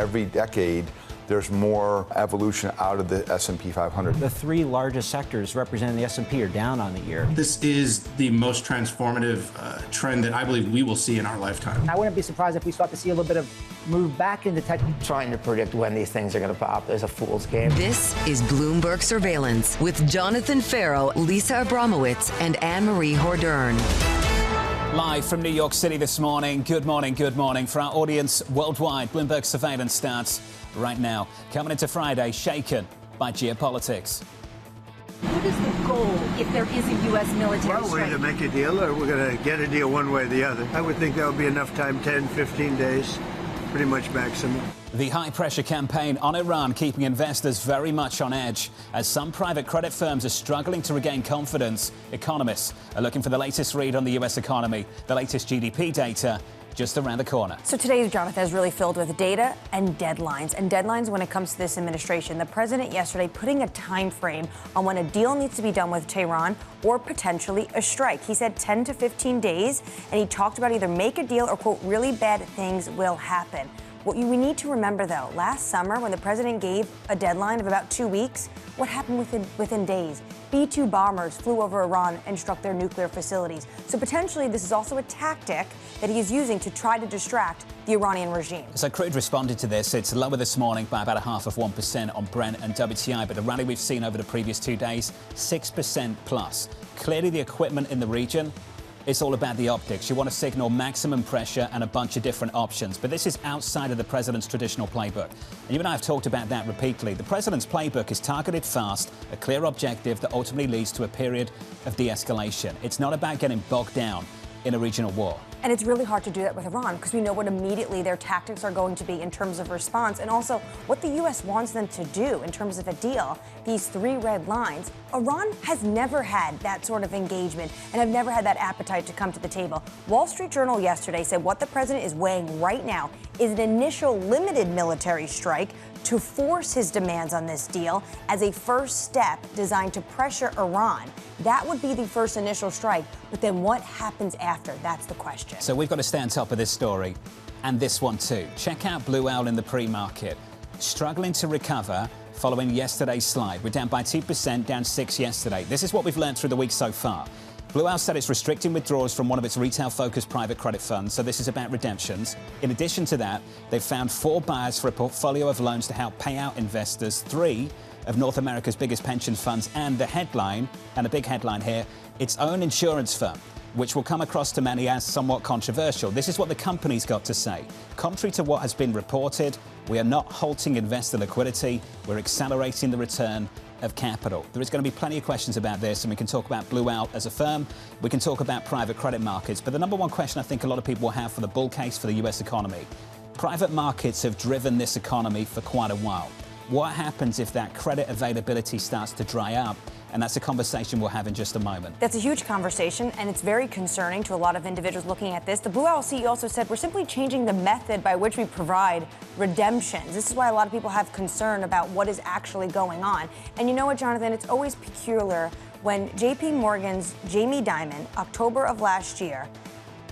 every decade, there's more evolution out of the S&P 500. The three largest sectors representing the S&P are down on the year. This is the most transformative trend that I believe we will see in our lifetime. I wouldn't be surprised if we start to see a little bit of move back into tech. Trying to predict when these things are going to pop is a fool's game. This is Bloomberg Surveillance with Jonathan Ferro, Lisa Abramowicz, and Annmarie Hordern. Live from New York City this morning. Good morning, good morning. For our audience worldwide, Bloomberg Surveillance starts right now. Coming into Friday, shaken by geopolitics. What is the goal if there is a U.S. military strike? We're going to make a deal, or we're going to get a deal one way or the other. I would think that would be enough time, 10, 15 days, pretty much maximum. The high-pressure campaign on Iran keeping investors very much on edge. As some private credit firms are struggling to regain confidence, economists are looking for the latest read on the U.S. economy, the latest GDP data just around the corner. So today's, Jonathan, is really filled with data and deadlines when it comes to this administration. The president yesterday putting a time frame on when a deal needs to be done with Tehran or potentially a strike. He said 10 to 15 days, and he talked about either make a deal or, quote, really bad things will happen. What we need to remember, though, last summer when the president gave a deadline of about 2 weeks, what happened within days? B-2 bombers flew over Iran and struck their nuclear facilities. So potentially this is also a tactic that he is using to try to distract the Iranian regime. So crude responded to this. It's lower this morning by about 0.5% on Brent and WTI, but the rally we've seen over the previous 2 days, 6% plus. Clearly the equipment in the region, it's all about the optics. You want to signal maximum pressure and a bunch of different options. But this is outside of the president's traditional playbook. And you and I have talked about that repeatedly. The president's playbook is targeted fast, a clear objective that ultimately leads to a period of de-escalation. It's not about getting bogged down in a regional war. And it's really hard to do that with Iran because we know what immediately their tactics are going to be in terms of response and also what the U.S. wants them to do in terms of a deal. These three red lines. Iran has never had that sort of engagement and have never had that appetite to come to the table. Wall Street Journal yesterday said what the president is weighing right now is an initial limited military strike to force his demands on this deal as a first step designed to pressure Iran. That would be the first initial strike, but then what happens after? That's the question. So we've got to stay on top of this story and this one too. Check out Blue Owl in the pre-market. Struggling to recover following yesterday's slide. We're down by 2%, down 6 yesterday. This is what we've learned through the week so far. Blue Owl said it's restricting withdrawals from one of its retail-focused private credit funds, so this is about redemptions. In addition to that, they've found 4 buyers for a portfolio of loans to help pay out investors, 3 of North America's biggest pension funds, and the headline, and a big headline here, its own insurance firm, which will come across to many as somewhat controversial. This is what the company's got to say. Contrary to what has been reported, we are not halting investor liquidity, we're accelerating the return of capital. There is going to be plenty of questions about this, and we can talk about Blue Owl as a firm, we can talk about private credit markets, but the number one question I think a lot of people will have for the bull case for the US economy, private markets have driven this economy for quite a while. What happens if that credit availability starts to dry up? And that's a conversation we'll have in just a moment. That's a huge conversation, and it's very concerning to a lot of individuals looking at this. The Blue Owl CEO also said we're simply changing the method by which we provide redemptions. This is why a lot of people have concern about what is actually going on. And you know what, Jonathan? It's always peculiar when J.P. Morgan's Jamie Dimon, October of last year,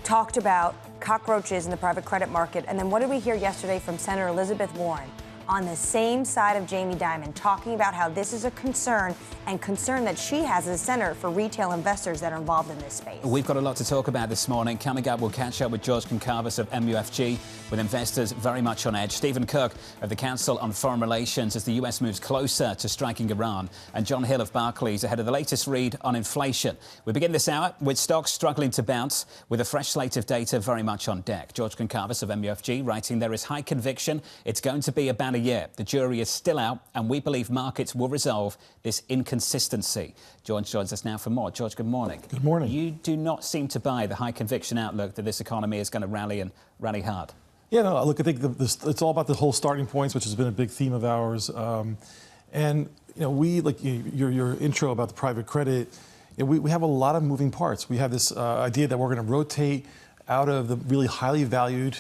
talked about cockroaches in the private credit market. And then what did we hear yesterday from Senator Elizabeth Warren on the same side of Jamie Dimon, talking about how this is a concern and concern that she has as a senator for retail investors that are involved in this space. We've got a lot to talk about this morning. Coming up, we'll catch up with Goncalves of MUFG, with investors very much on edge. Stephen Cook of the Council on Foreign Relations as the US moves closer to striking Iran. And Jon Hill of Barclays ahead of the latest read on inflation. We begin this hour with stocks struggling to bounce, with a fresh slate of data very much on deck. Goncalves of MUFG writing there is high conviction. It's going to be about a year. The jury is still out, and we believe markets will resolve this inconsistency. George joins us now for more. George, good morning. Good morning. You do not seem to buy the high conviction outlook that this economy is going to rally and rally hard. Yeah, no, look, I think it's all about the whole starting points, which has been a big theme of ours. And, you know, we, like your intro about the private credit, you know, we have a lot of moving parts. We have this idea that we're going to rotate out of the really highly valued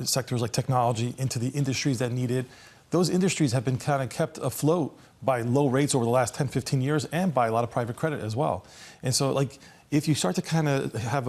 sectors like technology into the industries that need it. Those industries have been kind of kept afloat by low rates over the last 10, 15 years and by a lot of private credit as well. And so, like, if you start to kind of have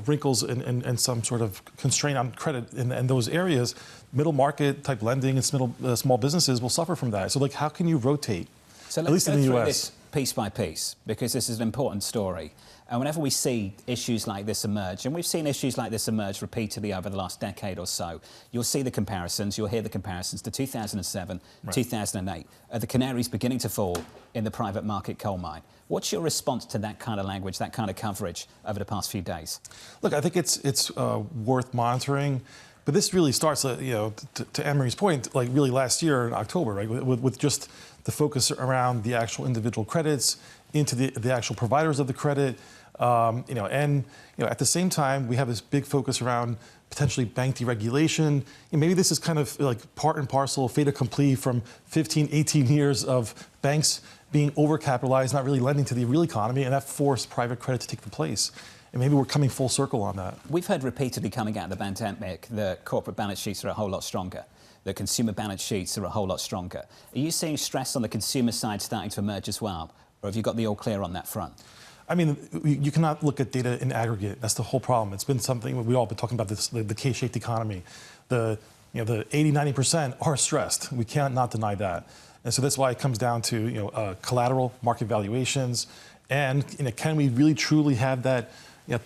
wrinkles and some sort of constraint on credit in those areas, middle market type lending and small businesses will suffer from that. So like, how can you rotate? So at least in the US. This piece by piece, because this is an important story. And whenever we see issues like this emerge, and we've seen issues like this emerge repeatedly over the last decade or so, you'll see the comparisons, you'll hear the comparisons to 2007, 2008. Are the canaries beginning to fall in the private market coal mine? What's your response to that kind of language, that kind of coverage over the past few days? Look, I think it's worth monitoring. But this really starts, to Annmarie's point, like really last year in October, right, with just the focus around the actual individual credits into the actual providers of the credit, and at the same time we have this big focus around potentially bank deregulation. And maybe this is kind of like part and parcel, fait accompli from 15, 18 years of banks being overcapitalized, not really lending to the real economy, and that forced private credit to take the place. And maybe we're coming full circle on that. We've heard repeatedly coming out of the pandemic that corporate balance sheets are a whole lot stronger. The consumer balance sheets are a whole lot stronger. Are you seeing stress on the consumer side starting to emerge as well? Or have you got the all clear on that front? I mean, you cannot look at data in aggregate. That's the whole problem. It's been something we've all been talking about, this, the K-shaped economy. The 80, 90% are stressed. We can't not deny that. And so that's why it comes down to collateral, market valuations, and can we really truly have that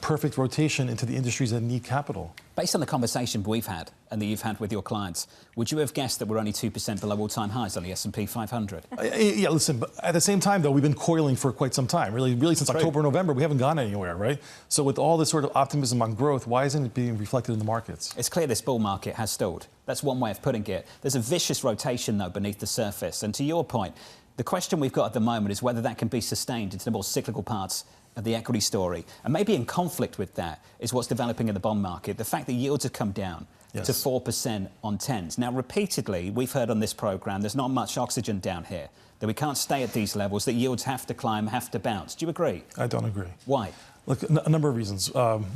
perfect rotation into the industries that need capital? Based on the conversation we've had and that you've had with your clients, would you have guessed that we're only 2% below all-time highs on the S&P 500? Yeah, listen, but at the same time, though, we've been coiling for quite some time. Really since October, November, we haven't gone anywhere, right? So with all this sort of optimism on growth, why isn't it being reflected in the markets? It's clear this bull market has stalled. That's one way of putting it. There's a vicious rotation, though, beneath the surface. And to your point, the question we've got at the moment is whether that can be sustained into the more cyclical parts of the equity story. And maybe in conflict with that is what's developing in the bond market. The fact that yields have come down to 4% on 10s. Now, repeatedly, we've heard on this programme, there's not much oxygen down here, that we can't stay at these levels, that yields have to climb, have to bounce. Do you agree? I don't agree. Why? Look, a number of reasons.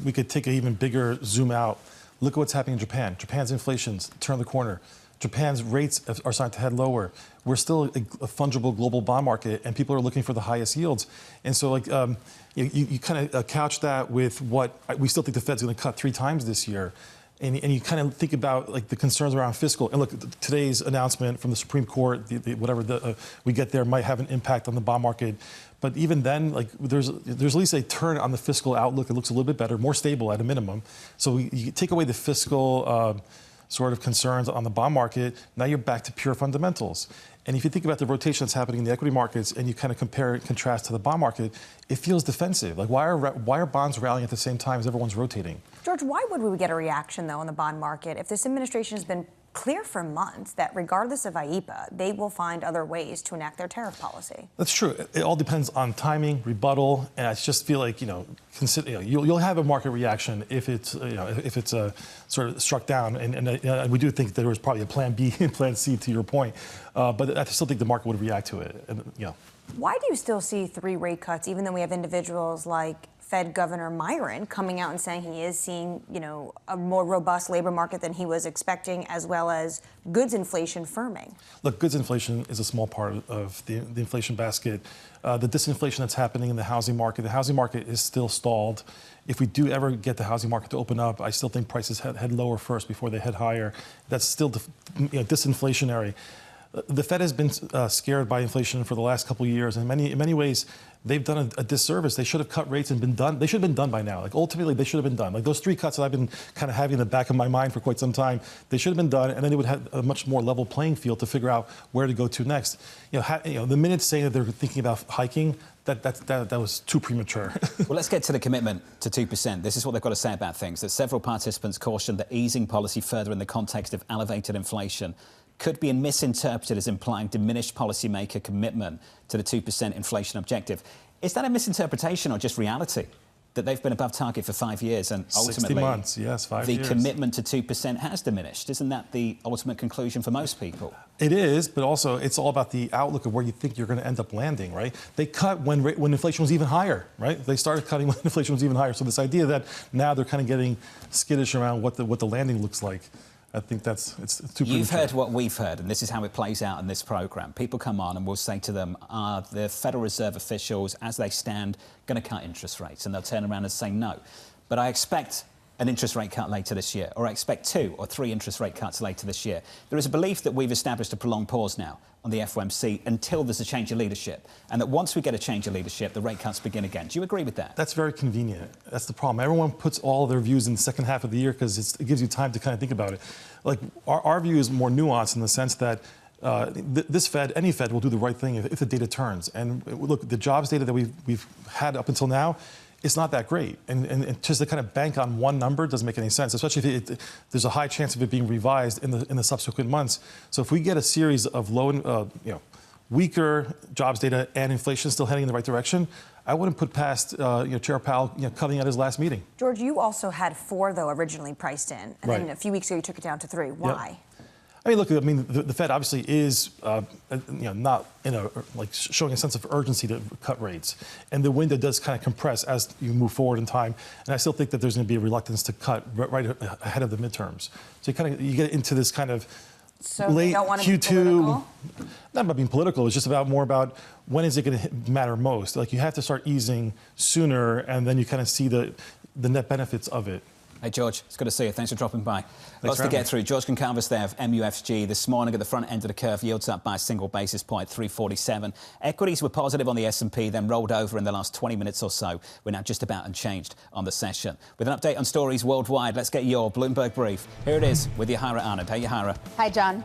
We could take an even bigger zoom out. Look at what's happening in Japan. Japan's inflation's turned the corner. Japan's rates are starting to head lower. We're still a fungible global bond market, and people are looking for the highest yields. And so, you kind of couch that with what we still think the Fed's going to cut 3 times this year, and you kind of think about the concerns around fiscal. And look, today's announcement from the Supreme Court, whatever we get there, might have an impact on the bond market. But even then, there's at least a turn on the fiscal outlook. It looks a little bit better, more stable at a minimum. So you take away the fiscal sort of concerns on the bond market, now you're back to pure fundamentals. And if you think about the rotation that's happening in the equity markets and you kind of compare and contrast to the bond market, it feels defensive. Why are bonds rallying at the same time as everyone's rotating? George, why would we get a reaction, though, in the bond market if this administration has been clear for months that regardless of IEEPA, they will find other ways to enact their tariff policy? That's true. It all depends on timing, rebuttal, and I just feel like you'll have a market reaction if it's sort of struck down, and we do think there was probably a plan B and plan C to your point, but I still think the market would react to it. Why do you still see 3 rate cuts, even though we have individuals like Fed Governor Myron coming out and saying he is seeing, a more robust labor market than he was expecting, as well as goods inflation firming? Look, goods inflation is a small part of the inflation basket. The disinflation that's happening in the housing market is still stalled. If we do ever get the housing market to open up, I still think prices head lower first before they head higher. That's still disinflationary. The Fed has been scared by inflation for the last couple of years. In many ways, they've done a disservice. They should have cut rates and been done. They should have been done by now. Ultimately, they should have been done. Those 3 cuts that I've been kind of having in the back of my mind for quite some time, they should have been done, and then they would have a much more level playing field to figure out where to go to next. The minute saying that they're thinking about hiking, that was too premature. Well, let's get to the commitment to 2%. This is what they've got to say about things, that several participants cautioned that easing policy further in the context of elevated inflation could be misinterpreted as implying diminished policymaker commitment to the 2% inflation objective. Is that a misinterpretation or just reality? That they've been above target for 5 years and ultimately 60 months, yes, 5 years. The commitment to 2% has diminished. Isn't that the ultimate conclusion for most people? It is, but also it's all about the outlook of where you think you're going to end up landing, right? They cut when inflation was even higher, right? They started cutting when inflation was even higher. So this idea that now they're kind of getting skittish around what the landing looks like, I think it's too premature. You've heard what we've heard, and this is how it plays out in this programme. People come on and we'll say to them, are the Federal Reserve officials, as they stand, going to cut interest rates? And they'll turn around and say no. But I expect an interest rate cut later this year, or expect 2 or 3 interest rate cuts later this year. There is a belief that we've established a prolonged pause now on the FOMC until there's a change of leadership, and that once we get a change of leadership, the rate cuts begin again. Do you agree with that? That's very convenient. That's the problem. Everyone puts all their views in the second half of the year because it gives you time to kind of think about it. Like, our view is more nuanced in the sense that this Fed, any Fed, will do the right thing if the data turns. And look, the jobs data that we've had up until now, it's not that great. And just to kind of bank on one number doesn't make any sense, especially if there's a high chance of it being revised in the subsequent months. So if we get a series of weaker jobs data and inflation still heading in the right direction, I wouldn't put past Chair Powell cutting at his last meeting. George, you also had 4, though, originally priced in. And then a few weeks ago, you took it down to 3. Why? Yep. I mean, look, the Fed obviously is, not showing a sense of urgency to cut rates, and the window does kind of compress as you move forward in time. And I still think that there's going to be a reluctance to cut right ahead of the midterms. So you get into this kind of late you don't want to Q2. be political? Not about being political. It's just more about when is it going to matter most. Like, you have to start easing sooner, and then you kind of see the net benefits of it. Hey, George, it's good to see you. Thanks for dropping by. Lots to get through. George Goncalves there of MUFG this morning at the front end of the curve. Yields up by a single basis point, 347. Equities were positive on the S&P, then rolled over in the last 20 minutes or so. We're now just about unchanged on the session. With an update on stories worldwide, let's get your Bloomberg brief. Here it is with Yahara Arnab. Hey, Yahara. Hi, John.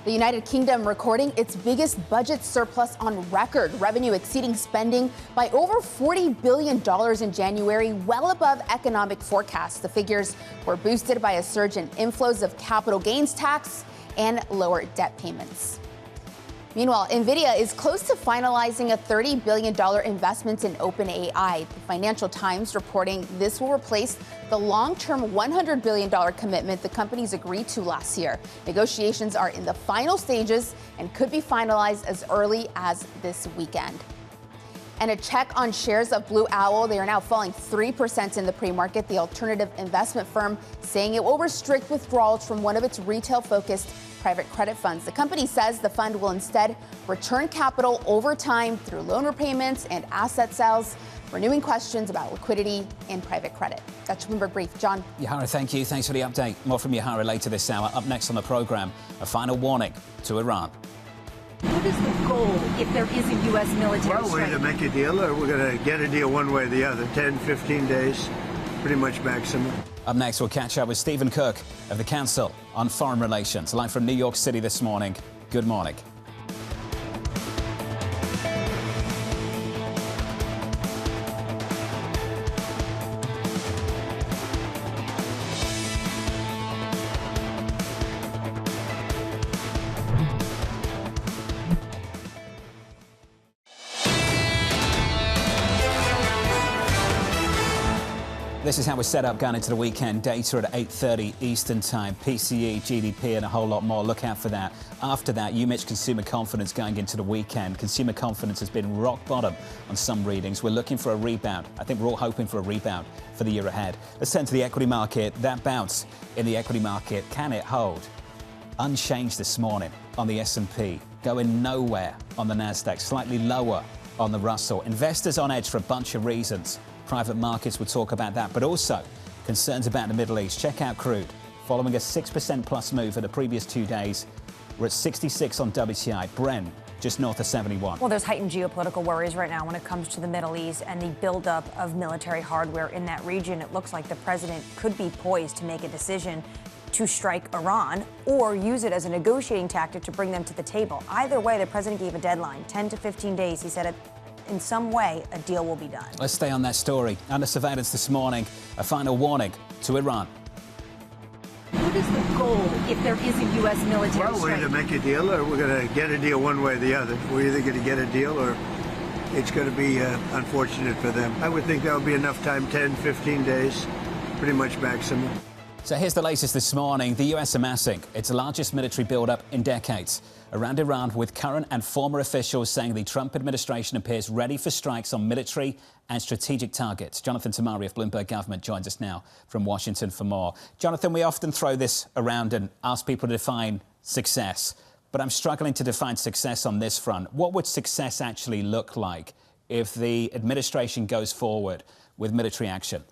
The United Kingdom recording its biggest budget surplus on record, revenue exceeding spending by over $40 billion in January, well above economic forecasts. The figures were boosted by a surge in inflows of capital gains tax and lower debt payments. Meanwhile, NVIDIA is close to finalizing a $30 billion investment in OpenAI. The Financial Times reporting this will replace the long-term $100 billion commitment the companies agreed to last year. Negotiations are in the final stages and could be finalized as early as this weekend. And a check on shares of Blue Owl. They are now falling 3% in the pre-market. The alternative investment firm saying it will restrict withdrawals from one of its retail-focused private credit funds. The company says the fund will instead return capital over time through loan repayments and asset sales, renewing questions about liquidity and private credit. That's your Bloomberg Brief. John. Yahara, thank you. Thanks for the update. More from Yahara later this hour. Up next on the program, a final warning to Iran. What is the goal if there is a U.S. military Well, we're going to make a deal, or we're going to get a deal one way or the other. 10, 15 days, pretty much maximum. Up next, we'll catch up with Stephen Cook of the Council on Foreign Relations. Live from New York City this morning. Good morning. This is how we're set up going into the weekend. Data at 8:30 Eastern Time. PCE, GDP, and a whole lot more. Look out for that. After that, UMich consumer confidence going into the weekend. Consumer confidence has been rock bottom on some readings. We're looking for a rebound. I think we're all hoping for a rebound for the year ahead. Let's turn to the equity market. That bounce in the equity market, can it hold? Unchanged this morning on the S&P. Going nowhere on the Nasdaq. Slightly lower on the Russell. Investors on edge for a bunch of reasons. Private markets will talk about that, but also concerns about the Middle East. Check out crude. Following a 6% plus move for the previous 2 days, we're at 66 on WTI. Brent just north of 71. Well, there's heightened geopolitical worries right now when it comes to the Middle East and the buildup of military hardware in that region. It looks like the president could be poised to make a decision to strike Iran or use it as a negotiating tactic to bring them to the table. Either way, the president gave a deadline, 10 to 15 days. He said in some way, a deal will be done. Let's stay on that story. Under surveillance this morning, a final warning to Iran. What is the goal if there is a U.S. military Well, we're going to make a deal, or we're going to get a deal one way or the other. We're either going to get a deal, or it's going to be unfortunate for them. I would think that would be enough time, 10, 15 days, pretty much maximum. So here's the latest this morning. The U.S. amassing its largest military buildup in decades around Iran, with current and former officials saying the Trump administration appears ready for strikes on military and strategic targets. Jonathan Tamari of Bloomberg Government joins us now from Washington for more. Jonathan, we often throw this around and ask people to define success, but I'm struggling to define success on this front. What would success actually look like if the administration goes forward with military action?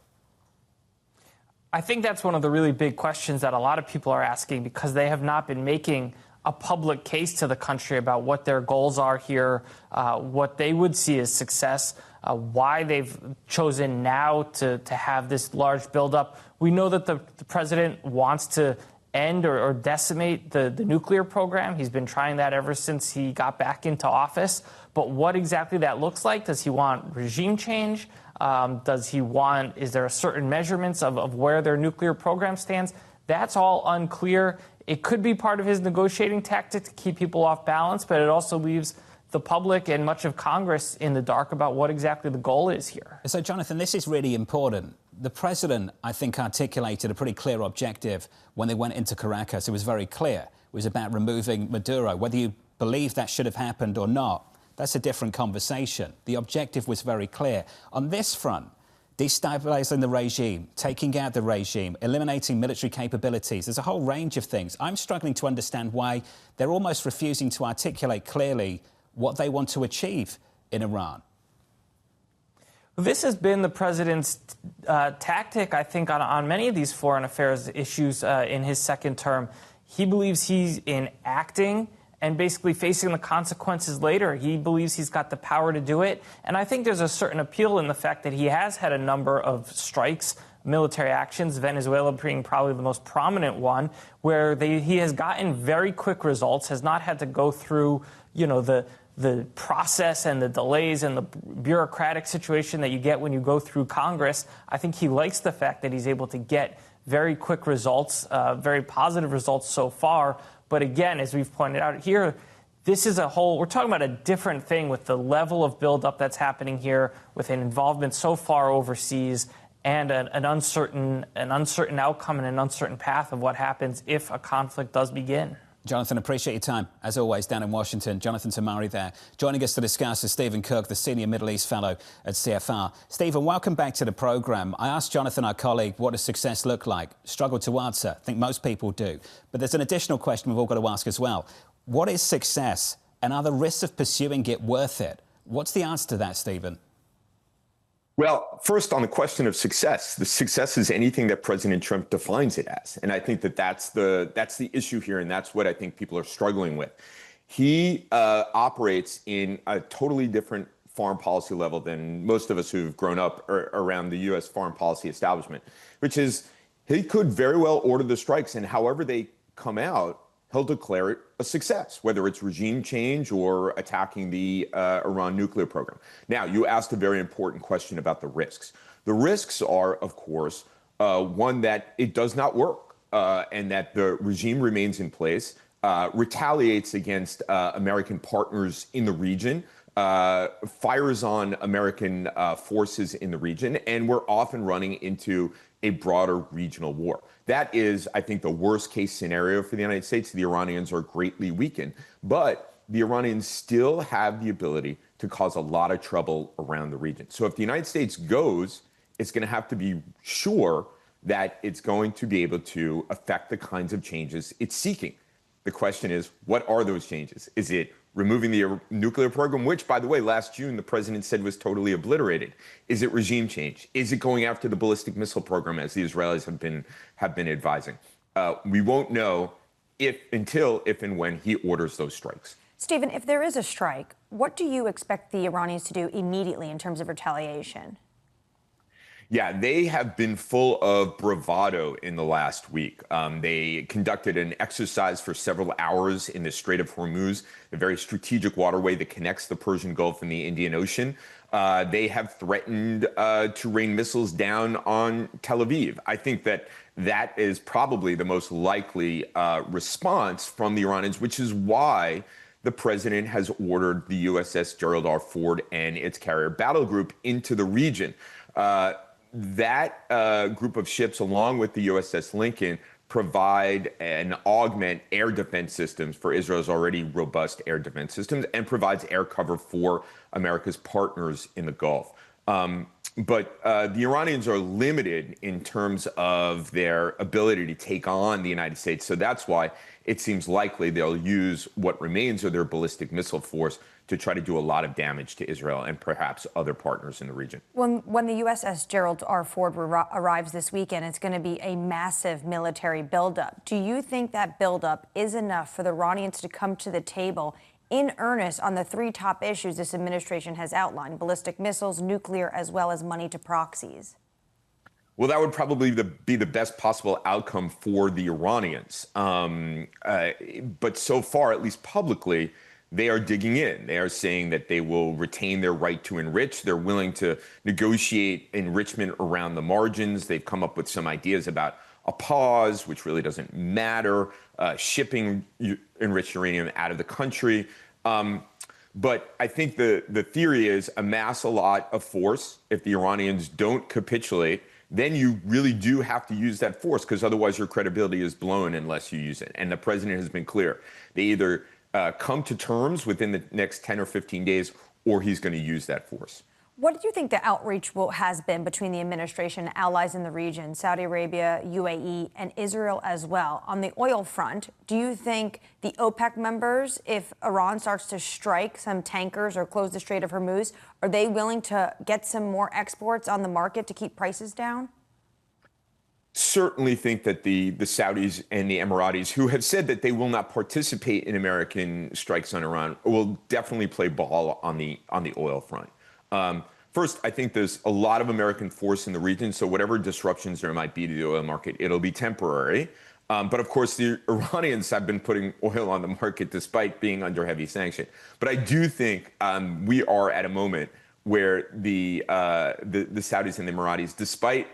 I think that's one of the really big questions that a lot of people are asking, because they have not been making a public case to the country about what their goals are here, what they would see as success, why they've chosen now to have this large buildup. We know that the president wants to end or decimate the nuclear program. He's been trying that ever since he got back into office. But what exactly that looks like? Does he want regime change? Is there a certain measurements of where their nuclear program stands? That's all unclear. It could be part of his negotiating tactic to keep people off balance, but it also leaves the public and much of Congress in the dark about what exactly the goal is here. So, Jonathan, this is really important. The president, I think, articulated a pretty clear objective when they went into Caracas. It was very clear. It was about removing Maduro. Whether you believe that should have happened or not, that's a different conversation. The objective was very clear. On this front, destabilizing the regime, taking out the regime, eliminating military capabilities, there's a whole range of things. I'm struggling to understand why they're almost refusing to articulate clearly what they want to achieve in Iran. This has been the president's tactic, I think, on many of these foreign affairs issues in his second term. He believes he's enacting and basically facing the consequences later. He believes he's got the power to do it. And I think there's a certain appeal in the fact that he has had a number of strikes, military actions, Venezuela being probably the most prominent one, where he has gotten very quick results, has not had to go through, the process and the delays and the bureaucratic situation that you get when you go through Congress. I think he likes the fact that he's able to get very quick results, very positive results so far. But again, as we've pointed out here, this is we're talking about a different thing with the level of buildup that's happening here, with an involvement so far overseas, and an uncertain outcome and an uncertain path of what happens if a conflict does begin. Jonathan, appreciate your time, as always, down in Washington. Jonathan Tamari there. Joining us to discuss is Stephen Cook, the Senior Middle East Fellow at CFR. Stephen, welcome back to the programme. I asked Jonathan, our colleague, what does success look like? Struggled to answer. I think most people do. But there's an additional question we've all got to ask as well. What is success, and are the risks of pursuing it worth it? What's the answer to that, Stephen? Well, first, on the question of success, the success is anything that President Trump defines it as. And I think that's the issue here, and that's what I think people are struggling with. He operates in a totally different foreign policy level than most of us who've grown up around the U.S. foreign policy establishment, which is he could very well order the strikes, and however they come out, he'll declare it a success, whether it's regime change or attacking the Iran nuclear program. Now, you asked a very important question about the risks. The risks are, of course, one, that it does not work and that the regime remains in place, retaliates against American partners in the region, fires on American forces in the region, and we're often running into a broader regional war. That is, I think, the worst case scenario for the United States. The Iranians are greatly weakened, but the Iranians still have the ability to cause a lot of trouble around the region. So if the United States goes, it's going to have to be sure that it's going to be able to affect the kinds of changes it's seeking. The question is, what are those changes? Is it removing the nuclear program, which, by the way, last June, the president said was totally obliterated? Is it regime change? Is it going after the ballistic missile program, as the Israelis have been advising? We won't know if and when he orders those strikes. Stephen, if there is a strike, what do you expect the Iranians to do immediately in terms of retaliation? Yeah, they have been full of bravado in the last week. They conducted an exercise for several hours in the Strait of Hormuz, a very strategic waterway that connects the Persian Gulf and the Indian Ocean. They have threatened to rain missiles down on Tel Aviv. I think that is probably the most likely response from the Iranians, which is why the president has ordered the USS Gerald R. Ford and its carrier battle group into the region. That group of ships, along with the USS Lincoln, provide and augment air defense systems for Israel's already robust air defense systems and provides air cover for America's partners in the Gulf. the Iranians are limited in terms of their ability to take on the United States. So that's why it seems likely they'll use what remains of their ballistic missile force to try to do a lot of damage to Israel and perhaps other partners in the region. When the USS Gerald R. Ford arrives this weekend, it's going to be a massive military buildup. Do you think that buildup is enough for the Iranians to come to the table in earnest on the three top issues this administration has outlined: ballistic missiles, nuclear, as well as money to proxies? Well, that would probably be the best possible outcome for the Iranians. But so far, at least publicly, they are digging in. They are saying that they will retain their right to enrich. They're willing to negotiate enrichment around the margins. They've come up with some ideas about a pause, which really doesn't matter, shipping enriched uranium out of the country. But I think the theory is amass a lot of force. If the Iranians don't capitulate, then you really do have to use that force, because otherwise your credibility is blown unless you use it. And the president has been clear. They either come to terms within the next 10 or 15 days, or he's going to use that force. What do you think the outreach has been between the administration and allies in the region, Saudi Arabia, UAE, and Israel as well? On the oil front, do you think the OPEC members, if Iran starts to strike some tankers or close the Strait of Hormuz, are they willing to get some more exports on the market to keep prices down? Certainly think that the Saudis and the Emiratis, who have said that they will not participate in American strikes on Iran, will definitely play ball on the oil front. First, I think there's a lot of American force in the region, so whatever disruptions there might be to the oil market, it'll be temporary. But of course, the Iranians have been putting oil on the market despite being under heavy sanction. But I do think we are at a moment where the Saudis and the Emiratis, despite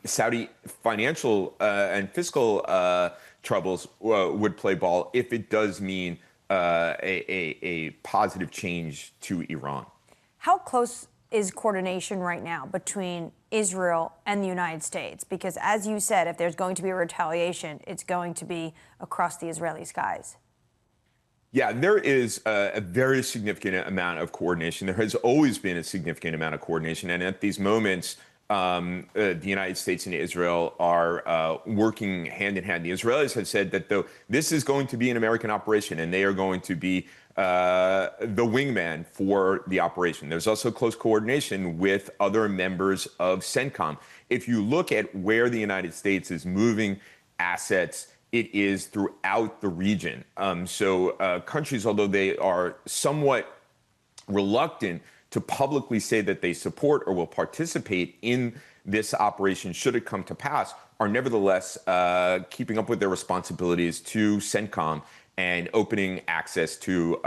Saudi financial and fiscal troubles, would play ball if it does mean a positive change to Iran. How close is coordination right now between Israel and the United States? Because as you said, if there's going to be a retaliation, it's going to be across the Israeli skies. Yeah, there is a very significant amount of coordination. There has always been a significant amount of coordination. And at these moments, the United States and Israel are working hand in hand. The Israelis have said that this is going to be an American operation, and they are going to be the wingman for the operation. There's also close coordination with other members of CENTCOM. If you look at where the United States is moving assets, it is throughout the region. So countries, although they are somewhat reluctant to publicly say that they support or will participate in this operation should it come to pass, are nevertheless keeping up with their responsibilities to CENTCOM and opening access to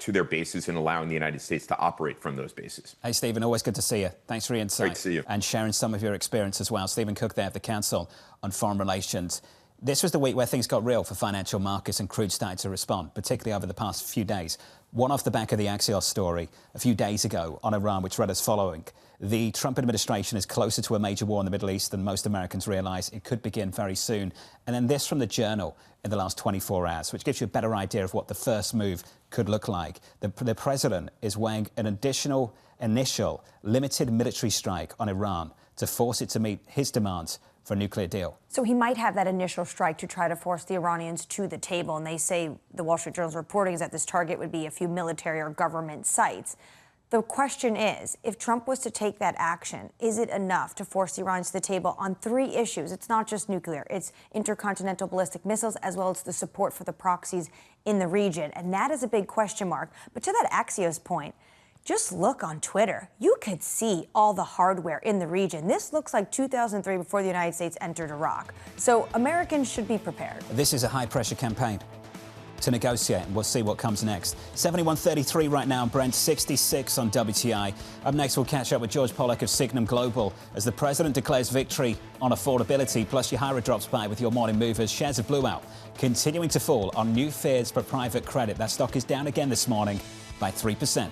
their bases and allowing the United States to operate from those bases. Hey, Stephen, always good to see you. Thanks for your insight. Great to see you. And sharing some of your experience as well. Stephen Cook there of the Council on Foreign Relations. This was the week where things got real for financial markets and crude started to respond, particularly over the past few days. One off the back of the Axios story a few days ago on Iran, which read as following. The Trump administration is closer to a major war in the Middle East than most Americans realise. It could begin very soon. And then this from the Journal in the last 24 hours, which gives you a better idea of what the first move could look like. The president is weighing an initial limited military strike on Iran to force it to meet his demands for a nuclear deal. So he might have that initial strike to try to force the Iranians to the table. And they say, the Wall Street Journal's reporting is that this target would be a few military or government sites. The question is, if Trump was to take that action, is it enough to force the Iranians to the table on three issues? It's not just nuclear. It's intercontinental ballistic missiles, as well as the support for the proxies in the region. And that is a big question mark. But to that Axios point, just look on Twitter. You could see all the hardware in the region. This looks like 2003 before the United States entered Iraq. So Americans should be prepared. This is a high-pressure campaign to negotiate, and we'll see what comes next. 71.33 right now on Brent, 66 on WTI. Up next, we'll catch up with George Pollack of Signum Global as the president declares victory on affordability. Plus, Yahira drops by with your morning movers. Shares of Bluewell continuing to fall on new fears for private credit. That stock is down again this morning by 3%.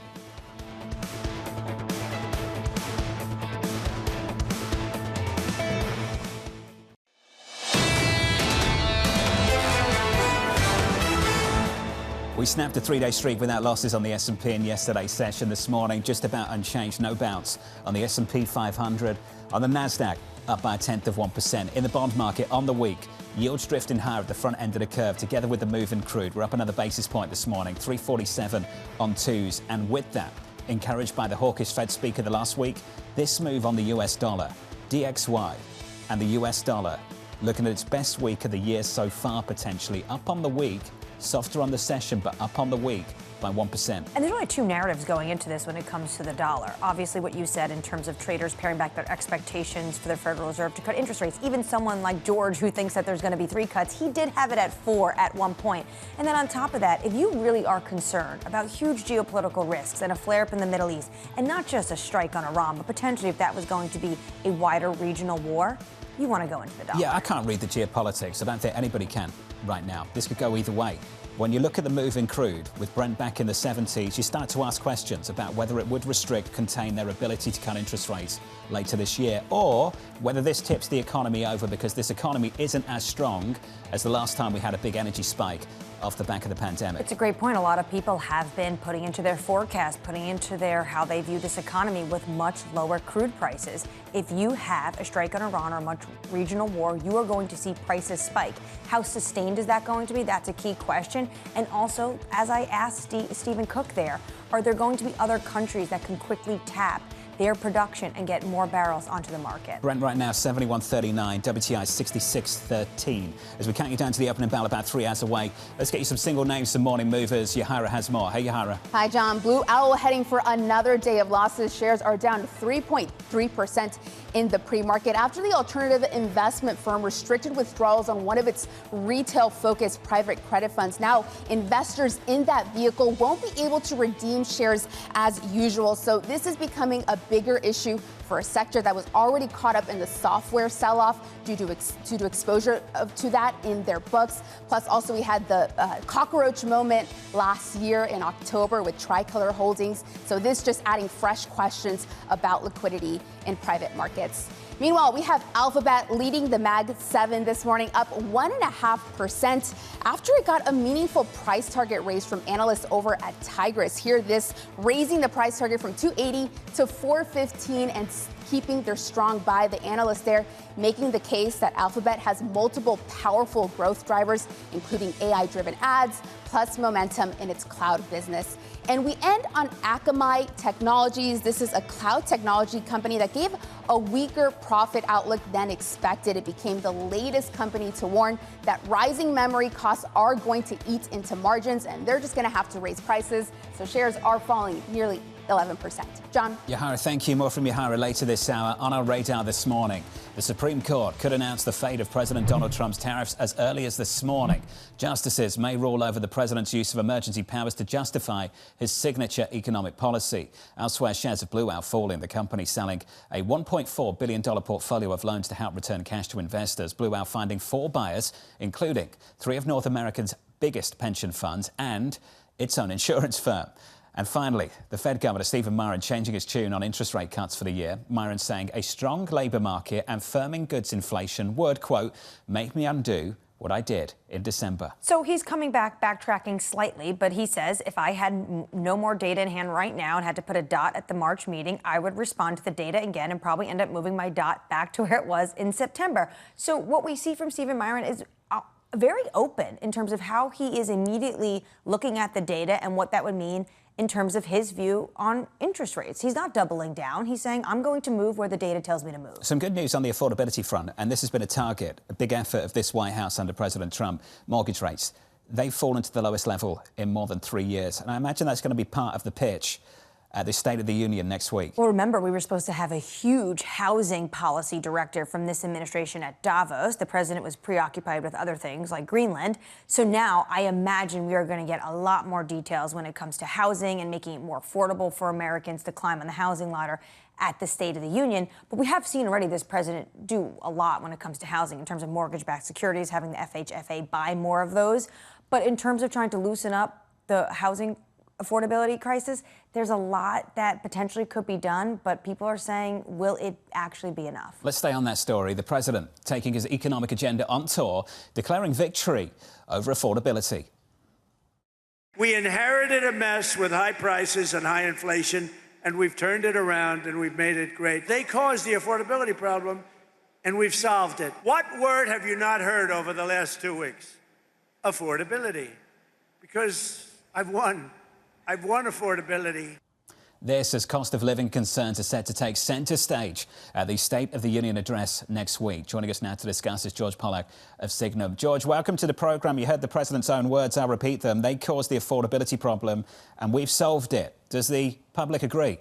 We snapped a three-day streak without losses on the S&P in yesterday's session. This morning, just about unchanged, no bounce on the S&P 500. On the Nasdaq, up by 0.1%. In the bond market on the week, yields drifting higher at the front end of the curve, together with the move in crude. We're up another basis point this morning, 347 on twos. And with that, encouraged by the hawkish Fed speaker the last week, this move on the US dollar, DXY, and the US dollar looking at its best week of the year so far, potentially up on the week. Softer on the session, but up on the week by 1%. And there's only two narratives going into this when it comes to the dollar. Obviously, what you said in terms of traders paring back their expectations for the Federal Reserve to cut interest rates. Even someone like George, who thinks that there's going to be 3 cuts, he did have it at 4 at one point. And then on top of that, if you really are concerned about huge geopolitical risks and a flare-up in the Middle East, and not just a strike on Iran, but potentially if that was going to be a wider regional war, you want to go into the dollar. Yeah, I can't read the geopolitics. I don't think anybody can right now. This could go either way. When you look at the move in crude, with Brent back in the 70s, you start to ask questions about whether it would restrict, contain their ability to cut interest rates later this year, or whether this tips the economy over because this economy isn't as strong as the last time we had a big energy spike off the back of the pandemic. It's a great point. A lot of people have been putting into their forecast, putting into their how they view this economy with much lower crude prices. If you have a strike on Iran or a much regional war, you are going to see prices spike. How sustained is that going to be? That's a key question. And also, as I asked Stephen Cook there, are there going to be other countries that can quickly tap their production and get more barrels onto the market? Brent right now 71.39, WTI 66.13. As we count you down to the opening bell about 3 hours away, let's get you some single names, some morning movers. Yahara has more. Hey, Yahara. Hi, John. Blue Owl heading for another day of losses. Shares are down 3.3% in the pre-market after the alternative investment firm restricted withdrawals on one of its retail-focused private credit funds. Now, investors in that vehicle won't be able to redeem shares as usual. So this is becoming a bigger issue for a sector that was already caught up in the software sell-off due to exposure to that in their books. Plus, also we had the cockroach moment last year in October with Tricolor Holdings. So this just adding fresh questions about liquidity in private markets. Meanwhile, we have Alphabet leading the Mag 7 this morning, up 1.5% after it got a meaningful price target raise from analysts over at Tigris. Hear this, raising the price target from $280 to $415 and keeping their strong buy. The analysts there making the case that Alphabet has multiple powerful growth drivers, including AI-driven ads, plus momentum in its cloud business. And we end on Akamai Technologies. This is a cloud technology company that gave a weaker profit outlook than expected. It became the latest company to warn that rising memory costs are going to eat into margins, and they're just going to have to raise prices. So shares are falling nearly 11%. John? Yahara, thank you. More from Yahara later this hour. On our radar this morning, the Supreme Court could announce the fate of President Donald Trump's tariffs as early as this morning. Justices may rule over the president's use of emergency powers to justify his signature economic policy. Elsewhere, shares of Blue Owl falling. The company selling a $1.4 billion portfolio of loans to help return cash to investors. Blue Owl finding 4 buyers, including 3 of North America's biggest pension funds and its own insurance firm. And finally, the Fed Governor Stephen Myron changing his tune on interest rate cuts for the year. Myron saying a strong labour market and firming goods inflation would, quote, make me undo what I did in December. So he's coming back, backtracking slightly, but he says if I had no more data in hand right now and had to put a dot at the March meeting, I would respond to the data again and probably end up moving my dot back to where it was in September. So what we see from Stephen Myron is very open in terms of how he is immediately looking at the data and what that would mean in terms of his view on interest rates. He's not doubling down. He's saying, I'm going to move where the data tells me to move. Some good news on the affordability front, and this has been a target, a big effort of this White House under President Trump. Mortgage rates, they've fallen to the lowest level in more than 3 years. And I imagine that's going to be part of the pitch at the State of the Union next week. Well, remember, we were supposed to have a huge housing policy director from this administration at Davos. The president was preoccupied with other things like Greenland. So now I imagine we are going to get a lot more details when it comes to housing and making it more affordable for Americans to climb on the housing ladder at the State of the Union. But we have seen already this president do a lot when it comes to housing in terms of mortgage-backed securities, having the FHFA buy more of those. But in terms of trying to loosen up the housing affordability crisis, there's a lot that potentially could be done, but people are saying, will it actually be enough? Let's stay on that story. The president taking his economic agenda on tour, declaring victory over affordability. We inherited a mess with high prices and high inflation, and we've turned it around and we've made it great. They caused the affordability problem, and we've solved it. What word have you not heard over the last 2 weeks? Affordability. Because I've won. I've won affordability. This as cost of living concerns are set to take centre stage at the State of the Union address next week. Joining us now to discuss is George Pollack of Signum. George, welcome to the programme. You heard the President's own words. I'll repeat them. They caused the affordability problem and we've solved it. Does the public agree?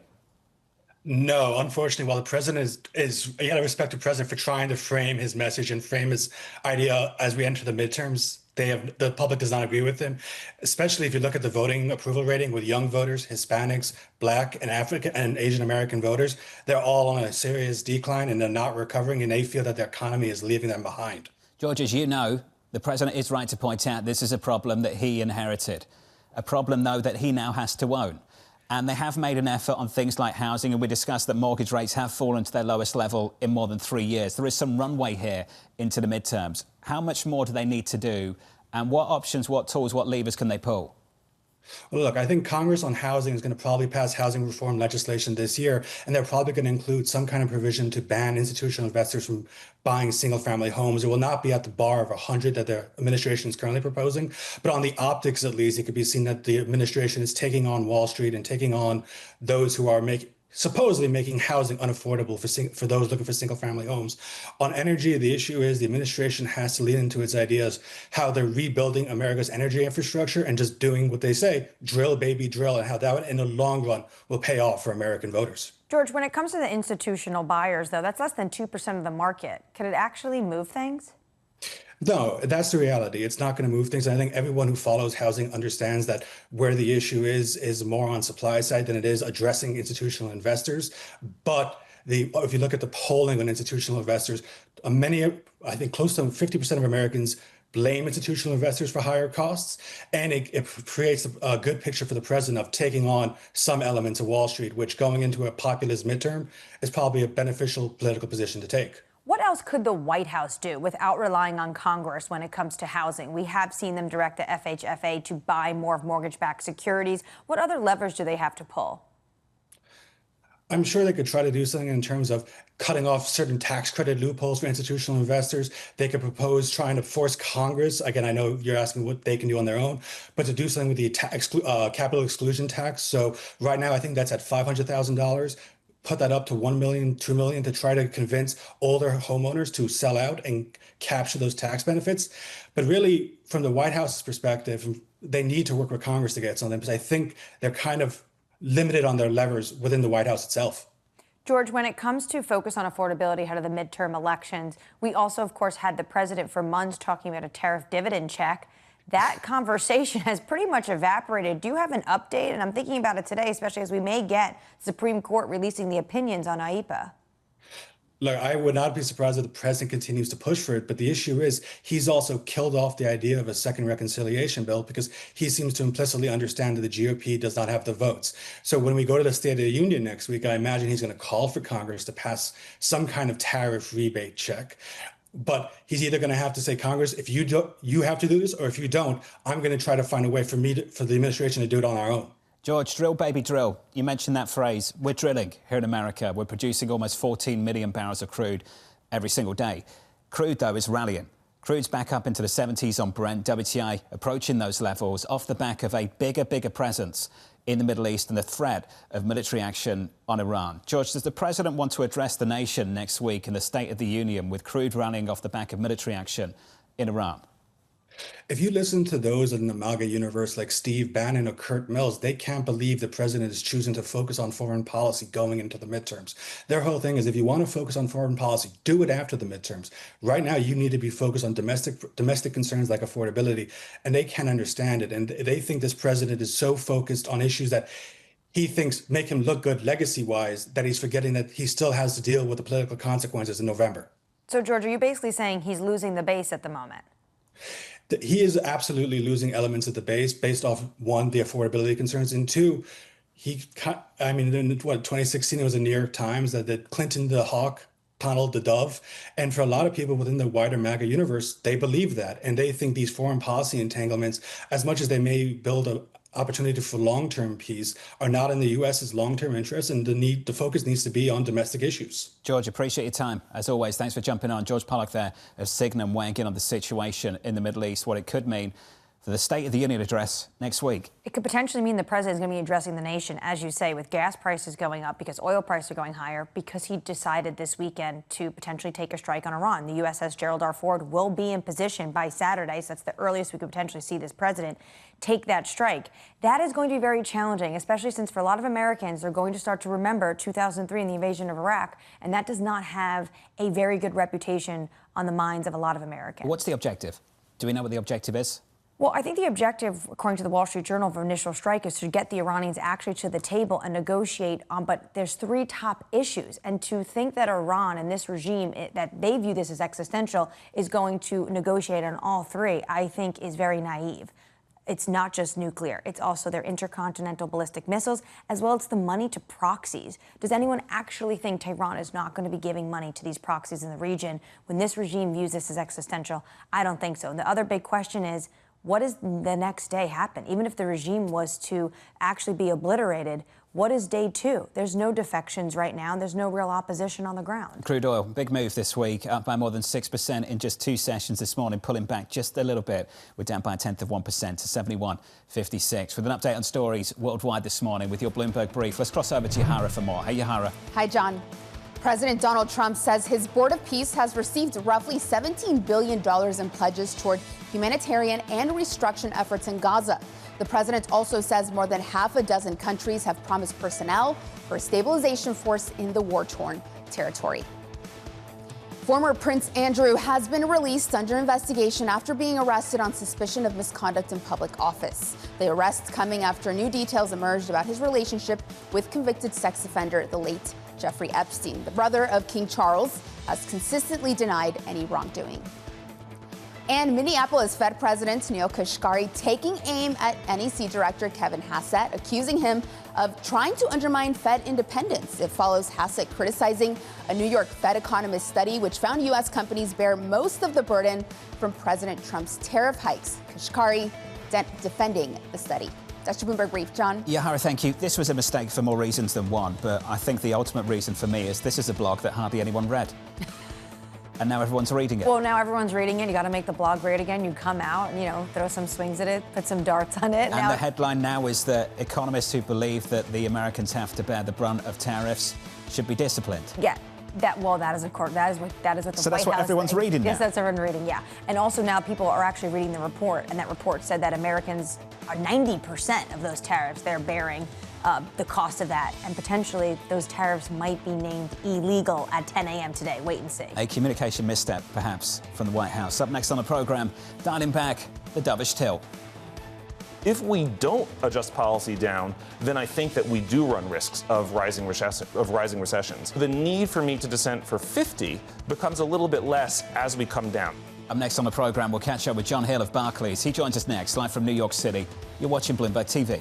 No, unfortunately, while the president is you got to respect the president for trying to frame his message and frame his idea as we enter the midterms, the public does not agree with him, especially if you look at the voting approval rating with young voters, Hispanics, Black and African and Asian American voters. They're all on a serious decline and they're not recovering, and they feel that their economy is leaving them behind. George, as you know, the president is right to point out this is a problem that he inherited, a problem, though, that he now has to own. And they have made an effort on things like housing, and we discussed that mortgage rates have fallen to their lowest level in more than 3 years. There is some runway here into the midterms. How much more do they need to do, and what options, what tools, what levers can they pull? Well, look, I think Congress on housing is going to probably pass housing reform legislation this year, and they're probably going to include some kind of provision to ban institutional investors from buying single-family homes. It will not be at the bar of 100 that the administration is currently proposing, but on the optics, at least, it could be seen that the administration is taking on Wall Street and taking on those who are supposedly making housing unaffordable for those looking for single-family homes. On energy, the issue is the administration has to lean into its ideas, how they're rebuilding America's energy infrastructure and just doing what they say, drill, baby, drill, and how that, in the long run, will pay off for American voters. George, when it comes to the institutional buyers, though, that's less than 2% of the market. Could it actually move things? No, that's the reality. It's not going to move things. And I think everyone who follows housing understands that where the issue is more on supply side than it is addressing institutional investors. But if you look at the polling on institutional investors, I think close to 50% of Americans blame institutional investors for higher costs. And it creates a good picture for the president of taking on some elements of Wall Street, which going into a populist midterm is probably a beneficial political position to take. What else could the White House do without relying on Congress when it comes to housing? We have seen them direct the FHFA to buy more of mortgage-backed securities. What other levers do they have to pull? I'm sure they could try to do something in terms of cutting off certain tax credit loopholes for institutional investors. They could propose trying to force Congress, again, I know you're asking what they can do on their own, but to do something with the capital exclusion tax. So right now, I think that's at $500,000. Put that up to 1 million, 2 million to try to convince older homeowners to sell out and capture those tax benefits. But really, from the White House's perspective, they need to work with Congress to get something because I think they're kind of limited on their levers within the White House itself. George, when it comes to focus on affordability ahead of the midterm elections, we also, of course, had the president for months talking about a tariff dividend check. That conversation has pretty much evaporated. Do you have an update? And I'm thinking about it today, especially as we may get Supreme Court releasing the opinions on IEEPA. Look, I would not be surprised if the president continues to push for it. But the issue is he's also killed off the idea of a second reconciliation bill because he seems to implicitly understand that the GOP does not have the votes. So when we go to the State of the Union next week, I imagine he's going to call for Congress to pass some kind of tariff rebate check. But he's either going to have to say, Congress, if you do, you have to do this, or if you don't, I'm going to try to find a way for the administration to do it on our own. George, drill, baby, drill. You mentioned that phrase. We're drilling here in America. We're producing almost 14 million barrels of crude every single day. Crude, though, is rallying. Crude's back up into the 70s on Brent, WTI approaching those levels off the back of a bigger presence in the Middle East and the threat of military action on Iran. George, does the president want to address the nation next week in the State of the Union with crude rallying off the back of military action in Iran? If you listen to those in the MAGA universe like Steve Bannon or Kurt Mills, they can't believe the president is choosing to focus on foreign policy going into the midterms. Their whole thing is if you want to focus on foreign policy, do it after the midterms. Right now, you need to be focused on domestic concerns like affordability, and they can't understand it. And they think this president is so focused on issues that he thinks make him look good legacy-wise that he's forgetting that he still has to deal with the political consequences in November. So, George, are you basically saying he's losing the base at the moment? He is absolutely losing elements of the base based off, one, the affordability concerns, and two, in 2016, it was the New York Times that the Clinton the hawk tunneled the dove. And for a lot of people within the wider MAGA universe, they believe that. And they think these foreign policy entanglements, as much as they may build opportunity for long-term peace are not in the U.S.'s long-term interest, and the focus needs to be on domestic issues. George, appreciate your time. As always, thanks for jumping on. George Pollack there of Signum weighing in on the situation in the Middle East, what it could mean for the State of the Union address next week. It could potentially mean the president is going to be addressing the nation, as you say, with gas prices going up because oil prices are going higher, because he decided this weekend to potentially take a strike on Iran. The USS Gerald R. Ford will be in position by Saturday, so that's the earliest we could potentially see this president take that strike. That is going to be very challenging, especially since for a lot of Americans, they're going to start to remember 2003 and the invasion of Iraq, and that does not have a very good reputation on the minds of a lot of Americans. What's the objective? Do we know what the objective is? Well, I think the objective, according to the Wall Street Journal, of initial strike is to get the Iranians actually to the table and negotiate on. But there's three top issues. And to think that Iran and this regime, that they view this as existential, is going to negotiate on all three, I think is very naive. It's not just nuclear. It's also their intercontinental ballistic missiles, as well as the money to proxies. Does anyone actually think Tehran is not going to be giving money to these proxies in the region when this regime views this as existential? I don't think so. And the other big question is, what does the next day happen? Even if the regime was to actually be obliterated, what is day two? There's no defections right now, and there's no real opposition on the ground. Crude oil, big move this week, up by more than 6% in just 2 sessions this morning, pulling back just a little bit. We're down by 1/10 of 1% to 71.56. With an update on stories worldwide this morning with your Bloomberg Brief, let's cross over to Yahara for more. Hey, Yahara. Hi, John. President Donald Trump says his Board of Peace has received roughly $17 billion in pledges toward humanitarian and reconstruction efforts in Gaza. The president also says more than half a dozen countries have promised personnel for a stabilization force in the war-torn territory. Former Prince Andrew has been released under investigation after being arrested on suspicion of misconduct in public office. The arrest coming after new details emerged about his relationship with convicted sex offender, the late Jeffrey Epstein. The brother of King Charles has consistently denied any wrongdoing. And Minneapolis Fed President Neel Kashkari taking aim at NEC Director Kevin Hassett, accusing him of trying to undermine Fed independence. It follows Hassett criticizing a New York Fed economist study which found U.S. companies bear most of the burden from President Trump's tariff hikes. Kashkari defending the study. That's your Bloomberg Brief. John? Yahara, thank you. This was a mistake for more reasons than one, but I think the ultimate reason for me is this is a blog that hardly anyone read. And now everyone's reading it. Well, now everyone's reading it. You got to make the blog great again. You come out and, throw some swings at it, put some darts on it. And the headline now is that economists who believe that the Americans have to bear the brunt of tariffs should be disciplined. Yeah. That is of course that is what the so White that's what House everyone's thinks. reading now. Yes, that's everyone reading. Yeah, and also now people are actually reading the report, and that report said that Americans are 90% of those tariffs they're bearing the cost of that, and potentially those tariffs might be named illegal at 10 a.m. today. Wait and see. A communication misstep, perhaps, from the White House. Up next on the program, dialing back the dovish till. If we don't adjust policy down, then I think that we do run risks of rising recessions. The need for me to dissent for 50 becomes a little bit less as we come down. Up next on the program, we'll catch up with Jon Hill of Barclays. He joins us next, live from New York City. You're watching Bloomberg TV.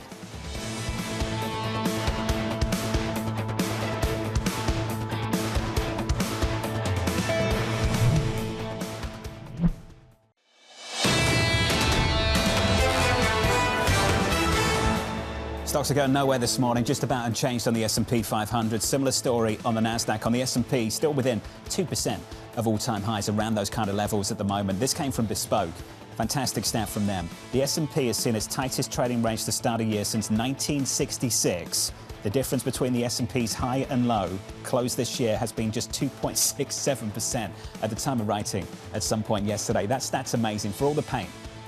Stocks are going nowhere this morning, just about unchanged on the S&P 500. Similar story on the Nasdaq. On the S&P, still within 2% of all-time highs, around those kind of levels at the moment. This came from Bespoke. Fantastic stat from them. The S&P has seen its tightest trading range to start a year since 1966. The difference between the S&P's high and low close this year has been just 2.67% at the time of writing at some point yesterday. That stat's amazing. For all the pain,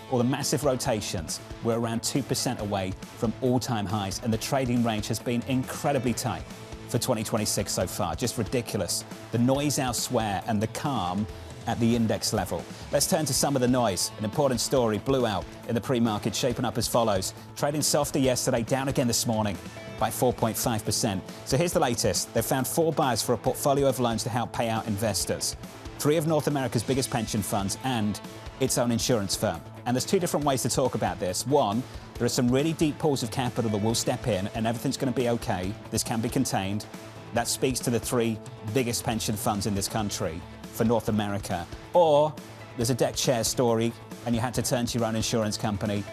all the massive rotations, we're around 2% away from all-time highs, and the trading range has been incredibly tight for 2026 so far. Just ridiculous. The noise elsewhere and the calm at the index level. Let's turn to some of the noise. An important story blew out in the pre-market, shaping up as follows. Trading softer yesterday, down again this morning by 4.5%. So here's the latest. They've found 4 buyers for a portfolio of loans to help pay out investors. 3 of North America's biggest pension funds and its own insurance firm. And there's 2 different ways to talk about this. One, there are some really deep pools of capital that will step in and everything's going to be okay. This can be contained. That speaks to the 3 biggest pension funds in this country for North America. Or there's a deck chair story and you had to turn to your own insurance company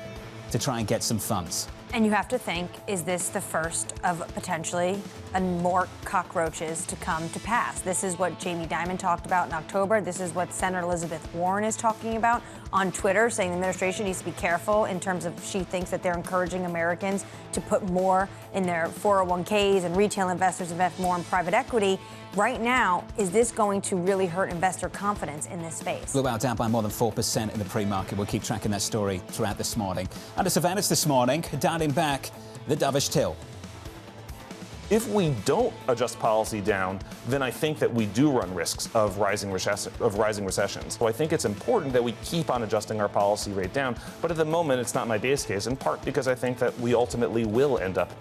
to try and get some funds. And you have to think, is this the first of potentially more cockroaches to come to pass? This is what Jamie Dimon talked about in October. This is what Senator Elizabeth Warren is talking about on Twitter, saying the administration needs to be careful in terms of she thinks that they're encouraging Americans to put more in their 401ks and retail investors invest more in private equity. Right now, is this going to really hurt investor confidence in this space? Blue Owl down by more than 4% in the pre-market. We'll keep tracking that story throughout this morning. Under surveillance this morning, dialing back the dovish till. If we don't adjust policy down, then I think that we do run risks of rising recessions. So I think it's important that we keep on adjusting our policy rate down. But at the moment, it's not my base case, in part because I think that we ultimately will end up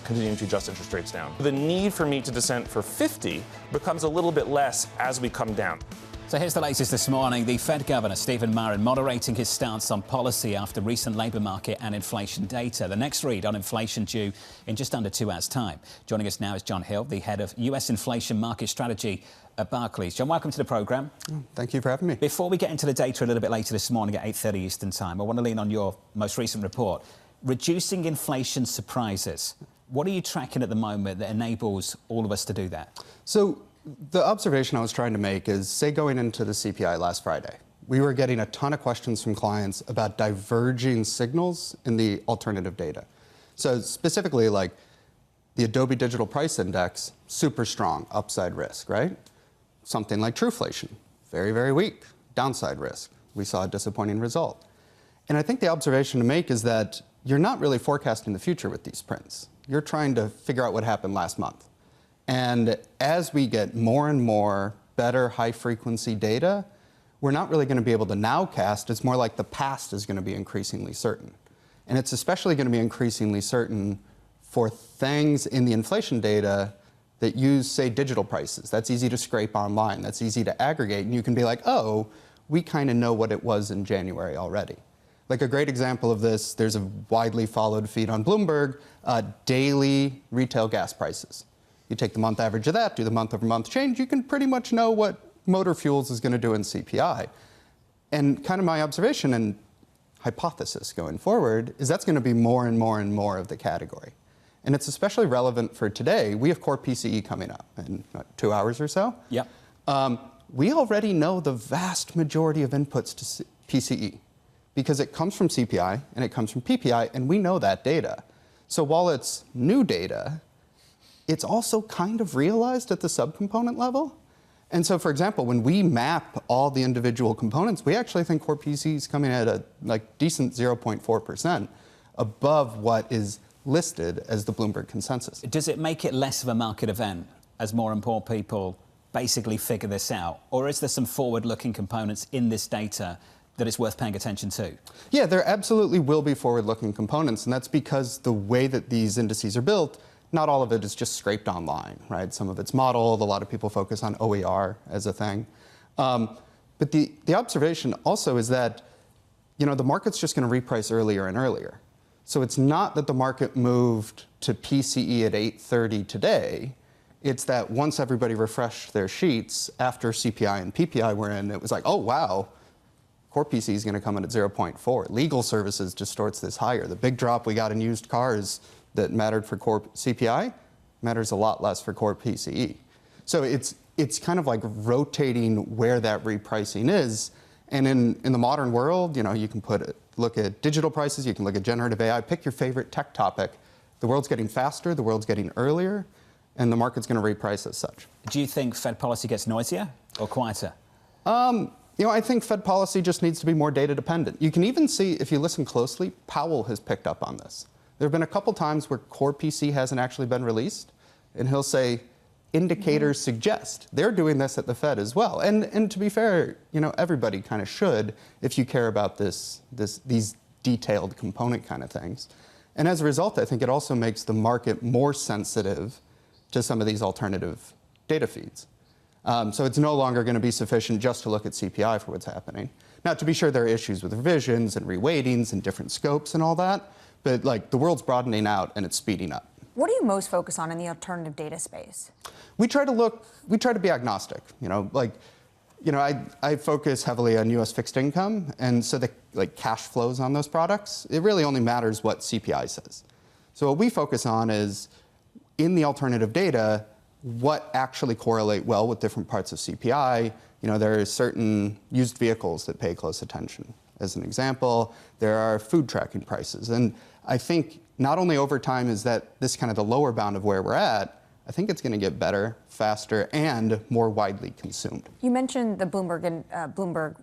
continuing to adjust interest rates down. The need for me to dissent for 50 becomes a little bit less as we come down. So here's the latest this morning. The Fed Governor, Stephen Murrin, moderating his stance on policy after recent labour market and inflation data. The next read on inflation due in just under 2 hours' time. Joining us now is Jon Hill, the head of US inflation market strategy at Barclays. Jon, welcome to the programme. Thank you for having me. Before we get into the data a little bit later this morning at 8:30 Eastern Time, I want to lean on your most recent report. Reducing inflation surprises. What are you tracking at the moment that enables all of us to do that? So the observation I was trying to make is, say, going into the CPI last Friday, we were getting a ton of questions from clients about diverging signals in the alternative data. So specifically, like the Adobe Digital Price Index, super strong, upside risk, right? Something like Trueflation, very, very weak, downside risk. We saw a disappointing result. And I think the observation to make is that you're not really forecasting the future with these prints. You're trying to figure out what happened last month. And as we get more and more better high-frequency data, we're not really going to be able to nowcast. It's more like the past is going to be increasingly certain. And it's especially going to be increasingly certain for things in the inflation data that use, say, digital prices. That's easy to scrape online. That's easy to aggregate. And you can be like, oh, we kind of know what it was in January already. Like a great example of this, there's a widely followed feed on Bloomberg, daily retail gas prices. You take the month average of that, do the month-over-month change, you can pretty much know what motor fuels is going to do in CPI. And kind of my observation and hypothesis going forward is that's going to be more and more and more of the category. And it's especially relevant for today. We have core PCE coming up in 2 hours or so. Yep. We already know the vast majority of inputs to PCE because it comes from CPI and it comes from PPI, and we know that data. So while it's new data, it's also kind of realized at the subcomponent level. And so, for example, when we map all the individual components, we actually think core PCE is coming at a decent 0.4% above what is listed as the Bloomberg consensus. Does it make it less of a market event as more and more people basically figure this out? Or is there some forward-looking components in this data that it's worth paying attention to? Yeah, there absolutely will be forward-looking components, and that's because the way that these indices are built, not all of it is just scraped online, right? Some of it's modeled. A lot of people focus on OER as a thing. But the observation also is that, the market's just going to reprice earlier and earlier. So it's not that the market moved to PCE at 8:30 today. It's that once everybody refreshed their sheets after CPI and PPI were in, it was like, oh, wow, core PCE is going to come in at 0.4. Legal services distorts this higher. The big drop we got in used cars that mattered for core CPI matters a lot less for core PCE. So it's kind of like rotating where that repricing is. And in the modern world, you can look at digital prices, you can look at generative AI, pick your favorite tech topic. The world's getting faster, the world's getting earlier, and the market's going to reprice as such. Do you think Fed policy gets noisier or quieter? I think Fed policy just needs to be more data dependent. You can even see, if you listen closely, Powell has picked up on this. There have been a couple times where core PC hasn't actually been released, and he'll say, indicators suggest. They're doing this at the Fed as well. And to be fair, everybody kind of should if you care about these detailed component kind of things. And as a result, I think it also makes the market more sensitive to some of these alternative data feeds. So it's no longer going to be sufficient just to look at CPI for what's happening. Now, to be sure, there are issues with revisions and reweightings and different scopes and all that. But the world's broadening out and it's speeding up. What do you most focus on in the alternative data space? We try to be agnostic. I focus heavily on U.S. fixed income, and so the cash flows on those products, it really only matters what CPI says. So what we focus on is, in the alternative data, what actually correlate well with different parts of CPI. There are certain used vehicles that pay close attention. As an example, there are food tracking prices. And I think not only over time is that this kind of the lower bound of where we're at, I think it's going to get better, faster, and more widely consumed. You mentioned the Bloomberg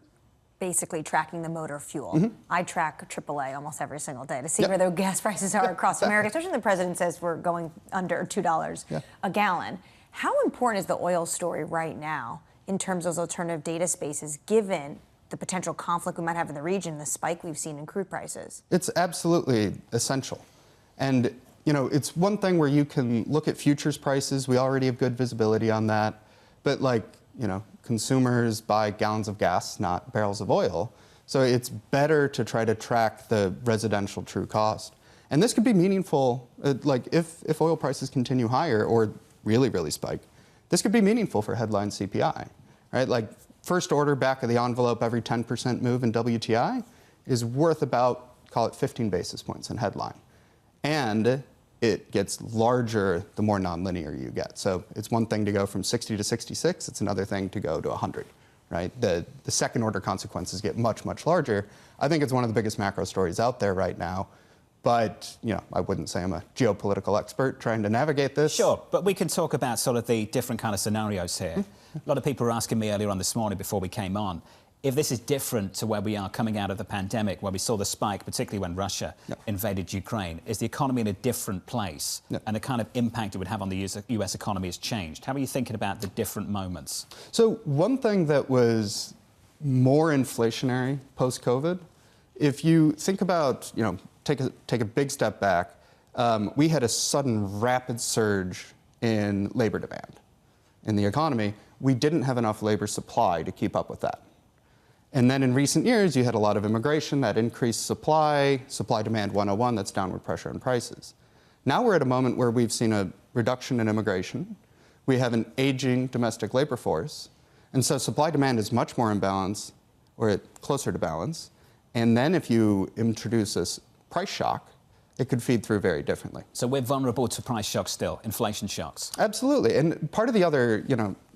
basically tracking the motor fuel. Mm-hmm. I track AAA almost every single day to see where the gas prices are across America, especially when the president says we're going under $2 a gallon. How important is the oil story right now in terms of those alternative data spaces, given the potential conflict we might have in the region, the spike we've seen in crude prices? It's absolutely essential. And it's one thing where you can look at futures prices. We already have good visibility on that. But consumers buy gallons of gas, not barrels of oil. So it's better to try to track the residential true cost. And this could be meaningful, if oil prices continue higher or really, really spike, this could be meaningful for headline CPI, right? First order back of the envelope, every 10% move in WTI is worth about, call it 15 basis points in headline. And it gets larger the more nonlinear you get. So it's one thing to go from 60 to 66. It's another thing to go to 100, right? The second order consequences get much, much larger. I think it's one of the biggest macro stories out there right now. But, I wouldn't say I'm a geopolitical expert trying to navigate this. Sure, but we can talk about sort of the different kind of scenarios here. A lot of people were asking me earlier on this morning before we came on, if this is different to where we are coming out of the pandemic, where we saw the spike, particularly when Russia invaded Ukraine, is the economy in a different place? And the kind of impact it would have on the US economy has changed. How are you thinking about the different moments? So one thing that was more inflationary post-COVID, if you think about, take a big step back, we had a sudden rapid surge in labor demand in the economy. We didn't have enough labor supply to keep up with that. And then in recent years, you had a lot of immigration, that increased supply-demand 101, that's downward pressure on prices. Now we're at a moment where we've seen a reduction in immigration. We have an aging domestic labor force. And so supply-demand is much more in balance, or closer to balance. And then if you introduce this price shock, it could feed through very differently. So we're vulnerable to price shocks still, inflation shocks? Absolutely. And part of the other,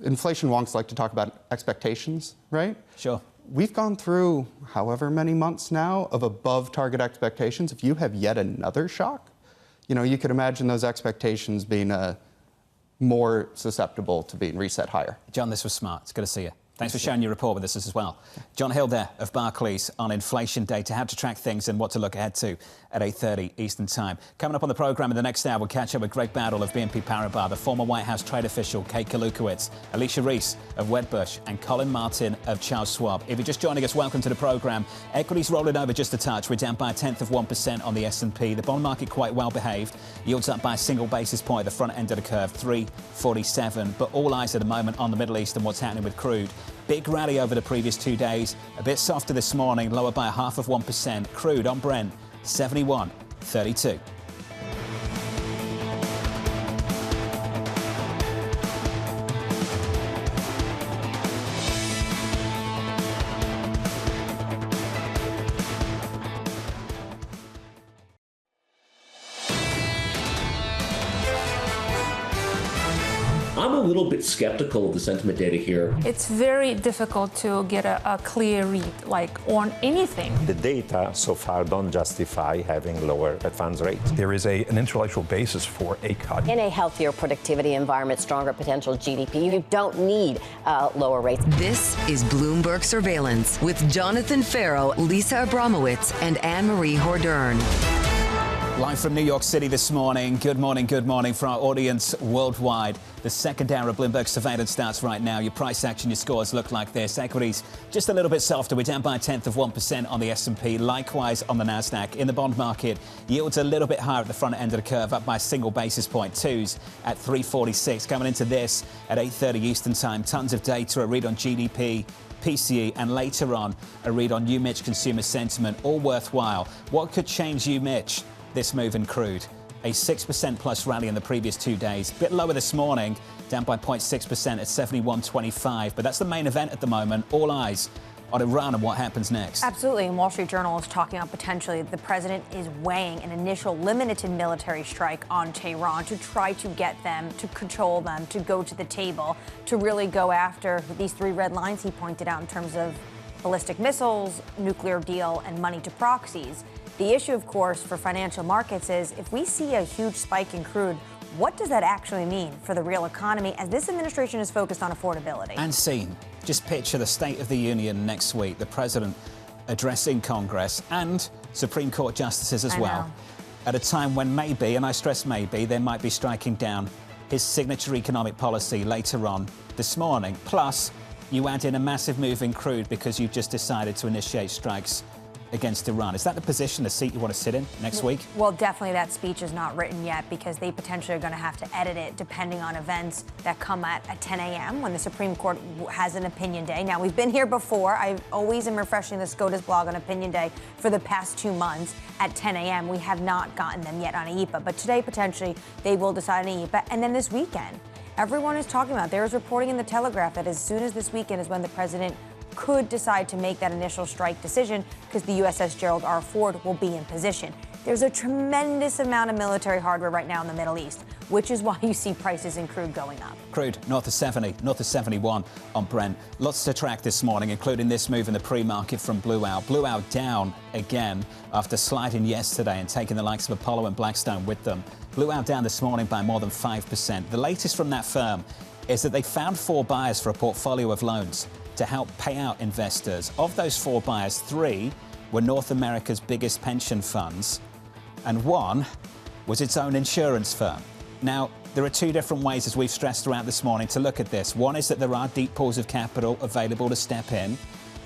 inflation wonks like to talk about expectations, right? Sure. We've gone through however many months now of above target expectations. If you have yet another shock, you could imagine those expectations being more susceptible to being reset higher. Jon, this was smart. It's good to see you. Thanks for sharing your report with us as well. Jon Hill there of Barclays on inflation data, how to track things and what to look ahead to at 8:30 Eastern Time. Coming up on the programme in the next hour, we'll catch up with Greg Boutle of BNP Paribas, the former White House trade official Kate Kalutkiewicz, Alicia Reese of Wedbush, and Collin Martin of Charles Schwab. If you're just joining us, welcome to the programme. Equities rolling over just a touch. We're down by 0.1% on the S&P. The bond market quite well behaved. Yields up by a single basis point at the front end of the curve, 347. But all eyes at the moment on the Middle East and what's happening with crude. Big rally over the previous 2 days. A bit softer this morning, lower by 0.5%. Crude on Brent, 71.32. I'm a little bit skeptical of the sentiment data here. It's very difficult to get a clear read, on anything. The data so far don't justify having lower Fed funds rates. There is an intellectual basis for a cut. In a healthier productivity environment, stronger potential GDP, you don't need lower rates. This is Bloomberg Surveillance with Jonathan Ferro, Lisa Abramowicz, and Annmarie Hordern. Live from New York City this morning. Good morning for our audience worldwide. The second hour of Bloomberg Surveillance starts right now. Your price action, your scores look like this. Equities just a little bit softer. We're down by 0.1% on the S&P. Likewise on the Nasdaq. In the bond market, yields a little bit higher at the front end of the curve, up by a single basis point. Twos at 346. Coming into this at 8:30 Eastern Time. Tons of data. A read on GDP. PCE, and later on a read on UMich consumer sentiment. All worthwhile. What could change UMich? This move in crude. A 6% plus rally in the previous 2 days. Bit lower this morning, down by 0.6% at 71.25. But that's the main event at the moment. All eyes on Iran and what happens next. Absolutely. And Wall Street Journal is talking about potentially the president is weighing an initial limited military strike on Tehran to try to get them, to control them, to go to the table, to really go after these 3 red lines he pointed out in terms of ballistic missiles, nuclear deal, and money to proxies. The issue, of course, for financial markets is if we see a huge spike in crude, what does that actually mean for the real economy as this administration is focused on affordability? And seen. Just picture the State of the Union next week, the president addressing Congress and Supreme Court justices as well, at a time when maybe, and I stress maybe, they might be striking down his signature economic policy later on this morning. Plus, you add in a massive move in crude because you've just decided to initiate strikes against Iran. Is that the position, the seat you want to sit in next week? Well, definitely that speech is not written yet because they potentially are going to have to edit it depending on events that come at 10 a.m. when the Supreme Court has an opinion day. Now, we've been here before. I always am refreshing the SCOTUS blog on opinion day for the past 2 months at 10 a.m. We have not gotten them yet on EPA, but today potentially they will decide on EPA. And then this weekend, everyone is talking about, there is reporting in the Telegraph that as soon as this weekend is when the president could decide to make that initial strike decision because the USS Gerald R. Ford will be in position. There's a tremendous amount of military hardware right now in the Middle East, which is why you see prices in crude going up. Crude north of 70, north of 71 on Brent. Lots to track this morning, including this move in the pre-market from Blue Owl. Blue Owl down again after sliding yesterday and taking the likes of Apollo and Blackstone with them. Blue Owl down this morning by more than 5%. The latest from that firm is that they found 4 buyers for a portfolio of loans to help pay out investors. Of those 4 buyers, 3 were North America's biggest pension funds, and 1 was its own insurance firm. Now, there are 2 different ways, as we've stressed throughout this morning, to look at this. One is that there are deep pools of capital available to step in.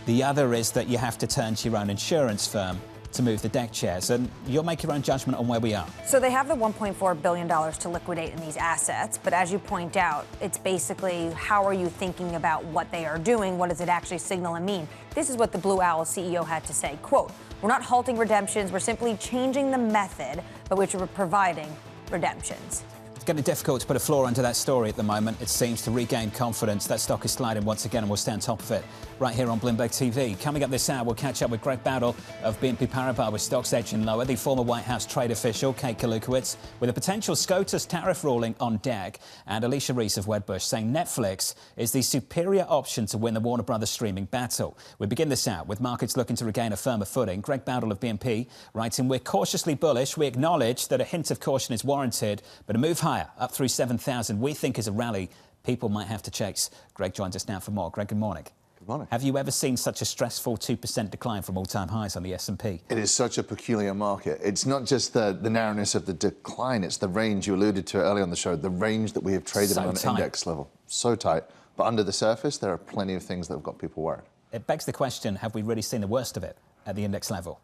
The other is that you have to turn to your own insurance firm to move the deck chairs, and you'll make your own judgment on where we are. So they have the $1.4 billion to liquidate in these assets, but as you point out, it's basically how are you thinking about what they are doing? What does it actually signal and mean? This is what the Blue Owl CEO had to say, quote, "We're not halting redemptions, we're simply changing the method by which we're providing redemptions." It's getting difficult to put a floor under that story at the moment. It seems to regain confidence. That stock is sliding once again, and we'll stay on top of it right here on Bloomberg TV. Coming up this hour, we'll catch up with Greg Boutle of BNP Paribas with stocks edging lower, the former White House trade official, Kate Kalutkiewicz, with a potential SCOTUS tariff ruling on deck, and Alicia Reese of Wedbush saying Netflix is the superior option to win the Warner Brothers streaming battle. We begin this out with markets looking to regain a firmer footing. Greg Boutle of BNP writing, "We're cautiously bullish. We acknowledge that a hint of caution is warranted, but a move higher, up through 7,000, we think is a rally people might have to chase." Greg joins us now for more. Greg, good morning. Good morning. Have you ever seen such a stressful 2% decline from all-time highs on the S&P? It is such a peculiar market. It's not just the narrowness of the decline, it's the range you alluded to earlier on the show, the range that we have traded on an index level. So tight. But under the surface, there are plenty of things that have got people worried. It begs the question, have we really seen the worst of it at the index level?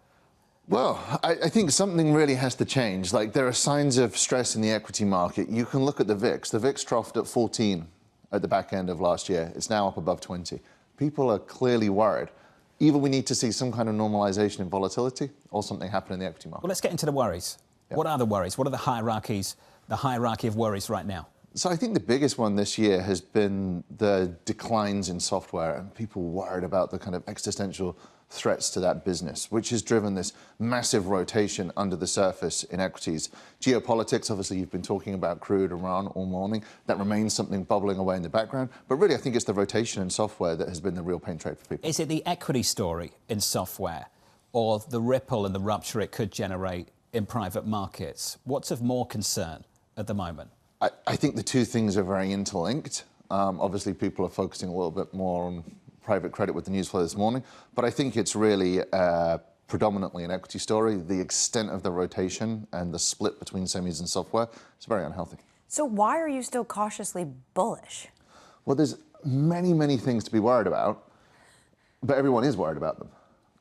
Well, I think something really has to change. Like, there are signs of stress in the equity market. You can look at the VIX. The VIX troughed at 14 at the back end of last year. It's now up above 20. People are clearly worried. Either we need to see some kind of normalization in volatility or something happen in the equity market. Well, let's get into the worries. Yep. What are the worries? What are the hierarchy of worries right now? So I think the biggest one this year has been the declines in software and people worried about the kind of existential threats to that business, which has driven this massive rotation under the surface in equities. Geopolitics, obviously, you've been talking about crude, Iran all morning. That remains something bubbling away in the background. But really, I think it's the rotation in software that has been the real pain trade for people. Is it the equity story in software or the ripple and the rupture it could generate in private markets? What's of more concern at the moment? I think the 2 things are very interlinked. Obviously, people are focusing a little bit more on private credit with the news flow this morning, but I think it's really predominantly an equity story. The extent of the rotation and the split between semis and software is very unhealthy. So why are you still cautiously bullish? Well, there's many, many things to be worried about, but everyone is worried about them.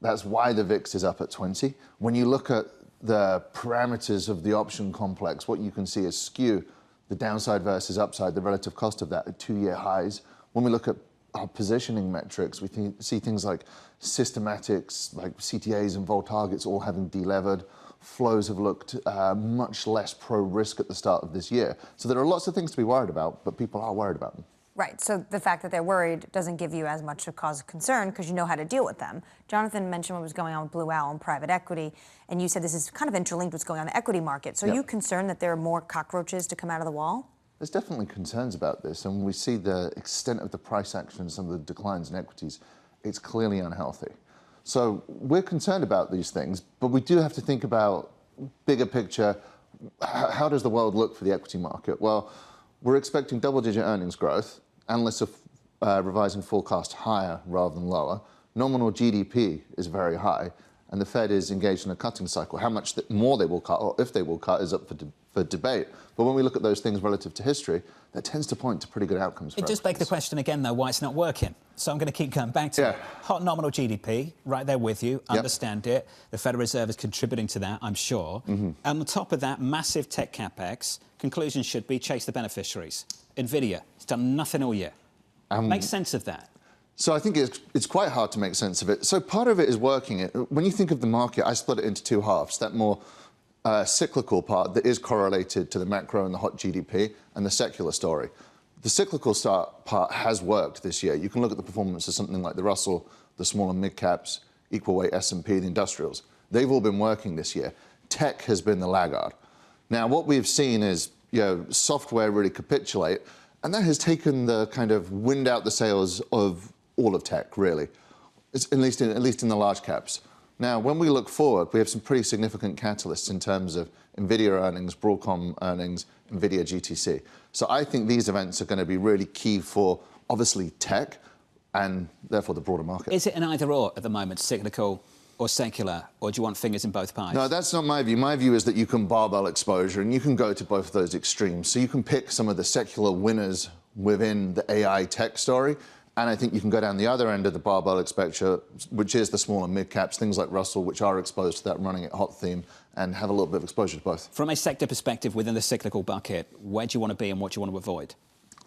That's why the VIX is up at 20. When you look at the parameters of the option complex, what you can see is skew, the downside versus upside, the relative cost of that at 2-year highs. When we look at our positioning metrics, we see things like systematics, like CTAs and vol targets all having delevered. Flows have looked much less pro-risk at the start of this year. So there are lots of things to be worried about, but people are worried about them. Right. So the fact that they're worried doesn't give you as much a cause of concern because you know how to deal with them. Jonathan mentioned what was going on with Blue Owl and private equity, and you said this is kind of interlinked with what's going on in the equity market. So are you concerned that there are more cockroaches to come out of the wall? There's definitely concerns about this, and we see the extent of the price action, some of the declines in equities. It's clearly unhealthy. So we're concerned about these things, but we do have to think about bigger picture. How does the world look for the equity market? Well, we're expecting double-digit earnings growth. Analysts are revising forecast higher rather than lower. Nominal GDP is very high, and the Fed is engaged in a cutting cycle. How much more they will cut, or if they will cut, is up for debate. But when we look at those things relative to history, that tends to point to pretty good outcomes for It just begs the question again, though, why it's not working. So I'm going to keep going back to it. Hot nominal GDP, right there with you, understand it. The Federal Reserve is contributing to that, I'm sure. And on top of that, massive tech capex. Conclusion should be chase the beneficiaries. NVIDIA, it's done nothing all year. Make sense of that. So I think it's quite hard to make sense of it. So part of it is working. When you think of the market, I split it into two halves. That more cyclical part that is correlated to the macro and the hot GDP and the secular story. The cyclical part has worked this year. You can look at the performance of something like the Russell, the small and mid caps, equal weight S&P, the industrials. They've all been working this year. Tech has been the laggard. Now, what we've seen is software really capitulate, and that has taken the kind of wind out the sails of all of tech, really, at least in the large caps. Now, when we look forward, we have some pretty significant catalysts in terms of NVIDIA earnings, Broadcom earnings, NVIDIA GTC. So I think these events are going to be really key for, obviously, tech and, therefore, the broader market. Is it an either-or at the moment, cyclical or secular, or do you want fingers in both pies? No, that's not my view. My view is that you can barbell exposure, and you can go to both of those extremes. So you can pick some of the secular winners within the AI tech story, and I think you can go down the other end of the barbell exposure, which is the small and mid caps, things like Russell, which are exposed to that running it hot theme, and have a little bit of exposure to both. From a sector perspective within the cyclical bucket, where do you want to be and what do you want to avoid?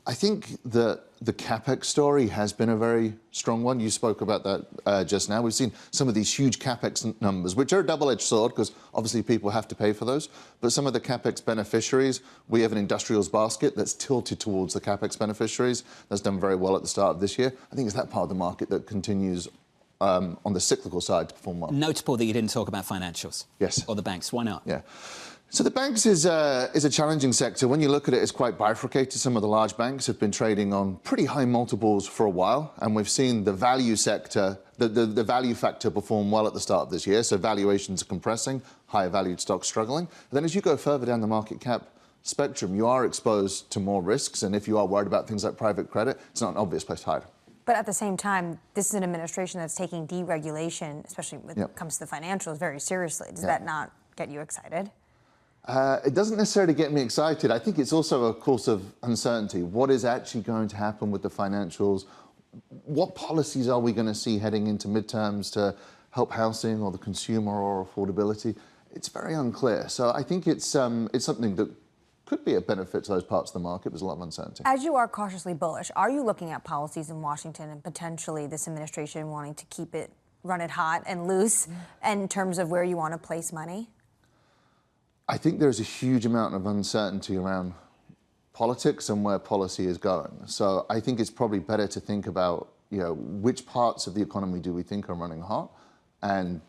I think the CapEx story has been a very strong one. You spoke about that just now. We've seen some of these huge CapEx numbers, which are a double-edged sword because obviously people have to pay for those. But some of the CapEx beneficiaries, we have an industrials basket that's tilted towards the CapEx beneficiaries. That's done very well at the start of this year. I think it's that part of the market that continues on the cyclical side to perform well. Notable that you didn't talk about financials. Yes. Or the banks. Why not? Yeah. So the banks is a challenging sector. When you look at it, it's quite bifurcated. Some of the large banks have been trading on pretty high multiples for a while, and we've seen the value sector, the value factor perform well at the start of this year. So valuations are compressing, higher valued stocks struggling. And then as you go further down the market cap spectrum, you are exposed to more risks, and if you are worried about things like private credit, it's not an obvious place to hide. But at the same time, this is an administration that's taking deregulation, especially when it comes to the financials, very seriously. Does that not get you excited? It doesn't necessarily get me excited. I think it's also a course of uncertainty. What is actually going to happen with the financials? What policies are we going to see heading into midterms to help housing or the consumer or affordability? It's very unclear. So I think it's something that could be a benefit to those parts of the market. There's a lot of uncertainty. As you are cautiously bullish, are you looking at policies in Washington and potentially this administration wanting to keep it, run it hot and loose in terms of where you want to place money? I think there's a huge amount of uncertainty around politics and where policy is going. So I think it's probably better to think about, which parts of the economy do we think are running hot and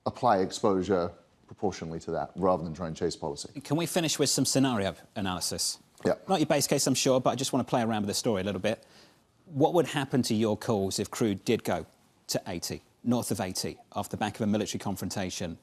apply exposure proportionally to that rather than try and chase policy. Can we finish with some scenario analysis? Yeah. Not your base case, I'm sure, but I just want to play around with the story a little bit. What would happen to your calls if crude did go to 80, north of 80, off the back of a military confrontation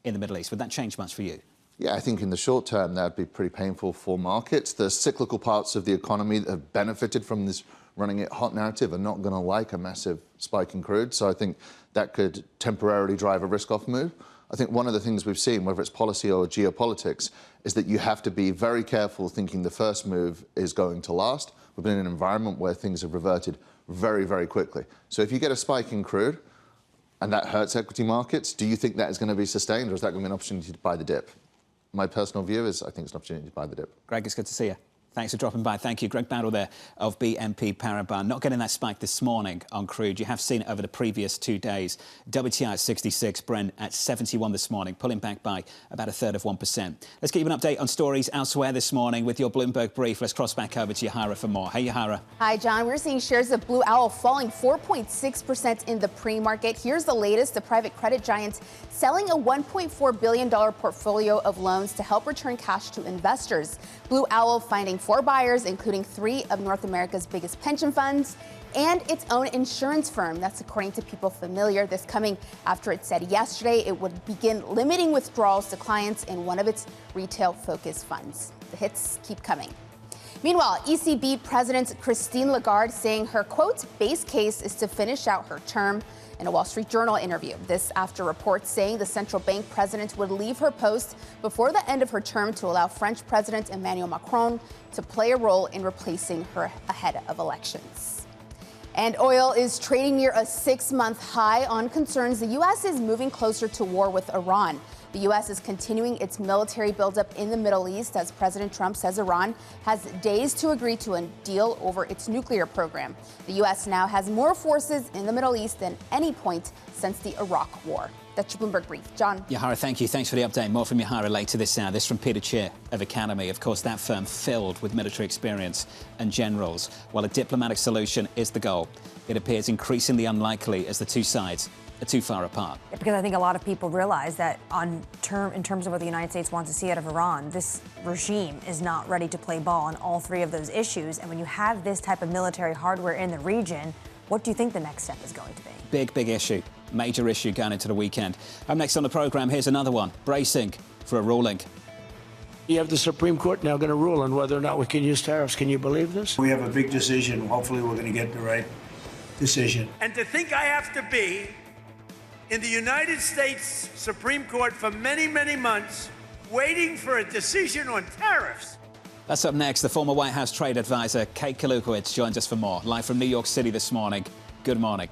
in the Middle East? Would that change much for you? Yeah, I think in the short term, that'd be pretty painful for markets. The cyclical parts of the economy that have benefited from this running it hot narrative are not going to like a massive spike in crude. So I think that could temporarily drive a risk-off move. I think one of the things we've seen, whether it's policy or geopolitics, is that you have to be very careful thinking the first move is going to last. We've been in an environment where things have reverted very, very quickly. So if you get a spike in crude and that hurts equity markets, do you think that is going to be sustained, or is that going to be an opportunity to buy the dip? My personal view is I think it's an opportunity to buy the dip. Greg, it's good to see you. Thanks for dropping by. Thank you. Greg Boutle there of BNP Paribas. Not getting that spike this morning on crude. You have seen it over the previous 2 days. WTI at 66, Brent at 71 this morning, pulling back by about 1/3%. Let's give you an update on stories elsewhere this morning with your Bloomberg brief. Let's cross back over to Yahara for more. Hey, Yahara. Hi, John. We're seeing shares of Blue Owl falling 4.6% in the pre-market. Here's the latest. The private credit giant selling a $1.4 billion portfolio of loans to help return cash to investors. Blue Owl finding 4 buyers, including 3 of North America's biggest pension funds and its own insurance firm. That's according to people familiar. This coming after it said yesterday it would begin limiting withdrawals to clients in one of its retail-focused funds. The hits keep coming. Meanwhile, ECB President Christine Lagarde saying her, quote, base case is to finish out her term in a Wall Street Journal interview. This after reports saying the central bank president would leave her post before the end of her term to allow French President Emmanuel Macron to play a role in replacing her ahead of elections. And oil is trading near a 6-month high on concerns the U.S. is moving closer to war with Iran. The U.S. is continuing its military buildup in the Middle East as President Trump says Iran has days to agree to a deal over its nuclear program. The U.S. now has more forces in the Middle East than any point since the Iraq War. That's your Bloomberg Brief. John. Yahara, thank you. Thanks for the update. More from Yahara later this hour. This from Peter Cheer of Academy. Of course, that firm filled with military experience and generals. While a diplomatic solution is the goal, it appears increasingly unlikely as the two sides are too far apart. Because I think a lot of people realize that in terms of what the United States wants to see out of Iran, this regime is not ready to play ball on all 3 of those issues. And when you have this type of military hardware in the region, what do you think the next step is going to be? Big issue. Major issue going into the weekend. Up next on the programme, here's another one. Bracing for a ruling. You have the Supreme Court now going to rule on whether or not we can use tariffs. Can you believe this? We have a big decision. Hopefully we're going to get the right decision. And to think I have to be in the United States Supreme Court for many, many months waiting for a decision on tariffs. That's up next. The former White House trade advisor, Kate Kalutkiewicz, joins us for more. Live from New York City this morning. Good morning.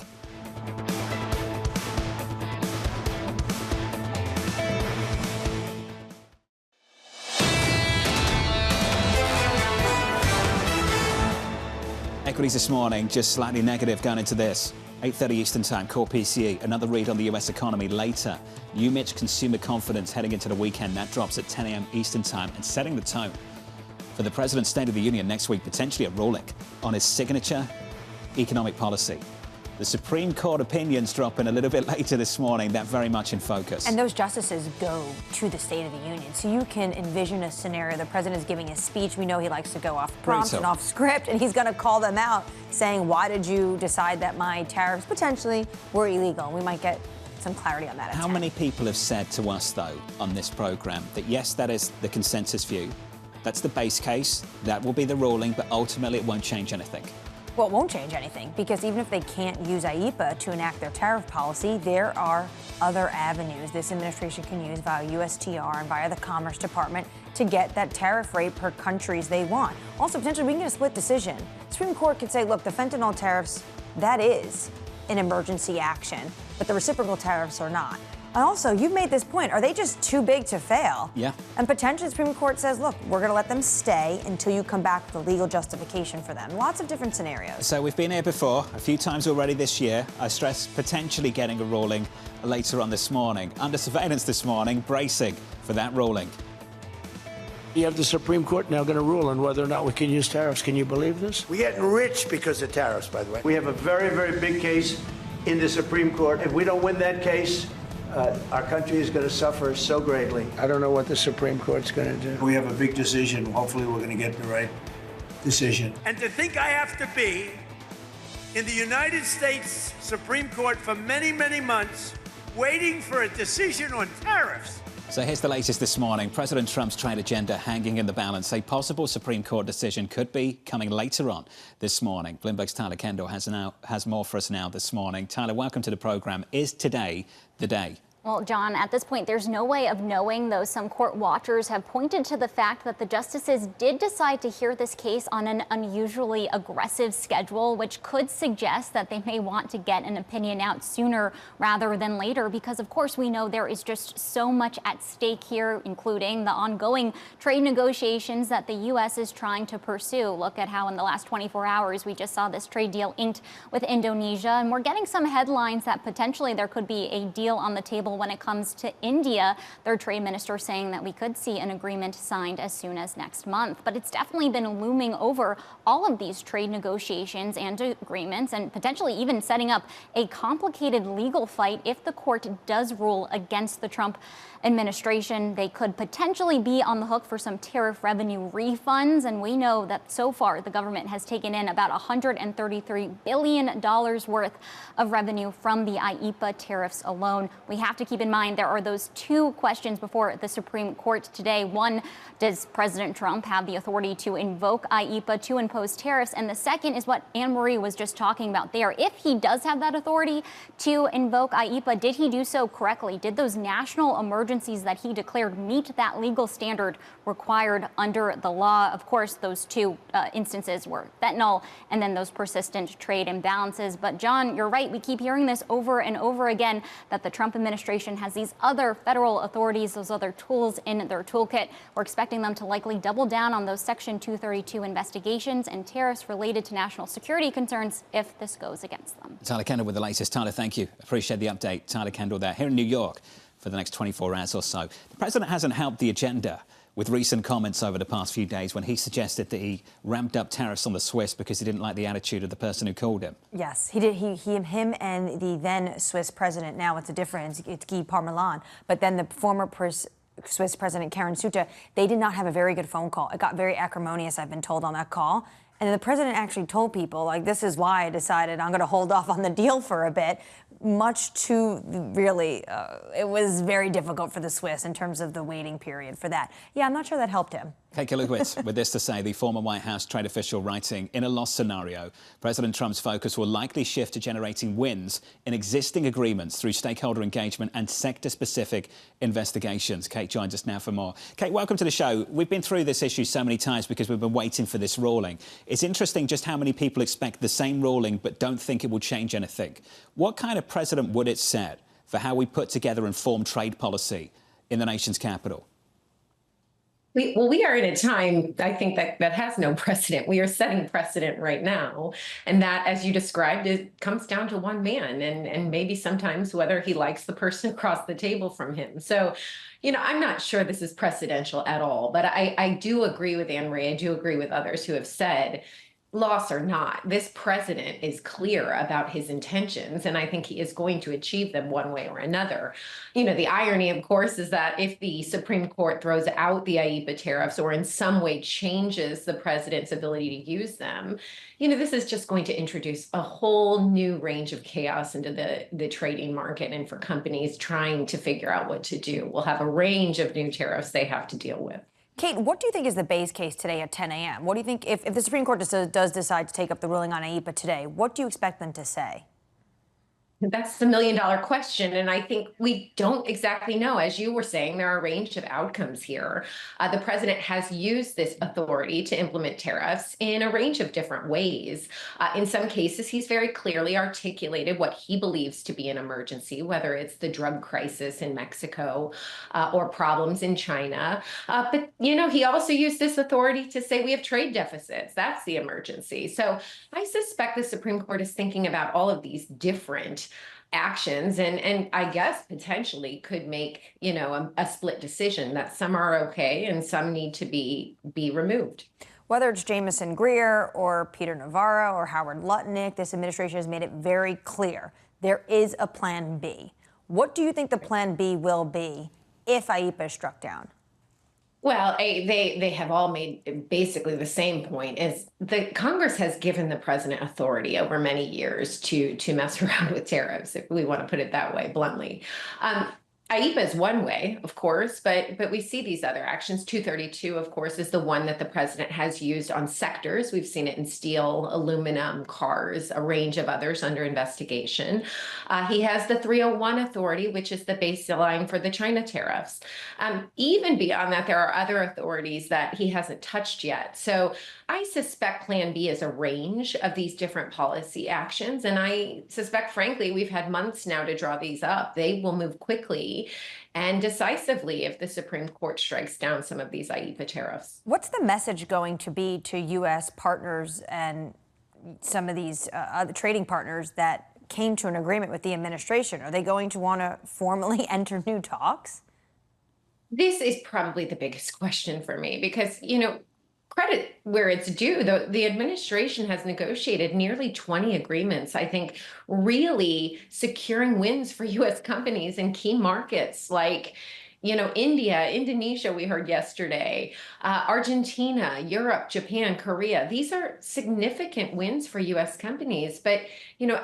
Equities this morning just slightly negative going into this. 8:30 Eastern Time, core PCE. Another read on the U.S. economy later. New Mitch consumer confidence heading into the weekend. That drops at 10 a.m. Eastern Time and setting the tone for the President's State of the Union next week, potentially a ruling on his signature economic policy. The Supreme Court opinions dropping a little bit later this morning. That very much in focus. And those justices go to the State of the Union. So you can envision a scenario. The president is giving a speech. We know he likes to go off prompt and off script. And he's going to call them out saying, why did you decide that my tariffs potentially were illegal? We might get some clarity on that. How many people have said to us, though, on this programme that, yes, that is the consensus view. That's the base case. That will be the ruling. But ultimately, it won't change anything. Well, it won't change anything because even if they can't use IEEPA to enact their tariff policy, there are other avenues this administration can use via USTR and via the Commerce Department to get that tariff rate per countries they want. Also, potentially, we can get a split decision. The Supreme Court could say, look, the fentanyl tariffs, that is an emergency action, but the reciprocal tariffs are not. And also, you've made this point. Are they just too big to fail? Yeah. And potentially the Supreme Court says, look, we're going to let them stay until you come back with a legal justification for them. Lots of different scenarios. So we've been here before, a few times already this year. I stress potentially getting a ruling later on this morning. Under surveillance this morning, bracing for that ruling. You have the Supreme Court now going to rule on whether or not we can use tariffs. Can you believe this? We're getting rich because of tariffs, by the way. We have a very, very big case in the Supreme Court. If we don't win that case, our country is going to suffer so greatly. I don't know what the Supreme Court's going to do. We have a big decision. Hopefully we're going to get the right decision. And to think I have to be in the United States Supreme Court for many, many months waiting for a decision on tariffs. So here's the latest this morning. President Trump's trade agenda hanging in the balance. A possible Supreme Court decision could be coming later on this morning. Bloomberg's Tyler Kendall has more for us now this morning. Tyler, welcome to the programme. Is today the day? Well, John, at this point, there's no way of knowing, though some court watchers have pointed to the fact that the justices did decide to hear this case on an unusually aggressive schedule, which could suggest that they may want to get an opinion out sooner rather than later, because, of course, we know there is just so much at stake here, including the ongoing trade negotiations that the U.S. is trying to pursue. Look at how in the last 24 hours we just saw this trade deal inked with Indonesia, and we're getting some headlines that potentially there could be a deal on the table when it comes to India. Their trade minister saying that we could see an agreement signed as soon as next month. But it's definitely been looming over all of these trade negotiations and agreements, and potentially even setting up a complicated legal fight if the court does rule against the Trump administration. They could potentially be on the hook for some tariff revenue refunds, and we know that so far the government has taken in about $133 billion worth of revenue from the IEEPA tariffs alone. We have to keep in mind there are those two questions before the Supreme Court today. One, does President Trump have the authority to invoke IEEPA to impose tariffs? And the second is what Annmarie was just talking about there. If he does have that authority to invoke IEEPA, did he do so correctly? Did those national emergencies that he declared meet that legal standard required under the law? Of course, those two instances were fentanyl and then those persistent trade imbalances. But John, you're right. We keep hearing this over and over again, that the Trump administration has these other federal authorities, those other tools in their toolkit. We're expecting them to likely double down on those Section 232 investigations and tariffs related to national security concerns if this goes against them. Tyler Kendall with the latest. Tyler, thank you. Appreciate the update. Tyler Kendall there, here in New York for the next 24 hours or so. The president hasn't helped the agenda with recent comments over the past few days when he suggested that he ramped up tariffs on the Swiss because he didn't like the attitude of the person who called him. Yes, he did. Him and the then Swiss president, now it's a difference, it's Guy Parmelin, but then the former Swiss president, Karen Sutter, they did not have a very good phone call. It got very acrimonious, I've been told, on that call. And the president actually told people, like, this is why I decided I'm going to hold off on the deal for a bit, much to really, it was very difficult for the Swiss in terms of the waiting period for that. Yeah, I'm not sure that helped him. Kate Kalutkiewicz with this to say, the former White House trade official writing, in a loss scenario, President Trump's focus will likely shift to generating wins in existing agreements through stakeholder engagement and sector-specific investigations. Kate joins us now for more. Kate, welcome to the show. We've been through this issue so many times because we've been waiting for this ruling. It's interesting just how many people expect the same ruling but don't think it will change anything. What kind of precedent would it set for how we put together and form trade policy in the nation's capital? We are in a time, I think, that has no precedent. We are setting precedent right now. And that, as you described, it comes down to one man and maybe sometimes whether he likes the person across the table from him. So, you know, I'm not sure this is precedential at all. But I do agree with Annmarie. I do agree with others who have said, loss or not, this president is clear about his intentions, and I think he is going to achieve them one way or another. You know, the irony, of course, is that if the Supreme Court throws out the IEEPA tariffs or in some way changes the president's ability to use them, you know, this is just going to introduce a whole new range of chaos into the trading market and for companies trying to figure out what to do. We'll have a range of new tariffs they have to deal with. Kate, what do you think is the base case today at 10 a.m.? What do you think, if the Supreme Court does decide to take up the ruling on IEEPA today, what do you expect them to say? That's the million-dollar question, and I think we don't exactly know. As you were saying, there are a range of outcomes here. The president has used this authority to implement tariffs in a range of different ways. In some cases, he's very clearly articulated what he believes to be an emergency, whether it's the drug crisis in Mexico or problems in China. But, you know, he also used this authority to say we have trade deficits. That's the emergency. So I suspect the Supreme Court is thinking about all of these different actions and I guess potentially could make, you know, a split decision that some are okay and some need to be removed. Whether it's Jamieson Greer or Peter Navarro or Howard Lutnick, this administration has made it very clear there is a plan B. What do you think the plan B will be if IEEPA is struck down? Well, they have all made basically the same point, is the Congress has given the president authority over many years to mess around with tariffs, if we want to put it that way, bluntly. IEEPA is one way, of course, but we see these other actions. 232, of course, is the one that the president has used on sectors. We've seen it in steel, aluminum, cars, a range of others under investigation. He has the 301 authority, which is the baseline for the China tariffs. Even beyond that, there are other authorities that he hasn't touched yet. So I suspect Plan B is a range of these different policy actions. And I suspect, frankly, we've had months now to draw these up. They will move quickly and decisively if the Supreme Court strikes down some of these IEEPA tariffs. What's the message going to be to U.S. partners and some of these other trading partners that came to an agreement with the administration? Are they going to want to formally enter new talks? This is probably the biggest question for me because, credit where it's due. The administration has negotiated nearly 20 agreements, I think, really securing wins for U.S. companies in key markets like, India, Indonesia, we heard yesterday, Argentina, Europe, Japan, Korea. These are significant wins for U.S. companies. But,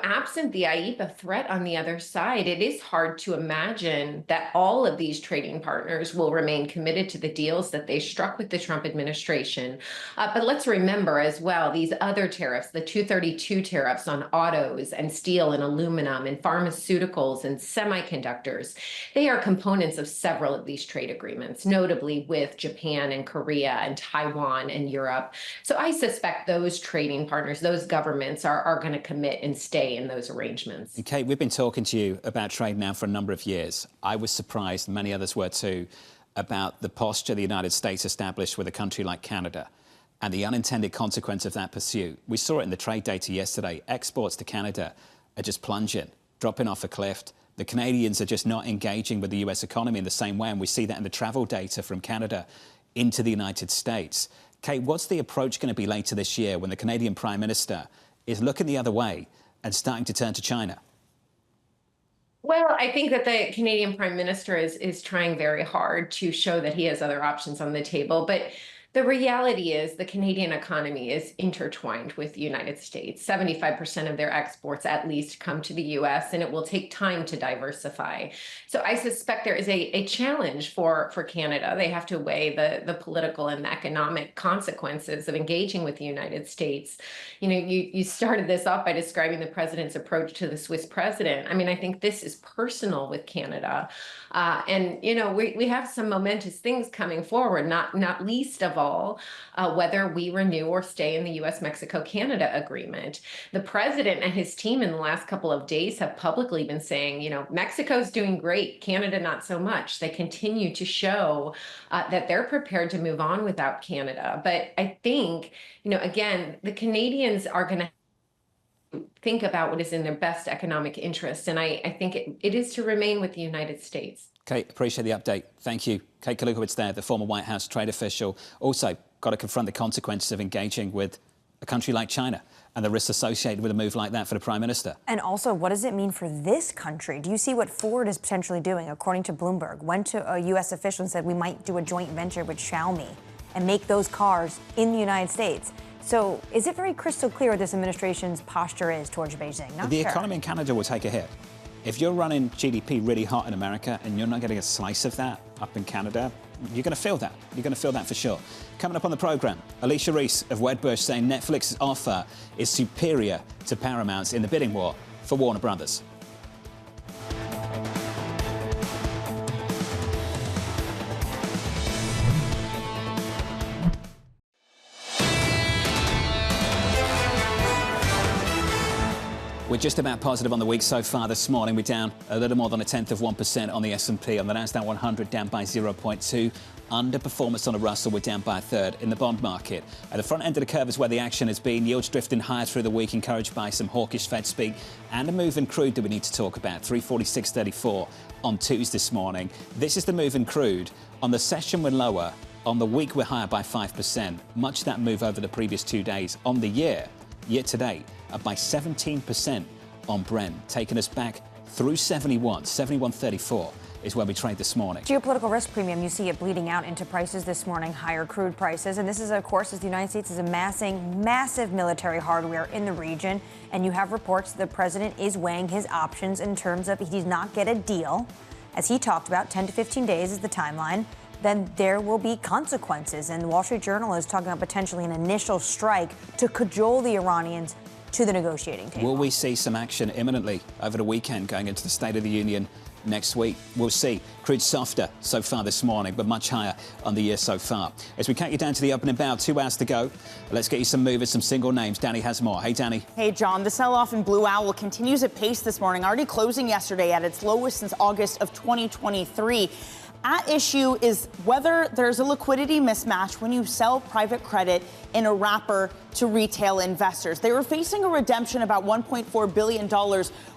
absent the IEEPA threat on the other side, it is hard to imagine that all of these trading partners will remain committed to the deals that they struck with the Trump administration. But let's remember as well, these other tariffs, the 232 tariffs on autos and steel and aluminum and pharmaceuticals and semiconductors, they are components of several of these trade agreements, notably with Japan and Korea and Taiwan and Europe. So I suspect those trading partners, those governments are going to commit and stay in those arrangements. Kate, we've been talking to you about trade now for a number of years. I was surprised, many others were too, about the posture the United States established with a country like Canada and the unintended consequence of that pursuit. We saw it in the trade data yesterday. Exports to Canada are just plunging, dropping off a cliff. The Canadians are just not engaging with the US economy in the same way, and we see that in the travel data from Canada into the United States. Kate, what's the approach going to be later this year when the Canadian Prime Minister is looking the other way and starting to turn to China? Well, I think that the Canadian Prime Minister is trying very hard to show that he has other options on the table. But the reality is the Canadian economy is intertwined with the United States. 75% of their exports at least come to the US, and it will take time to diversify. So I suspect there is a challenge for Canada. They have to weigh the political and economic consequences of engaging with the United States. You started this off by describing the president's approach to the Swiss president. I mean, I think this is personal with Canada. And we have some momentous things coming forward, not least of all, whether we renew or stay in the U.S.-Mexico-Canada agreement. The president and his team in the last couple of days have publicly been saying, Mexico's doing great, Canada not so much. They continue to show that they're prepared to move on without Canada. But I think, again, the Canadians are going to think about what is in their best economic interest. And I think it is to remain with the United States. Kate, appreciate the update. Thank you. Kate Kalutkiewicz there, the former White House trade official. Also, got to confront the consequences of engaging with a country like China and the risks associated with a move like that for the Prime Minister. And also, what does it mean for this country? Do you see what Ford is potentially doing? According to Bloomberg, went to a U.S. official and said we might do a joint venture with Xiaomi and make those cars in the United States. So is it very crystal clear what this administration's posture is towards Beijing? Not the sure. economy in Canada will take a hit. If you're running GDP really hot in America and you're not getting a slice of that up in Canada, you're going to feel that. You're going to feel that for sure. Coming up on the programme, Alicia Reese of Wedbush saying Netflix's offer is superior to Paramount's in the bidding war for Warner Brothers. We're just about positive on the week so far this morning. We're down a little more than 0.1% on the S&P. On the Nasdaq 100, down by 0.2. Underperformance on the Russell, we're down by a third. In the bond market, at the front end of the curve is where the action has been. Yields drifting higher through the week, encouraged by some hawkish Fed speak and a move in crude that we need to talk about. 346.34 on Tuesday this morning. This is the move in crude. On the session, we're lower. On the week, we're higher by 5%. Much of that move over the previous 2 days. On the year to date, up by 17% on Brent, taking us back through 71.34 is where we trade this morning. Geopolitical risk premium, you see it bleeding out into prices this morning, higher crude prices. And this is, of course, as the United States is amassing massive military hardware in the region. And you have reports the president is weighing his options in terms of he does not get a deal. as he talked about, 10 to 15 days is the timeline, then there will be consequences. And the Wall Street Journal is talking about potentially an initial strike to cajole the Iranians to the negotiating table. Will we see some action imminently over the weekend going into the State of the Union next week? We'll see. Crude softer so far this morning, but much higher on the year so far. As we count you down to the opening bell, 2 hours to go. Let's get you some movers, some single names. Danny has more. Hey, Danny. Hey, John. The sell-off in Blue Owl continues at pace this morning, already closing yesterday at its lowest since August of 2023. At issue is whether there's a liquidity mismatch when you sell private credit in a wrapper to retail investors. They were facing a redemption about $1.4 billion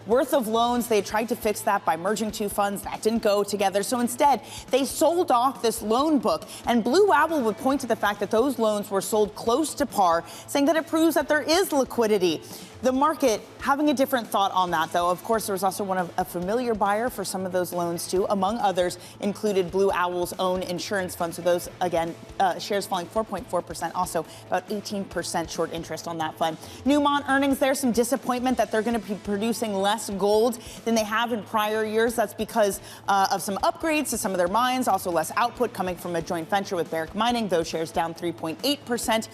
worth of loans. They tried to fix that by merging two funds. That didn't go together. So instead, they sold off this loan book. And Blue Owl would point to the fact that those loans were sold close to par, saying that it proves that there is liquidity. The market having a different thought on that, though. Of course, there was also a familiar buyer for some of those loans, too. Among others, included Blue Owl's own insurance fund. So those, again, shares falling 4.4%, also about 18% short interest on that fund. Newmont earnings, there's some disappointment that they're going to be producing less gold than they have in prior years. That's because of some upgrades to some of their mines, also less output coming from a joint venture with Barrick Mining. Those shares down 3.8%.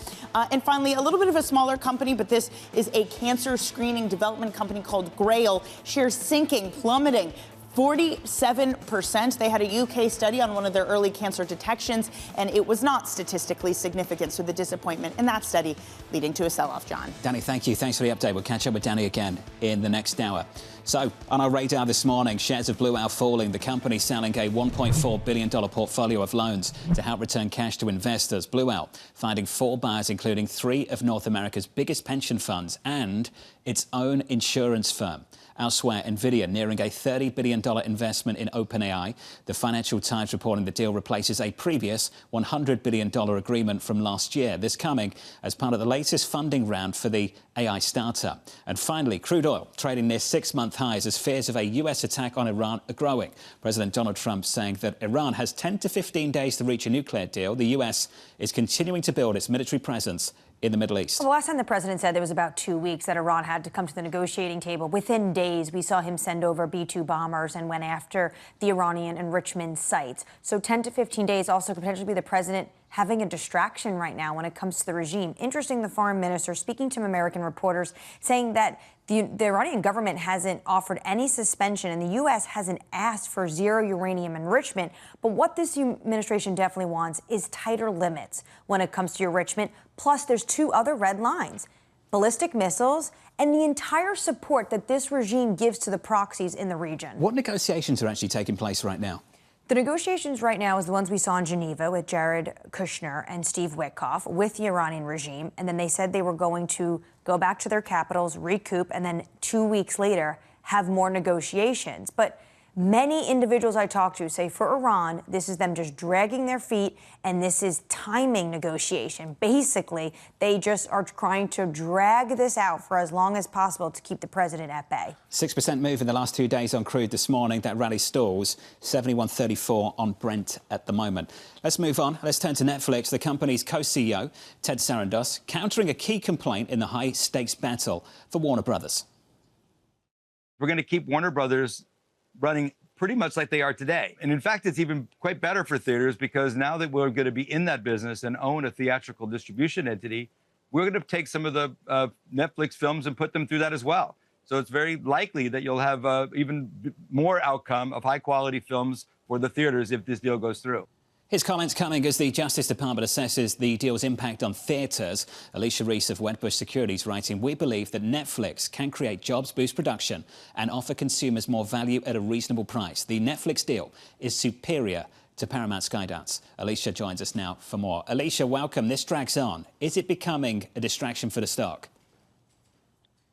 And finally, a little bit of a smaller company, but this is a cancer screening development company called Grail. Shares sinking, plummeting 47%. They had a UK study on one of their early cancer detections, and it was not statistically significant. So the disappointment in that study leading to a sell-off, John. Danny, thank you. Thanks for the update. We'll catch up with Danny again in the next hour. So, on our radar this morning, shares of Blue Owl falling. The company selling a $1.4 billion portfolio of loans to help return cash to investors. Blue Owl finding 4 buyers, including 3 of North America's biggest pension funds and its own insurance firm. Elsewhere, Nvidia nearing a $30 billion investment in OpenAI. The Financial Times reporting the deal replaces a previous $100 billion agreement from last year. This coming as part of the latest funding round for the AI startup. And finally, crude oil trading near 6-month highs as fears of a U.S. attack on Iran are growing. President Donald Trump saying that Iran has 10 to 15 days to reach a nuclear deal. The U.S. is continuing to build its military presence in the Middle East. Well, the last time the president said there was about 2 weeks that Iran had to come to the negotiating table. Within days, we saw him send over B-2 bombers and went after the Iranian enrichment sites. So 10 to 15 days also could potentially be the president having a distraction right now when it comes to the regime. Interesting, the foreign minister speaking to American reporters saying that the Iranian government hasn't offered any suspension and the U.S. hasn't asked for zero uranium enrichment. But what this administration definitely wants is tighter limits when it comes to enrichment. Plus, there's 2 other red lines: ballistic missiles and the entire support that this regime gives to the proxies in the region. What negotiations are actually taking place right now? The negotiations right now is the ones we saw in Geneva with Jared Kushner and Steve Witkoff with the Iranian regime. And then they said they were going to go back to their capitals, recoup, and then 2 weeks later have more negotiations. But many individuals I talk to say for Iran, this is them just dragging their feet, and this is timing negotiation. Basically, they just are trying to drag this out for as long as possible to keep the president at bay. 6% move in the last 2 days on crude this morning. That rally stalls 71.34 on Brent at the moment. Let's move on. Let's turn to Netflix. The company's co-CEO, Ted Sarandos, countering a key complaint in the high-stakes battle for Warner Brothers. We're going to keep Warner Brothers running pretty much like they are today. And in fact, it's even quite better for theaters because now that we're going to be in that business and own a theatrical distribution entity, we're going to take some of the Netflix films and put them through that as well. So it's very likely that you'll have even more outcome of high quality films for the theaters if this deal goes through. His comments coming as the Justice Department assesses the deal's impact on theatres. Alicia Reese of Wedbush Securities writing, "We believe that Netflix can create jobs, boost production and offer consumers more value at a reasonable price. The Netflix deal is superior to Paramount Skydance." Alicia joins us now for more. Alicia, welcome. This drags on. Is it becoming a distraction for the stock?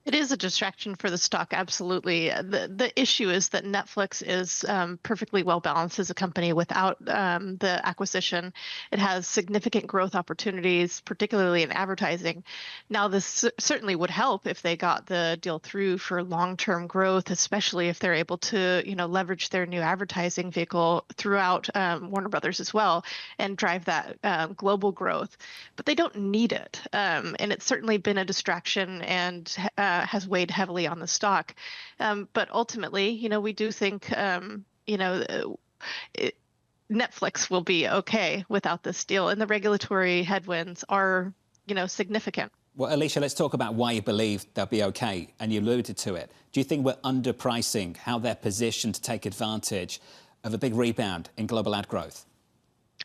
It is a distraction for the stock, absolutely. The issue is that Netflix is perfectly well balanced as a company without the acquisition. It has significant growth opportunities, particularly in advertising. Now, this certainly would help if they got the deal through for long-term growth, especially if they're able to, leverage their new advertising vehicle throughout Warner Brothers as well and drive that global growth. But they don't need it, and it's certainly been a distraction and has weighed heavily on the stock. But ultimately, we do think Netflix will be okay without this deal, and the regulatory headwinds are, significant. Well, Alicia, let's talk about why you believe they'll be okay, and you alluded to it. Do you think we're underpricing how they're positioned to take advantage of a big rebound in global ad growth?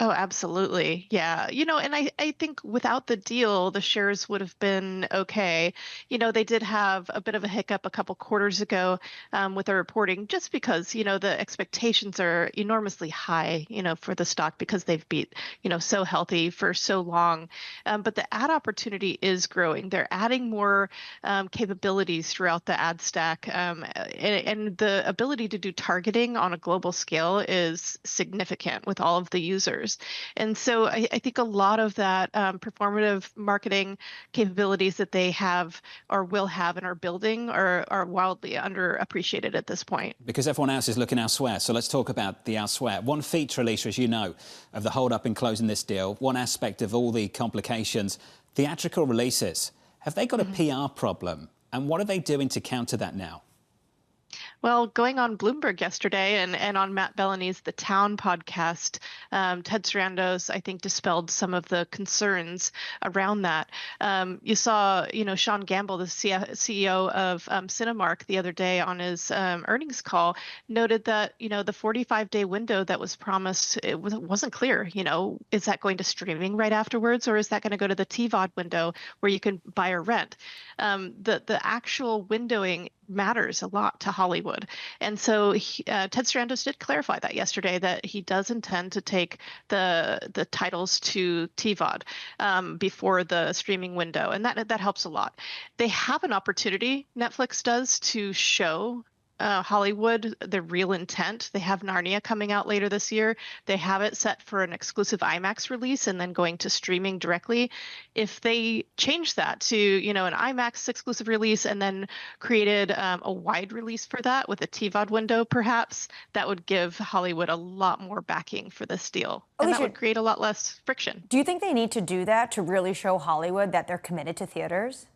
Oh, absolutely. Yeah. And I think without the deal, the shares would have been okay. They did have a bit of a hiccup a couple quarters ago with their reporting, just because, the expectations are enormously high, for the stock because they've been, so healthy for so long. But the ad opportunity is growing. They're adding more capabilities throughout the ad stack. And the ability to do targeting on a global scale is significant with all of the users. And so I think a lot of that performative marketing capabilities that they have or will have and are building are wildly underappreciated at this point. Because everyone else is looking elsewhere. So let's talk about the elsewhere. One feature, Alicia, as you know, of the hold-up in closing this deal, one aspect of all the complications, theatrical releases. Have they got a PR problem? And what are they doing to counter that now? Well, going on Bloomberg yesterday and on Matt Bellany's The Town podcast, Ted Sarandos, I think, dispelled some of the concerns around that. You saw, Sean Gamble, the CEO of Cinemark, the other day on his earnings call, noted that, the 45-day window that was promised, it wasn't clear. Is that going to streaming right afterwards, or is that going to go to the TVOD window where you can buy or rent? The actual windowing matters a lot to Hollywood. And so Ted Sarandos did clarify that yesterday, that he does intend to take the titles to TVOD before the streaming window. And that helps a lot. They have an opportunity, Netflix does, to show Hollywood the real intent. They have Narnia coming out later this year. They have it set for an exclusive IMAX release and then going to streaming directly. If they change that to, an IMAX exclusive release and then created a wide release for that with a TVOD window, perhaps, that would give Hollywood a lot more backing for this deal. And Alicia, that would create a lot less friction. Do you think they need to do that to really show Hollywood that they're committed to theaters?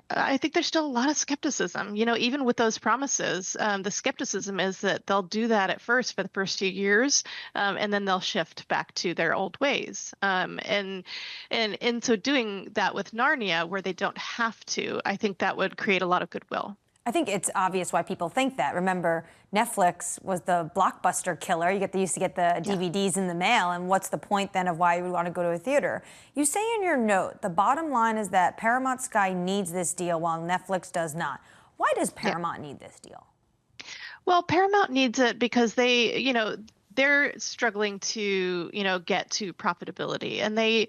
I think there's still a lot of skepticism, even with those promises. The skepticism is that they'll do that at first for the first few years, and then they'll shift back to their old ways. And so doing that with Narnia, where they don't have to, I think that would create a lot of goodwill. I think it's obvious why people think that. Remember, Netflix was the blockbuster killer. They used to get the DVDs in the mail, and what's the point then of why you would want to go to a theater? You say in your note, the bottom line is that Paramount Sky needs this deal while Netflix does not. Why does Paramount need this deal? Well, Paramount needs it because they're struggling to, get to profitability, and they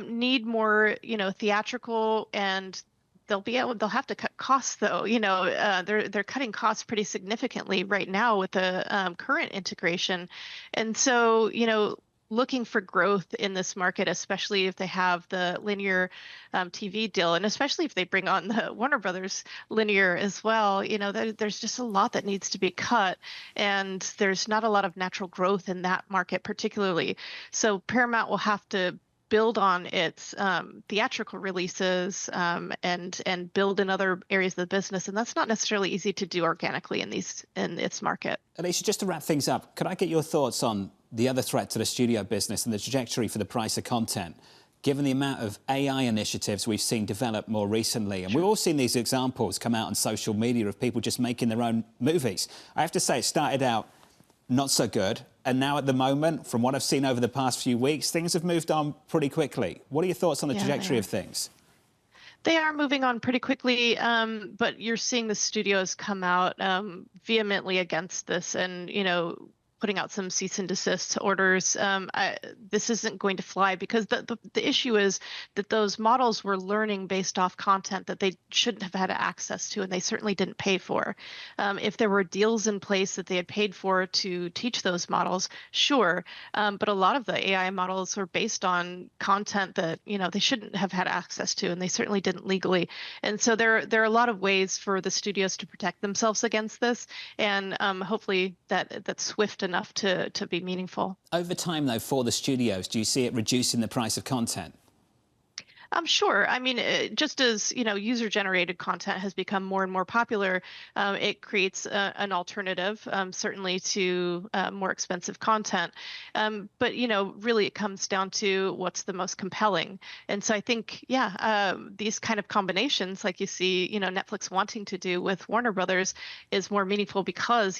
need more, theatrical, and they'll have to cut costs, though. They're cutting costs pretty significantly right now with the current integration. And so, looking for growth in this market, especially if they have the linear TV deal, and especially if they bring on the Warner Brothers linear as well, there's just a lot that needs to be cut, and there's not a lot of natural growth in that market particularly. So Paramount will have to build on its theatrical releases and build in other areas of the business, and that's not necessarily easy to do organically in its market. Alicia, just to wrap things up, could I get your thoughts on the other threat to the studio business and the trajectory for the price of content, given the amount of AI initiatives we've seen develop more recently? And we've all seen these examples come out on social media of people just making their own movies. I have to say, it started out not so good. And now at the moment, from what I've seen over the past few weeks, things have moved on pretty quickly. What are your thoughts on the trajectory of things? They are moving on pretty quickly, but you're seeing the studios come out vehemently against this and, putting out some cease and desist orders. This isn't going to fly because the issue is that those models were learning based off content that they shouldn't have had access to, and they certainly didn't pay for. If there were deals in place that they had paid for to teach those models, sure, but a lot of the AI models were based on content that they shouldn't have had access to, and they certainly didn't legally. And so there are a lot of ways for the studios to protect themselves against this, and hopefully that's swift enough to be meaningful. Over time, though, for the studios, do you see it reducing the price of content? Sure. I mean, just as user-generated content has become more and more popular, it creates an alternative, certainly to more expensive content. But really, it comes down to what's the most compelling. And so I think, these kind of combinations, like you see, Netflix wanting to do with Warner Brothers, is more meaningful because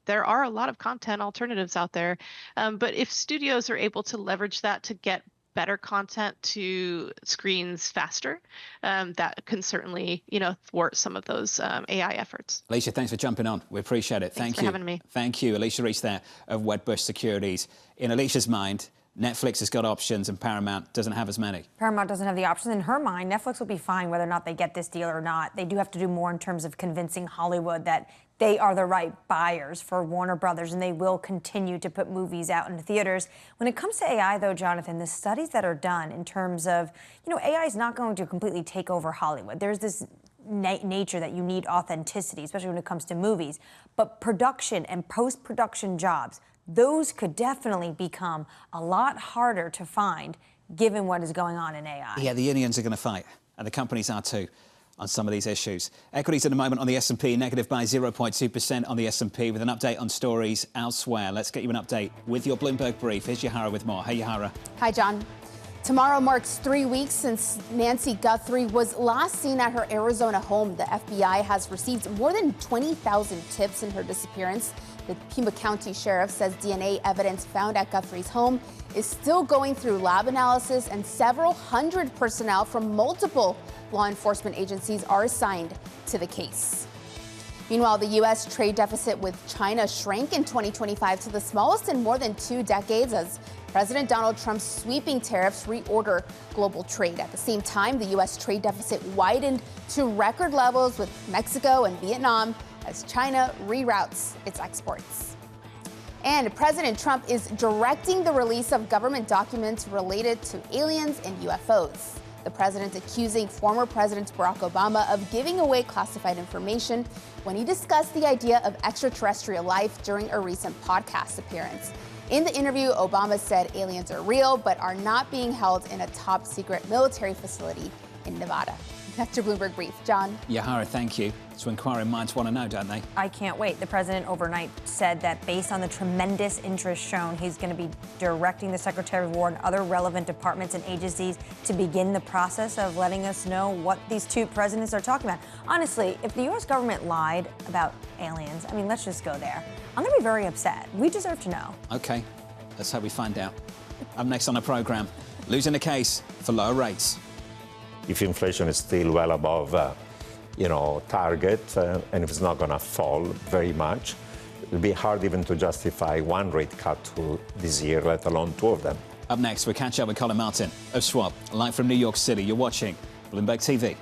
there are a lot of content alternatives out there. But if studios are able to leverage that to get better content to screens faster, that can certainly, thwart some of those AI efforts. Alicia, thanks for jumping on. We appreciate it. Thanks for having me. Thank you. Alicia Reese there of Wedbush Securities. In Alicia's mind, Netflix has got options and Paramount doesn't have as many. Paramount doesn't have the options. In her mind, Netflix will be fine whether or not they get this deal or not. They do have to do more in terms of convincing Hollywood that they are the right buyers for Warner Brothers, and they will continue to put movies out into theaters. When it comes to AI, though, Jonathan, the studies that are done in terms of, AI is not going to completely take over Hollywood. There's this nature that you need authenticity, especially when it comes to movies. But production and post-production jobs, those could definitely become a lot harder to find given what is going on in AI. Yeah, the unions are going to fight, and the companies are too, on some of these issues. Equities at the moment on the S&P, negative by 0.2% on the S&P, with an update on stories elsewhere. Let's get you an update with your Bloomberg Brief. Here's Yahara with more. Hey, Yahara. Hi, John. Tomorrow marks 3 weeks since Nancy Guthrie was last seen at her Arizona home. The FBI has received more than 20,000 tips in her disappearance. The Pima County Sheriff says DNA evidence found at Guthrie's home is still going through lab analysis, and several hundred personnel from multiple law enforcement agencies are assigned to the case. Meanwhile, the U.S. trade deficit with China shrank in 2025 to the smallest in more than 2 decades as President Donald Trump's sweeping tariffs reorder global trade. At the same time, the U.S. trade deficit widened to record levels with Mexico and Vietnam as China reroutes its exports. And President Trump is directing the release of government documents related to aliens and UFOs. The president accusing former President Barack Obama of giving away classified information when he discussed the idea of extraterrestrial life during a recent podcast appearance. In the interview, Obama said aliens are real, but are not being held in a top secret military facility in Nevada. That's your Bloomberg Brief. John? Yahara, thank you. So inquiring minds want to know, don't they? I can't wait. The president overnight said that based on the tremendous interest shown, he's going to be directing the Secretary of War and other relevant departments and agencies to begin the process of letting us know what these two presidents are talking about. Honestly, if the U.S. government lied about aliens, let's just go there. I'm going to be very upset. We deserve to know. Okay, let's hope we find out. Up next on the program, losing the case for lower rates. If inflation is still well above, target, and if it's not going to fall very much, it'll be hard even to justify one rate cut this year, let alone 2 of them. Up next, we'll catch up with Collin Martin of Schwab, live from New York City. You're watching Bloomberg TV.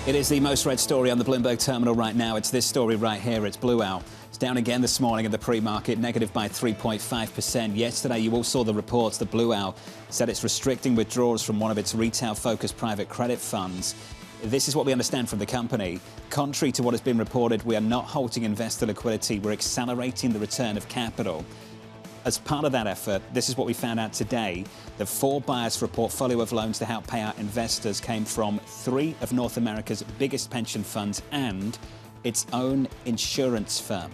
It is the most read story on the Bloomberg terminal right now. It's this story right here. It's Blue Owl. It's down again this morning in the pre-market, negative by 3.5%. Yesterday, you all saw the reports. The Blue Owl said it's restricting withdrawals from one of its retail-focused private credit funds. This is what we understand from the company. Contrary to what has been reported, we are not halting investor liquidity. We're accelerating the return of capital. As part of that effort, this is what we found out today. The 4 buyers for a portfolio of loans to help pay out investors came from 3 of North America's biggest pension funds and its own insurance firm.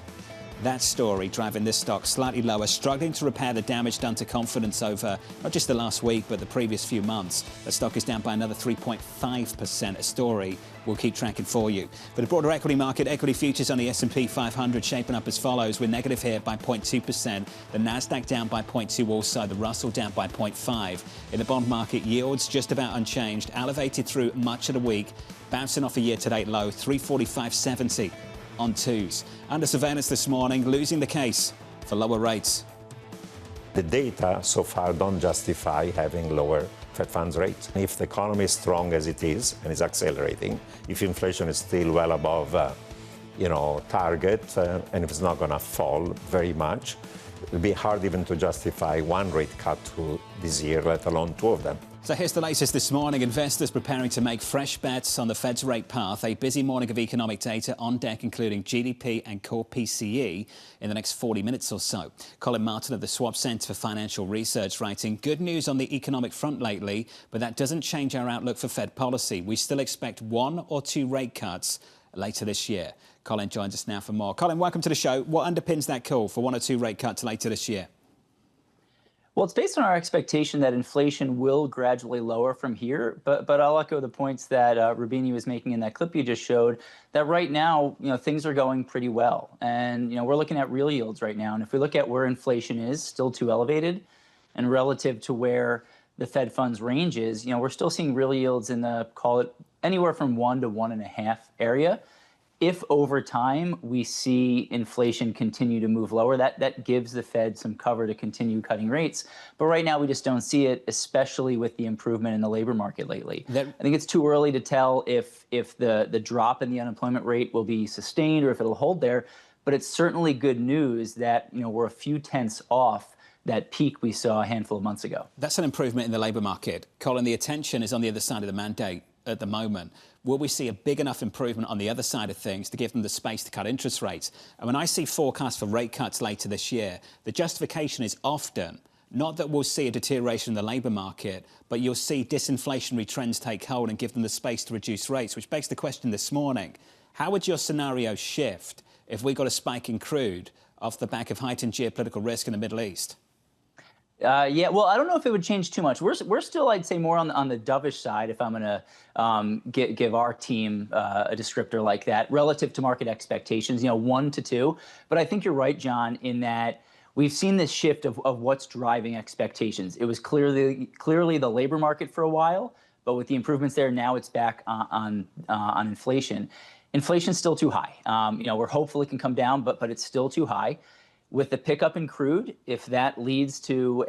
That story driving this stock slightly lower, struggling to repair the damage done to confidence over not just the last week, but the previous few months. The stock is down by another 3.5%, a story we'll keep tracking for you. For the broader equity market, equity futures on the S&P 500 shaping up as follows. We're negative here by 0.2%. The Nasdaq down by 0.2 also. The Russell down by 0.5. In the bond market, yields just about unchanged, elevated through much of the week, bouncing off a year-to-date low, 345.70 on 2s. Under surveillance this morning, losing the case for lower rates. The data so far don't justify having lower Fed funds rate. If the economy is strong as it is and is accelerating, if inflation is still well above target, and if it's not going to fall very much, it'll be hard even to justify one rate cut this year, let alone two of them. So here's the latest this morning. Investors preparing to make fresh bets on the Fed's rate path. A busy morning of economic data on deck, including GDP and core PCE in the next 40 minutes or so. Collin Martin of the Schwab Centre for Financial Research writing, good news on the economic front lately, but that doesn't change our outlook for Fed policy. We still expect 1 or 2 rate cuts later this year. Collin joins us now for more. Collin, welcome to the show. What underpins that call for 1 or 2 rate cuts later this year? Well, it's based on our expectation that inflation will gradually lower from here, but I'll echo the points that Rubini was making in that clip you just showed, that right now, things are going pretty well. And, we're looking at real yields right now. And if we look at where inflation is, still too elevated, and relative to where the Fed funds range is, we're still seeing real yields in the, call it, anywhere from 1 to 1.5 area. If over time we see inflation continue to move lower, that gives the Fed some cover to continue cutting rates. But right now we just don't see it, especially with the improvement in the labor market lately. I think it's too early to tell if the drop in the unemployment rate will be sustained or if it'll hold there. But it's certainly good news that we're a few tenths off that peak we saw a handful of months ago. That's an improvement in the labour market. Collin, the attention is on the other side of the mandate at the moment. Will we see a big enough improvement on the other side of things to give them the space to cut interest rates? And when I see forecasts for rate cuts later this year, the justification is often not that we'll see a deterioration in the labour market, but you'll see disinflationary trends take hold and give them the space to reduce rates, which begs the question this morning, how would your scenario shift if we got a spike in crude off the back of heightened geopolitical risk in the Middle East? Yeah, well, I don't know if it would change too much. We're still, I'd say, more on the dovish side, if I'm going to give our team a descriptor like that, relative to market expectations, 1 to 2. But I think you're right, John, in that we've seen this shift of what's driving expectations. It was clearly the labor market for a while, but with the improvements there, now it's back on inflation. Inflation's still too high. We're hopeful it can come down, but it's still too high. With the pickup in crude, if that leads to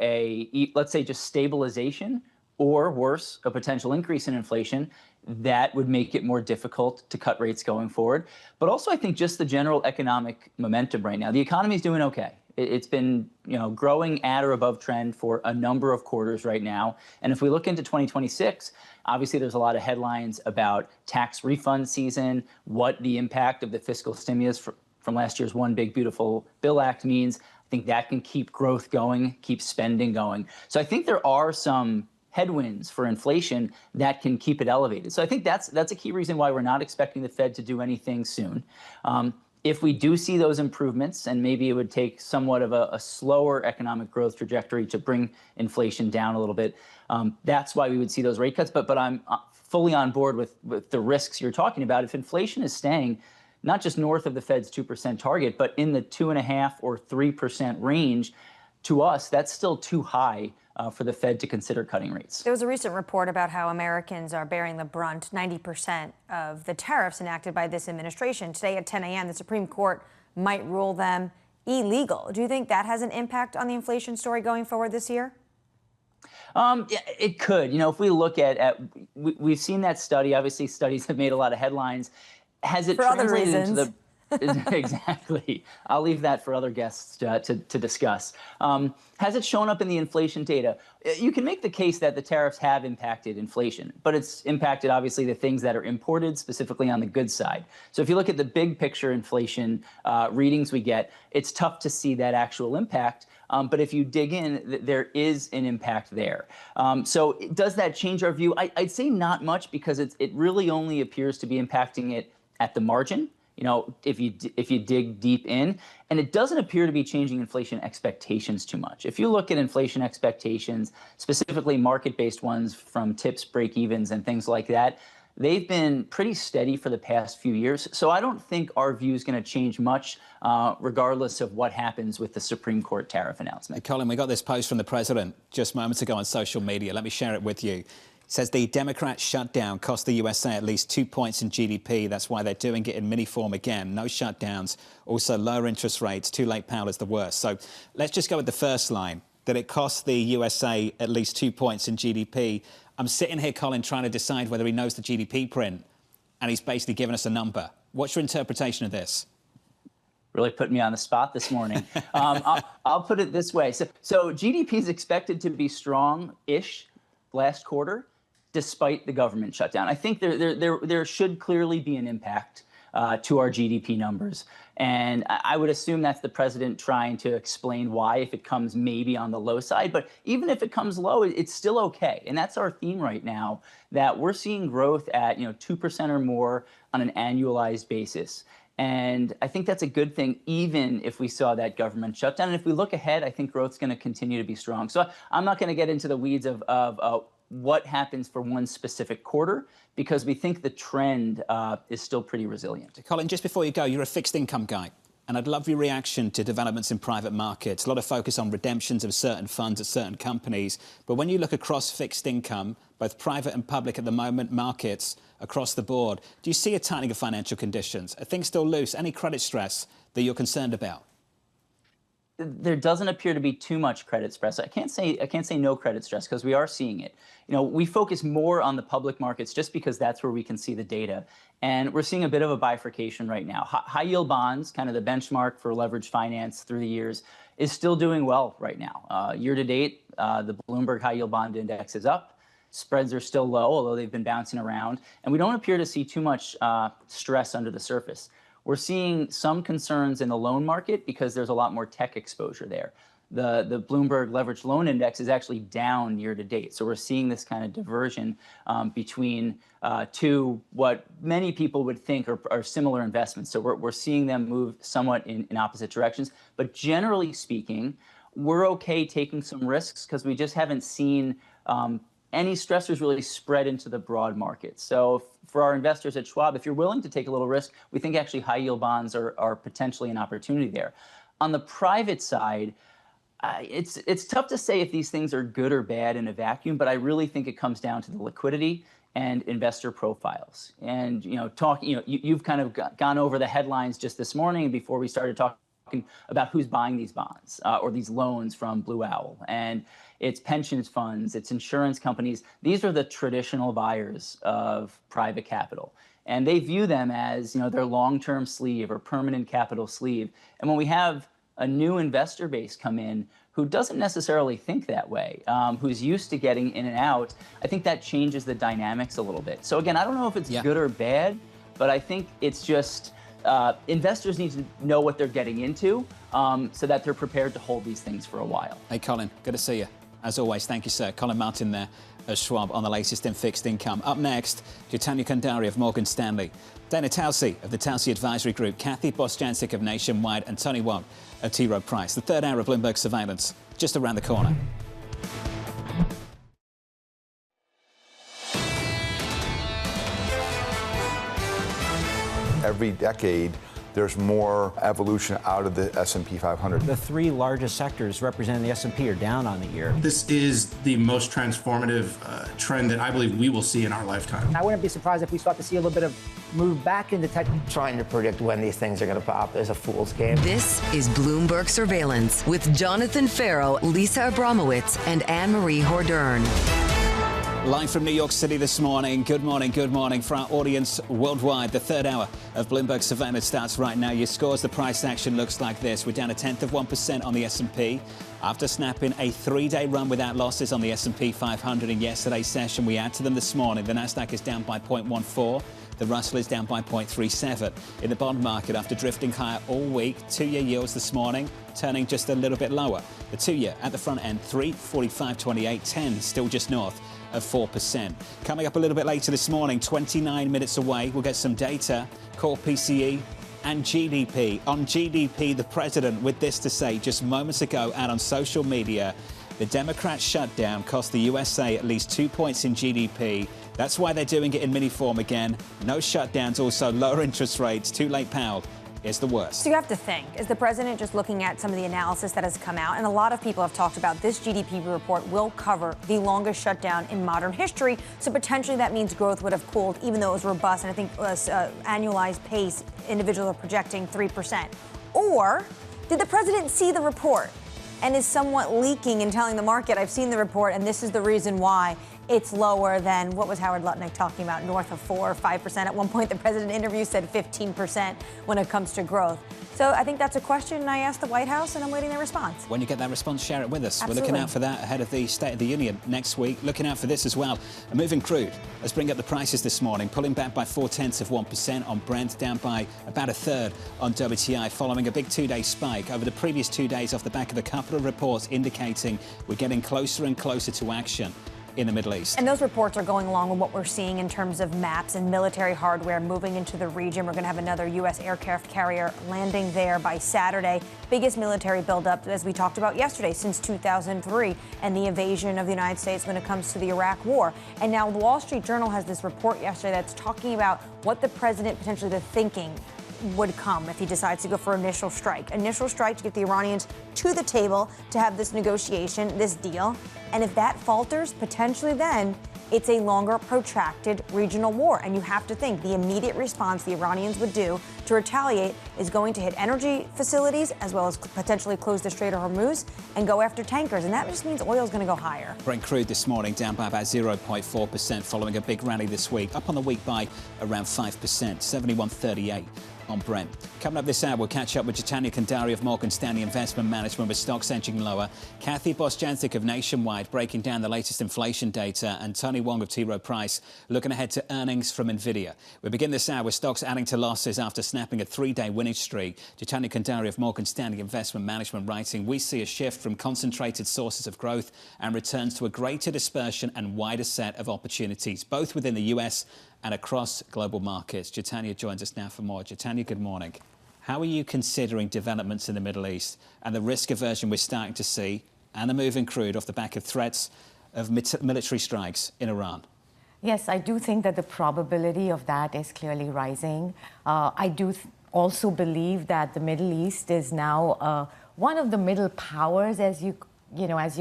let's say, just stabilization or worse, a potential increase in inflation, that would make it more difficult to cut rates going forward. But also, I think just the general economic momentum right now. The economy is doing okay. It's been growing at or above trend for a number of quarters right now. And if we look into 2026, obviously there's a lot of headlines about tax refund season, what the impact of the fiscal stimulus from last year's One Big Beautiful Bill Act means. I think that can keep growth going, keep spending going. So I think there are some headwinds for inflation that can keep it elevated. So I think that's a key reason why we're not expecting the Fed to do anything soon. If we do see those improvements, and maybe it would take somewhat of a slower economic growth trajectory to bring inflation down a little bit, that's why we would see those rate cuts. But I'm fully on board with the risks you're talking about. If inflation is staying not just north of the Fed's 2% target, but in the 2.5% or 3% range, to us, that's still too high for the Fed to consider cutting rates. There was a recent report about how Americans are bearing the brunt, 90% of the tariffs enacted by this administration. Today at 10 a.m., the Supreme Court might rule them illegal. Do you think that has an impact on the inflation story going forward this year? It could. If we look at we've seen that study. Obviously, studies have made a lot of headlines. Has it translated into the exactly? I'll leave that for other guests to discuss. Has it shown up in the inflation data? You can make the case that the tariffs have impacted inflation, but it's impacted obviously the things that are imported, specifically on the goods side. So if you look at the big picture inflation readings we get, it's tough to see that actual impact. But if you dig in, there is an impact there. So does that change our view? I'd say not much, because it really only appears to be impacting it at the margin. If you dig deep in, and it doesn't appear to be changing inflation expectations too much. If you look at inflation expectations, specifically market-based ones from tips, break-evens, and things like that, they've been pretty steady for the past few years. So I don't think our view is going to change much, regardless of what happens with the Supreme Court tariff announcement. Hey, Collin, we got this post from the president just moments ago on social media. Let me share it with you. It says the Democrat shutdown cost the USA at least 2 points in GDP. That's why they're doing it in mini form again. No shutdowns. Also, lower interest rates. Too late Powell is the worst. So let's just go with the first line, that it cost the USA at least 2 points in GDP. I'm sitting here, Collin, trying to decide whether he knows the GDP print and he's basically given us a number. What's your interpretation of this? Really put me on the spot this morning. I'll put it this way. So GDP is expected to be strong-ish last quarter, despite the government shutdown. I think there should clearly be an impact to our GDP numbers. And I would assume that's the president trying to explain why, if it comes maybe on the low side. But even if it comes low, it's still okay. And that's our theme right now, that we're seeing growth at 2% or more on an annualized basis. And I think that's a good thing, even if we saw that government shutdown. And if we look ahead, I think growth's going to continue to be strong. So I'm not going to get into the weeds of what happens for one specific quarter, because we think the trend is still pretty resilient. Collin, just before you go, you're a fixed income guy, and I'd love your reaction to developments in private markets. A lot of focus on redemptions of certain funds at certain companies. But when you look across fixed income, both private and public at the moment, markets across the board, do you see a tightening of financial conditions? Are things still loose? Any credit stress that you're concerned about? There doesn't appear to be too much credit stress. I can't say no credit stress, because we are seeing it. We focus more on the public markets just because that's where we can see the data. And we're seeing a bit of a bifurcation right now. High yield bonds, kind of the benchmark for leveraged finance through the years, is still doing well right now. Year to date, the Bloomberg High Yield Bond Index is up. Spreads are still low, although they've been bouncing around. And we don't appear to see too much stress under the surface. We're seeing some concerns in the loan market because there's a lot more tech exposure there. The Bloomberg Leveraged Loan Index is actually down year to date. So we're seeing this kind of diversion between two what many people would think are similar investments. So we're seeing them move somewhat in opposite directions. But generally speaking, we're okay taking some risks because we just haven't seen any stressors really spread into the broad market. So for our investors at Schwab, if you're willing to take a little risk, we think actually high yield bonds are potentially an opportunity there. On the private side, it's tough to say if these things are good or bad in a vacuum, but I really think it comes down to the liquidity and investor profiles. And you've kind of gone over the headlines just this morning before we started talking about who's buying these bonds or these loans from Blue Owl. And it's pensions funds, it's insurance companies. These are the traditional buyers of private capital. And they view them as their long-term sleeve or permanent capital sleeve. And when we have a new investor base come in who doesn't necessarily think that way, who's used to getting in and out, I think that changes the dynamics a little bit. So again, I don't know if it's good or bad, but I think it's just investors need to know what they're getting into so that they're prepared to hold these things for a while. Hey, Collin, good to see you. As always, thank you, sir. Collin Martin there at Schwab on the latest in fixed income. Up next, Jitania Kandhari of Morgan Stanley, Dana Telsey of the Telsey Advisory Group, Kathy Bostjancic of Nationwide, and Tony Wong of T. Rowe Price. The third hour of Bloomberg Surveillance, just around the corner. Every decade, there's more evolution out of the S&P 500. The three largest sectors representing the S&P are down on the year. This is the most transformative trend that I believe we will see in our lifetime. I wouldn't be surprised if we start to see a little bit of move back into tech. Trying to predict when these things are going to pop is a fool's game. This is Bloomberg Surveillance with Jonathan Ferro, Lisa Abramowicz, and Annmarie Hordern. Live from New York City this morning. Good morning, good morning. For our audience worldwide, the third hour of Bloomberg Surveillance starts right now. Your scores, the price action looks like this. We're down 0.1% on the S&P. After snapping a three-day run without losses on the S&P 500 in yesterday's session, we add to them this morning. The Nasdaq is down by 0.14. The Russell is down by 0.37. In the bond market, after drifting higher all week, two-year yields this morning turning just a little bit lower. The two-year at the front end, 3.4528, 10 still just north of 4%. Coming up a little bit later this morning, 29 minutes away, we'll get some data, core PCE and GDP. On GDP, the president with this to say just moments ago out on social media, the Democrats' shutdown cost the USA at least 2 points in GDP. That's why they're doing it in mini form again. No shutdowns, also lower interest rates. Too late, Powell. Is the worst. So you have to think, is the president just looking at some of the analysis that has come out? And a lot of people have talked about this GDP report will cover the longest shutdown in modern history. So potentially that means growth would have cooled, even though it was robust. And I think annualized pace, individuals are projecting 3%. Or did the president see the report and is somewhat leaking and telling the market, I've seen the report and this is the reason why it's lower than what was Howard Lutnick talking about, north of 4 or 5%. At one point, the president interview said 15% when it comes to growth. So I think that's a question I asked the White House, and I'm waiting their response. When you get that response, share it with us. Absolutely. We're looking out for that ahead of the State of the Union next week. Looking out for this as well. A moving crude. Let's bring up the prices this morning. Pulling back by 0.4% on Brent, down by about a third on WTI, following a big two-day spike over the previous 2 days off the back of a couple of reports indicating we're getting closer and closer to action in the Middle East. And those reports are going along with what we're seeing in terms of maps and military hardware moving into the region. We're going to have another U.S. aircraft carrier landing there by Saturday. Biggest military buildup, as we talked about yesterday, since 2003 and the invasion of the United States when it comes to the Iraq War. And now the Wall Street Journal has this report yesterday that's talking about what the president potentially the thinking would come if he decides to go for initial strike. Initial strike to get the Iranians to the table to have this negotiation, this deal. And if that falters, potentially then it's a longer, protracted regional war. And you have to think the immediate response the Iranians would do to retaliate is going to hit energy facilities as well as potentially close the Strait of Hormuz and go after tankers. And that just means oil is going to go higher. Brent crude this morning down by about 0.4% following a big rally this week, up on the week by around 5%, 71.38 on Brent. Coming up this hour, we'll catch up with Jitania Kandhari of Morgan Stanley Investment Management with stocks edging lower, Kathy Bostjancic of Nationwide breaking down the latest inflation data, and Tony Wang of T. Rowe Price looking ahead to earnings from Nvidia. We begin this hour with stocks adding to losses after snapping a three-day winning streak. Jitania Kandhari of Morgan Stanley Investment Management writing, we see a shift from concentrated sources of growth and returns to a greater dispersion and wider set of opportunities, both within the US and across global markets. Jitania joins us now for more. Jitania, good morning. How are you considering developments in the Middle East and the risk aversion we're starting to see and the move in crude off the back of threats of military strikes in Iran? Yes, I do think that the probability of that is clearly rising. I do also believe that the Middle East is now one of the middle powers, as you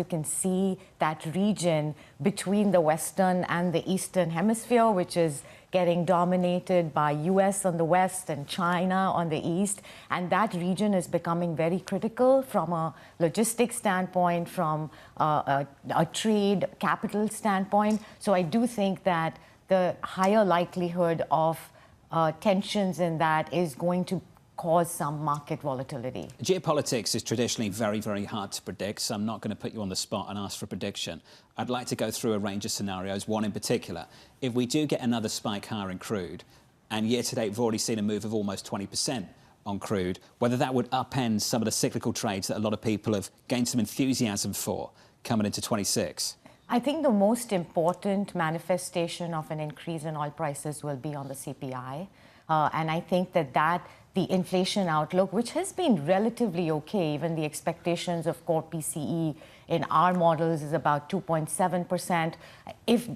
can see, that region between the Western and the Eastern Hemisphere, which is getting dominated by US on the West and China on the East. And that region is becoming very critical from a logistics standpoint, from a trade capital standpoint. So I do think that the higher likelihood of tensions in that is going to cause some market volatility. Geopolitics is traditionally very, very hard to predict, so I'm not going to put you on the spot and ask for a prediction. I'd like to go through a range of scenarios, one in particular. If we do get another spike higher in crude, and year to date we've already seen a move of almost 20% on crude, whether that would upend some of the cyclical trades that a lot of people have gained some enthusiasm for coming into 26. I think the most important manifestation of an increase in oil prices will be on the CPI. And I think that the inflation outlook, which has been relatively okay, even the expectations of core PCE in our models is about 2.7%, if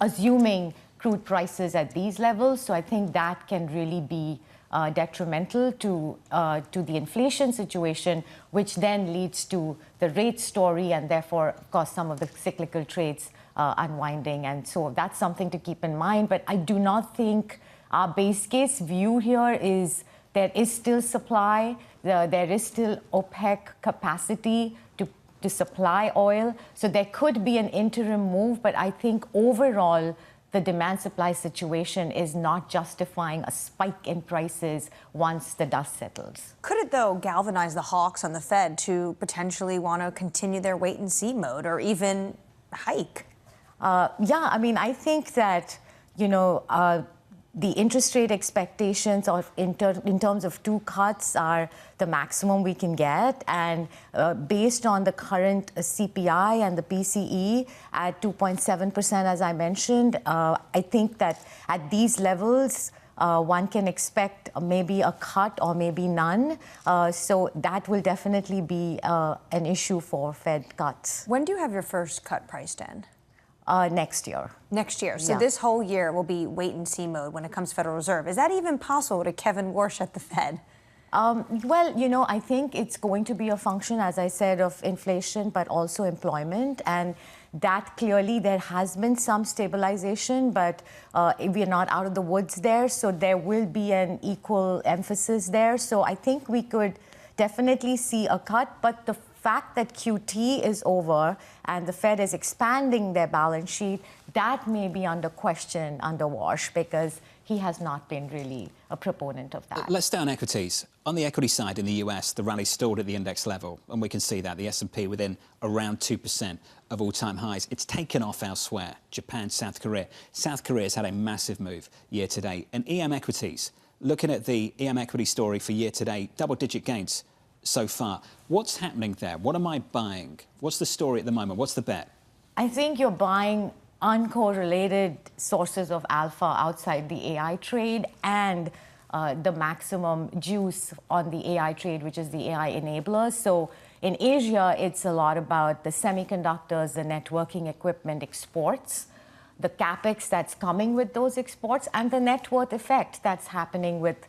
assuming crude prices at these levels. So I think that can really be detrimental to the inflation situation, which then leads to the rate story and therefore, of course, some of the cyclical trades unwinding. And so that's something to keep in mind. But I do not think our base case view here is there is still supply, there is still OPEC capacity to supply oil. So there could be an interim move, but I think overall the demand-supply situation is not justifying a spike in prices once the dust settles. Could it, though, galvanize the hawks on the Fed to potentially want to continue their wait-and-see mode or even hike? Yeah, I mean, I think that, the interest rate expectations in terms of 2 cuts are the maximum we can get. And based on the current CPI and the PCE at 2.7%, as I mentioned, I think that at these levels, one can expect maybe a cut or maybe none. So that will definitely be an issue for Fed cuts. When do you have your first cut priced in? Next year. Next year. So yeah. This whole year will be wait-and-see mode when it comes to Federal Reserve. Is that even possible to Kevin Warsh at the Fed? Well, I think it's going to be a function, as I said, of inflation, but also employment. And that clearly there has been some stabilization, but we're not out of the woods there. So there will be an equal emphasis there. So I think we could definitely see a cut, but the fact that QT is over and the Fed is expanding their balance sheet, that may be under question, under wash, because he has not been really a proponent of that. Let's stay on equities. On the equity side in the US, the rally stalled at the index level, and we can see that, the S&P within around 2% of all-time highs. It's taken off elsewhere, Japan, South Korea. South Korea's had a massive move year-to-date. And EM equities, looking at the EM equity story for year-to-date, double-digit gains so far. What's happening there? What am I buying? What's the story at the moment? What's the bet? I think you're buying uncorrelated sources of alpha outside the AI trade and the maximum juice on the AI trade, which is the AI enablers. So in Asia, it's a lot about the semiconductors, the networking equipment exports, the capex that's coming with those exports, and the net worth effect that's happening with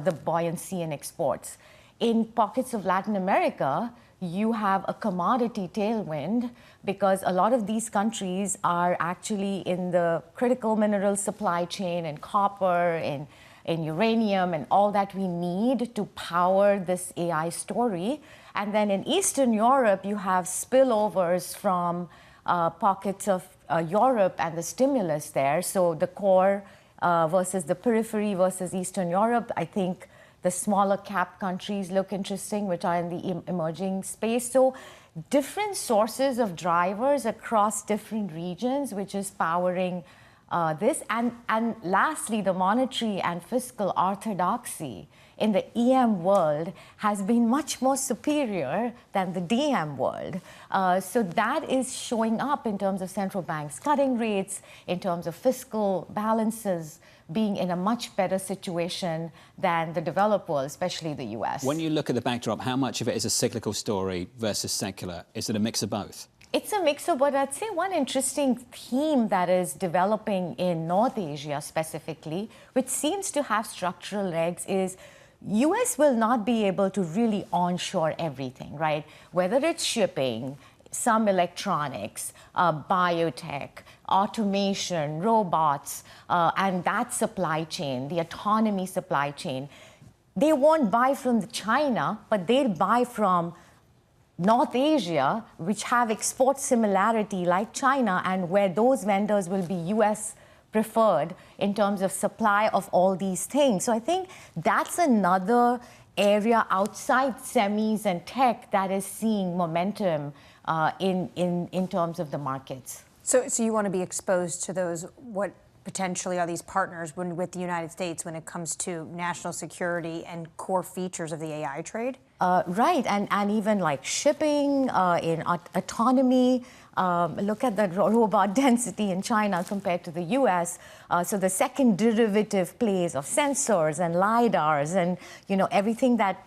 the buoyancy in exports. In pockets of Latin America, you have a commodity tailwind because a lot of these countries are actually in the critical mineral supply chain and copper and uranium and all that we need to power this AI story. And then in Eastern Europe, you have spillovers from pockets of Europe and the stimulus there. So the core versus the periphery versus Eastern Europe, I think the smaller cap countries look interesting, which are in the emerging space. So different sources of drivers across different regions, which is powering this. And lastly, the monetary and fiscal orthodoxy in the EM world has been much more superior than the DM world. So that is showing up in terms of central banks cutting rates, in terms of fiscal balances being in a much better situation than the developed world, especially the US. When you look at the backdrop, how much of it is a cyclical story versus secular? Is it a mix of both? It's a mix of, but I'd say one interesting theme that is developing in North Asia specifically, which seems to have structural legs, is US will not be able to really onshore everything, right? Whether it's shipping, some electronics, biotech, automation, robots, and that supply chain, the autonomy supply chain. They won't buy from China, but they'll buy from North Asia, which have export similarity like China, and where those vendors will be US preferred in terms of supply of all these things. So I think that's another area outside semis and tech that is seeing momentum in terms of the markets. So you want to be exposed to those, what potentially are these partners with the United States when it comes to national security and core features of the AI trade? Right, and even like shipping, in autonomy. Look at the robot density in China compared to the US. So the second derivative plays of sensors and LiDARs and, everything that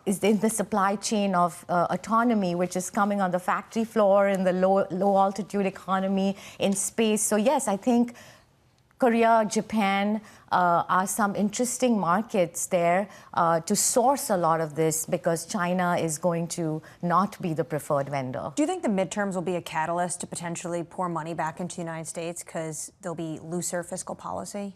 is in the supply chain of autonomy, which is coming on the factory floor in the low altitude economy in space. So yes, I think Korea, Japan are some interesting markets there to source a lot of this because China is going to not be the preferred vendor. Do you think the midterms will be a catalyst to potentially pour money back into the United States because there'll be looser fiscal policy?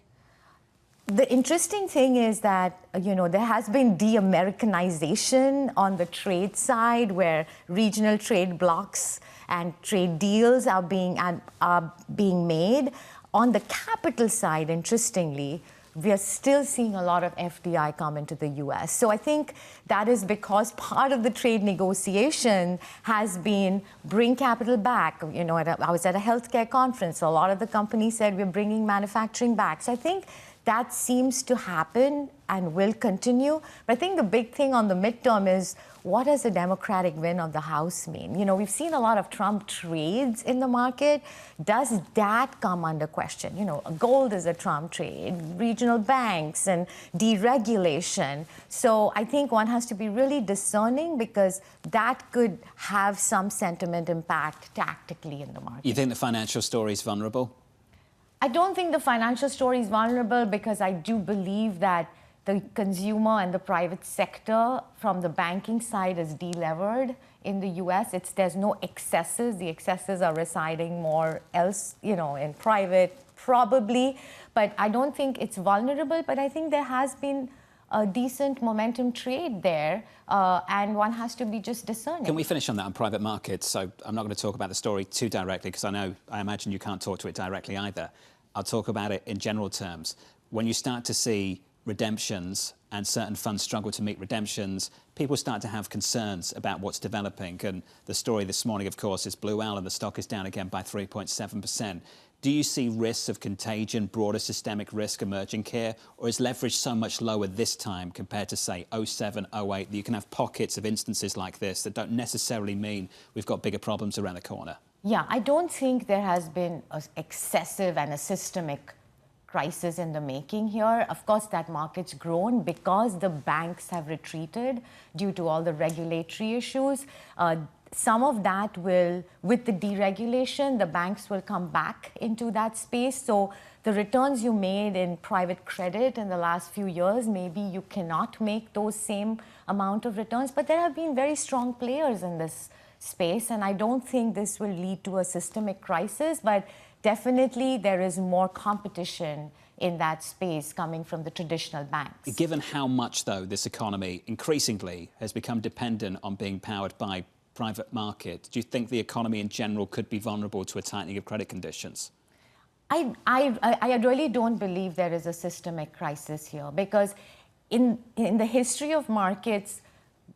The interesting thing is that, there has been de-Americanization on the trade side where regional trade blocks and trade deals are being made. On the capital side, interestingly, we are still seeing a lot of FDI come into the US. So I think that is because part of the trade negotiation has been bring capital back. I was at a healthcare conference. A lot of the companies said we're bringing manufacturing back. So I think that seems to happen and will continue. But I think the big thing on the midterm is, what does a Democratic win of the House mean? We've seen a lot of Trump trades in the market. Does that come under question? Gold is a Trump trade, regional banks and deregulation. So I think one has to be really discerning because that could have some sentiment impact tactically in the market. You think the financial story is vulnerable? I don't think the financial story is vulnerable because I do believe that the consumer and the private sector from the banking side is delevered in the US. There's no excesses. The excesses are residing more else, in private probably. But I don't think it's vulnerable. But I think there has been a decent momentum trade there, and one has to be just discerning. Can we finish on that on private markets? So I'm not going to talk about the story too directly because I imagine you can't talk to it directly either. I'll talk about it in general terms. When you start to see redemptions and certain funds struggle to meet redemptions, people start to have concerns about what's developing. And the story this morning, of course, is Blue Owl, and the stock is down again by 3.7%. Do you see risks of contagion, broader systemic risk emerging here? Or is leverage so much lower this time compared to, say, 07, 08, that you can have pockets of instances like this that don't necessarily mean we've got bigger problems around the corner? Yeah, I don't think there has been an excessive and a systemic crisis in the making here. Of course, that market's grown because the banks have retreated due to all the regulatory issues. Some of that will, with the deregulation, the banks will come back into that space. So the returns you made in private credit in the last few years, maybe you cannot make those same amount of returns. But there have been very strong players in this space, and I don't think this will lead to a systemic crisis. But definitely there is more competition in that space coming from the traditional banks. Given how much, though, this economy increasingly has become dependent on being powered by private market, do you think the economy in general could be vulnerable to a tightening of credit conditions? I really don't believe there is a systemic crisis here, because in the history of markets,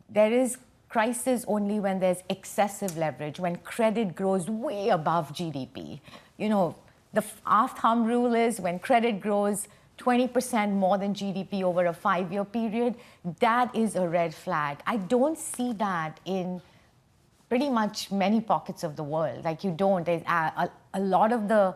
there is crisis only when there's excessive leverage, when credit grows way above GDP. You know, the thumb rule is when credit grows 20% more than GDP over a 5-year period, that is a red flag. I don't see that in pretty much many pockets of the world. Like, you don't. There's a lot of the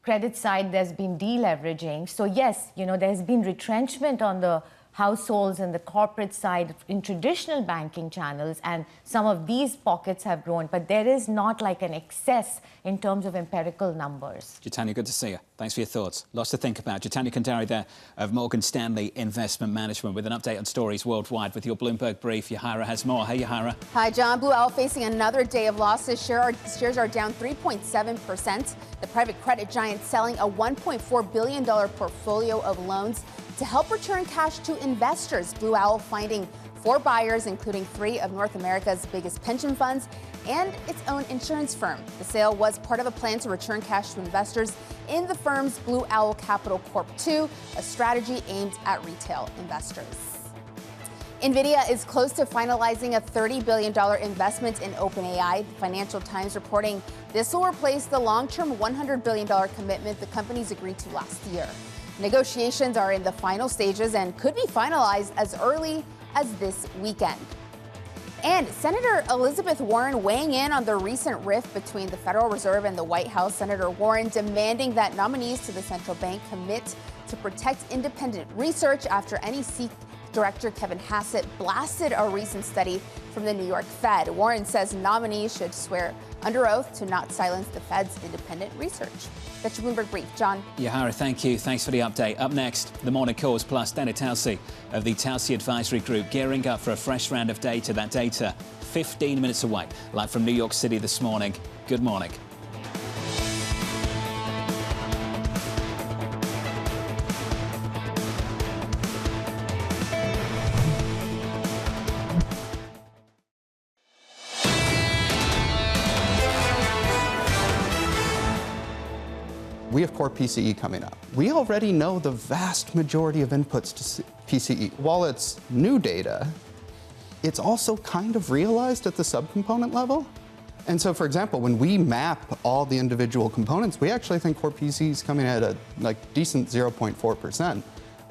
credit side, there's been deleveraging. So yes, you know, there's been retrenchment on the households and the corporate side in traditional banking channels, and some of these pockets have grown, but there is not like an excess in terms of empirical numbers. Jitania, good to see you. Thanks for your thoughts. Lots to think about. Jitania Kandhari there of Morgan Stanley Investment Management with an update on stories worldwide with your Bloomberg brief. Yahira has more. Hey, Yahira. Hi, John. Blue Owl facing another day of losses. Shares are down 3.7%. The private credit giant selling a $1.4 billion portfolio of loans to help return cash to investors. Blue Owl finding 4 buyers, including 3 of North America's biggest pension funds and its own insurance firm. The sale was part of a plan to return cash to investors in the firm's Blue Owl Capital Corp 2, a strategy aimed at retail investors. NVIDIA is close to finalizing a $30 billion investment in OpenAI. The Financial Times reporting this will replace the long-term $100 billion commitment the companies agreed to last year. Negotiations are in the final stages and could be finalized as early as this weekend. And Senator Elizabeth Warren weighing in on the recent rift between the Federal Reserve and the White House. Senator Warren demanding that nominees to the central bank commit to protect independent research after NEC Director Kevin Hassett blasted a recent study from the New York Fed. Warren says nominees should swear under oath to not silence the Fed's independent research. That's your Bloomberg Brief. John. Yahira, thank you. Thanks for the update. Up next, the morning calls plus Dana Telsey of the Telsey Advisory Group gearing up for a fresh round of data. That data 15 minutes away. Live from New York City this morning. Good morning. We have core PCE coming up. We already know the vast majority of inputs to PCE. While it's new data, it's also kind of realized at the subcomponent level. And so, for example, when we map all the individual components, we actually think core PCE is coming at a decent 0.4%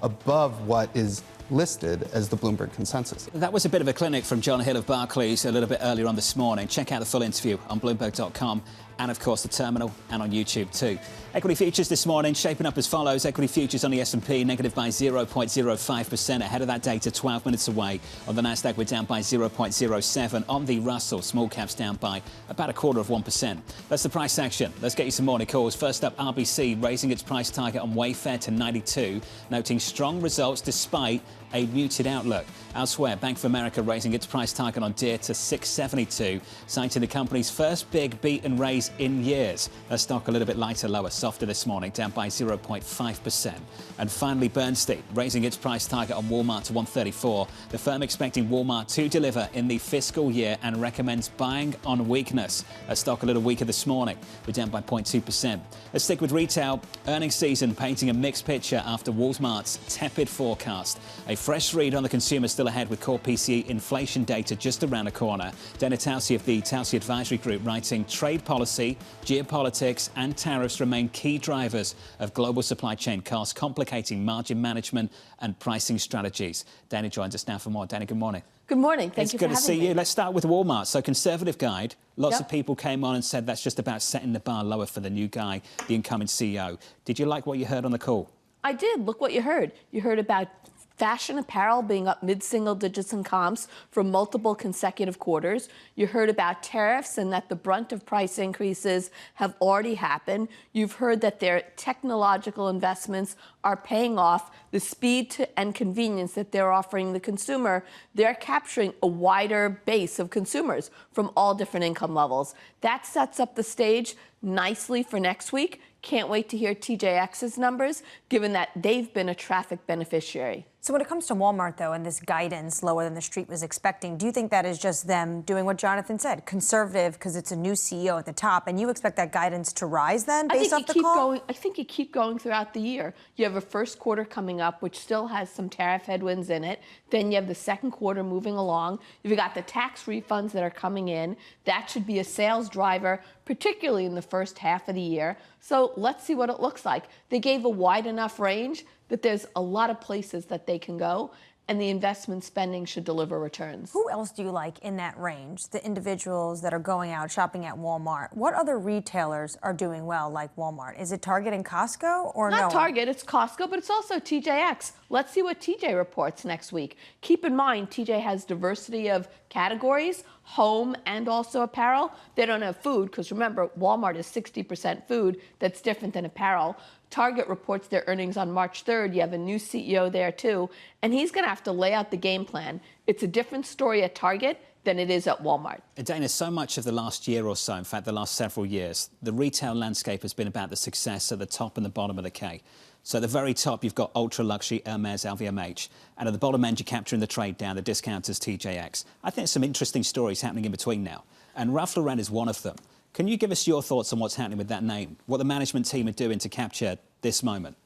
above what is listed as the Bloomberg consensus. That was a bit of a clinic from Jon Hill of Barclays a little bit earlier on this morning. Check out the full interview on Bloomberg.com and, of course, the terminal and on YouTube too. Equity futures this morning shaping up as follows. Equity futures on the S&P negative by 0.05%. Ahead of that data 12 minutes away. On the Nasdaq, we're down by 0.07. On the Russell, small caps down by about 0.25%. That's the price action. Let's get you some morning calls. First up, RBC raising its price target on Wayfair to 92, noting strong results despite a muted outlook. Elsewhere, Bank of America raising its price target on Deere to 672, citing the company's first big beat and raise highs in years. A stock a little bit lighter, lower, softer this morning, down by 0.5%. And finally, Bernstein raising its price target on Walmart to 134. The firm expecting Walmart to deliver in the fiscal year and recommends buying on weakness. A stock a little weaker this morning. We're down by 0.2%. Let's stick with retail. Earnings season painting a mixed picture after Walmart's tepid forecast. A fresh read on the consumer still ahead with core PCE inflation data just around the corner. Dana Telsey of the Telsey Advisory Group writing trade policy, geopolitics and tariffs remain key drivers of global supply chain costs, complicating margin management and pricing strategies. Dana joins us now for more. Dana, good morning. Good morning. Thank you for having me. It's good to see you. Let's start with Walmart. So conservative guide. Lots of people came on and said that's just about setting the bar lower for the new guy, the incoming CEO. Did you like what you heard on the call? I did. Look what you heard. You heard about fashion apparel being up mid-single digits in comps for multiple consecutive quarters. You heard about tariffs and that the brunt of price increases have already happened. You've heard that their technological investments are paying off. The speed and convenience that they're offering the consumer, they're capturing a wider base of consumers from all different income levels. That sets up the stage nicely for next week. Can't wait to hear TJX's numbers, given that they've been a traffic beneficiary. So when it comes to Walmart, though, and this guidance lower than the street was expecting, do you think that is just them doing what Jonathan said, conservative because it's a new CEO at the top, and you expect that guidance to rise then based off the call? I think you keep going throughout the year. You have a first quarter coming up, which still has some tariff headwinds in it. Then you have the second quarter moving along. You've got the tax refunds that are coming in. That should be a sales driver, particularly in the first half of the year. So let's see what it looks like. They gave a wide enough range that there's a lot of places that they can go, and the investment spending should deliver returns. Who else do you like in that range? The individuals that are going out shopping at Walmart. What other retailers are doing well like Walmart? Is it Target and Costco or no? Not Target, it's Costco, but it's also TJX. Let's see what TJ reports next week. Keep in mind, TJ has diversity of categories, home and also apparel. They don't have food, because remember, Walmart is 60% food. That's different than apparel. Target reports their earnings on March 3rd. You have a new CEO there, too. And he's going to have to lay out the game plan. It's a different story at Target than it is at Walmart. Dana, so much of the last year or so, in fact, the last several years, the retail landscape has been about the success at the top and the bottom of the K. So at the very top, you've got ultra-luxury Hermes, LVMH. And at the bottom end, you're capturing the trade down, the discounters, TJX. I think there's some interesting stories happening in between now. And Ralph Lauren is one of them. Can you give us your thoughts on what's happening with that name, what the management team are doing to capture this moment?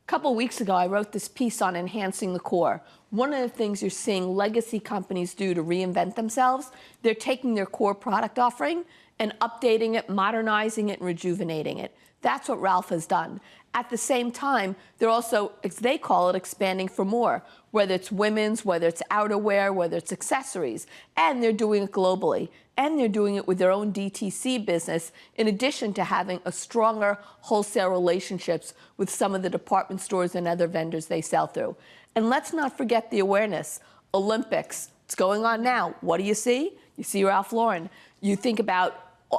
A couple of weeks ago, I wrote this piece on enhancing the core. One of the things you're seeing legacy companies do to reinvent themselves, they're taking their core product offering and updating it, modernizing it, and rejuvenating it. That's what Ralph has done. At the same time, they're also, as they call it, expanding for more, whether it's women's, whether it's outerwear, whether it's accessories. And they're doing it globally. And they're doing it with their own DTC business, in addition to having a stronger wholesale relationships with some of the department stores and other vendors they sell through. And let's not forget the awareness. Olympics, it's going on now. What do you see? You see Ralph Lauren. You think about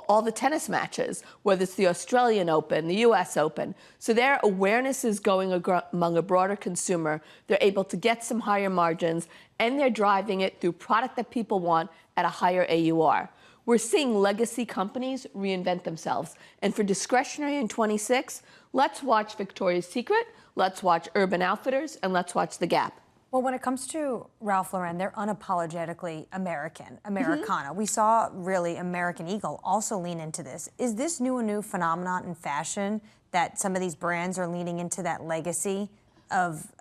all the tennis matches, whether it's the Australian Open, the US Open. So their awareness is going among a broader consumer. They're able to get some higher margins, and they're driving it through product that people want at a higher AUR. We're seeing legacy companies reinvent themselves. And for discretionary in 26, let's watch Victoria's Secret, let's watch Urban Outfitters, and let's watch The Gap. Well, when it comes to Ralph Lauren, they're unapologetically American, Americana. We saw really American Eagle also lean into this. Is this a new phenomenon in fashion that some of these brands are leaning into that legacy of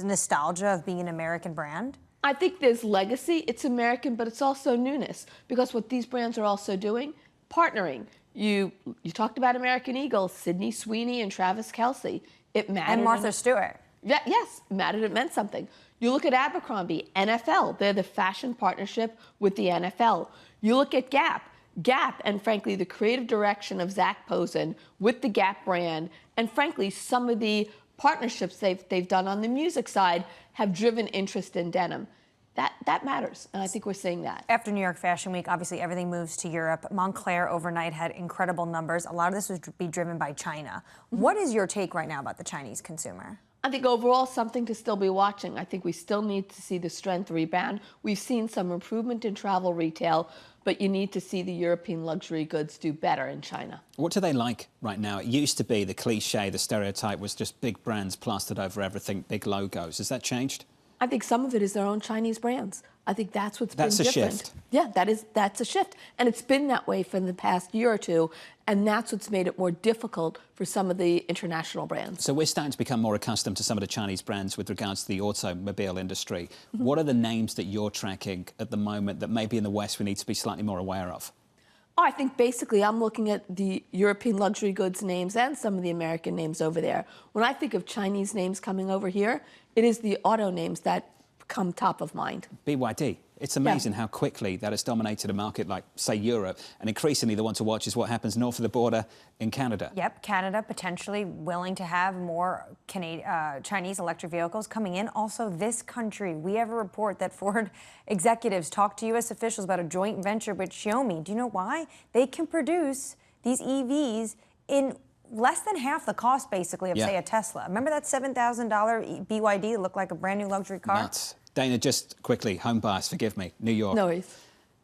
nostalgia of being an American brand? I think there's legacy. It's American, but it's also newness, because what these brands are also doing, partnering. You talked about American Eagle, Sydney Sweeney and Travis Kelce. It mattered. And Martha Stewart. Yeah, yes, it mattered. It meant something. You look at Abercrombie, NFL. They're the fashion partnership with the NFL. You look at Gap. Gap, and frankly, the creative direction of Zach Posen with the Gap brand, and frankly, some of the partnerships they've done on the music side have driven interest in denim. That matters, and I think we're seeing that. After New York Fashion Week, obviously everything moves to Europe. Montclair overnight had incredible numbers. A lot of this was be driven by China. What is your take right now about the Chinese consumer? I think overall something to still be watching. I think we still need to see the strength rebound. We've seen some improvement in travel retail, but you need to see the European luxury goods do better in China. What do they like right now? It used to be the cliche, the stereotype was just big brands plastered over everything, big logos. Has that changed? I think some of it is their own Chinese brands. I think that's what's been different. That's a shift. Yeah, that's a shift. And it's been that way for the past year or two. And that's what's made it more difficult for some of the international brands. So we're starting to become more accustomed to some of the Chinese brands with regards to the automobile industry. What are the names that you're tracking at the moment that maybe in the West we need to be slightly more aware of? Oh, I think basically I'm looking at the European luxury goods names and some of the American names over there. When I think of Chinese names coming over here, it is the auto names that come top of mind. BYD. It's amazing how quickly that has dominated a market like, say, Europe. And increasingly, the one to watch is what happens north of the border in Canada. Yep, Canada potentially willing to have more Chinese electric vehicles coming in. Also, this country, we have a report that Ford executives talked to U.S. officials about a joint venture with Xiaomi. Do you know why? They can produce these EVs in less than half the cost, basically, of, say, a Tesla. Remember that $7,000 BYD that looked like a brand new luxury car? Nuts. Dana, just quickly, home bias, forgive me, New York. No worries.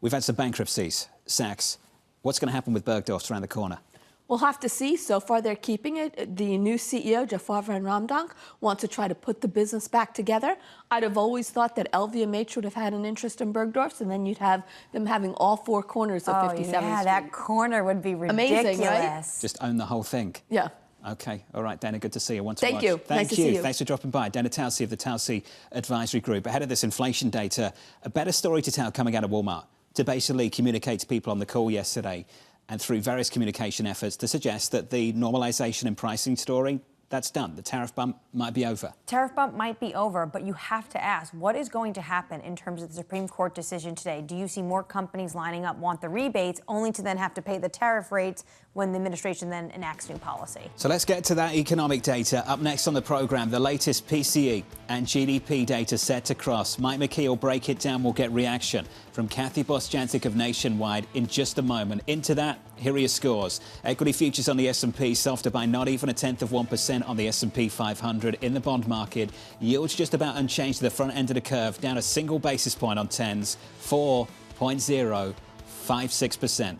We've had some bankruptcies, Saks. What's going to happen with Bergdorf's around the corner? We'll have to see. So far, they're keeping it. The new CEO, Jafar Van Ramdonk, wants to try to put the business back together. I'd have always thought that LVMH would have had an interest in Bergdorf's, and then you'd have them having all four corners of 57th Street. Yeah, that corner would be ridiculous. Amazing, right? Just own the whole thing. Yeah. OK. All right, Dana, good to see you. Want to Thank watch. you. Thank Nice to see you. Thanks for dropping by. Dana Telsey of the Telsey Advisory Group. Ahead of this inflation data, a better story to tell coming out of Walmart to basically communicate to people on the call yesterday and through various communication efforts to suggest that the normalization in pricing story, that's done. The tariff bump might be over. Tariff bump might be over, but you have to ask, what is going to happen in terms of the Supreme Court decision today? Do you see more companies lining up, want the rebates, only to then have to pay the tariff rates when the administration then enacts new policy? So let's get to that economic data. Up next on the programme, the latest PCE and GDP data set to cross. Mike McKee will break it down. We'll get reaction from Kathy Bostjancic of Nationwide in just a moment. Into that, here are your scores. Equity futures on the S&P softer by not even 1/10% on the S&P 500. In the bond market, yields just about unchanged to the front end of the curve, down a single basis point on 10s, 4.056%.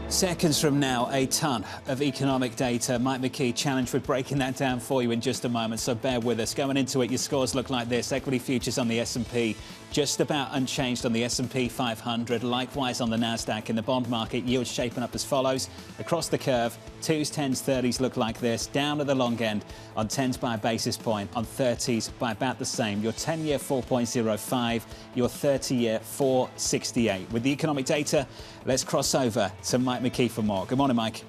Seconds from now, a ton of economic data. Mike McKee challenged with breaking that down for you in just a moment, so bear with us. Going into it, your scores look like this. Equity futures on the S&P just about unchanged on the S&P 500. Likewise on the Nasdaq. In the bond market, yields shaping up as follows. Across the curve, 2s, 10s, 30s look like this. Down at the long end on 10s by a basis point, on 30s by about the same. Your 10-year 4.05, your 30-year 4.68. With the economic data, let's cross over to Mike McKee for more. Good morning, Mike.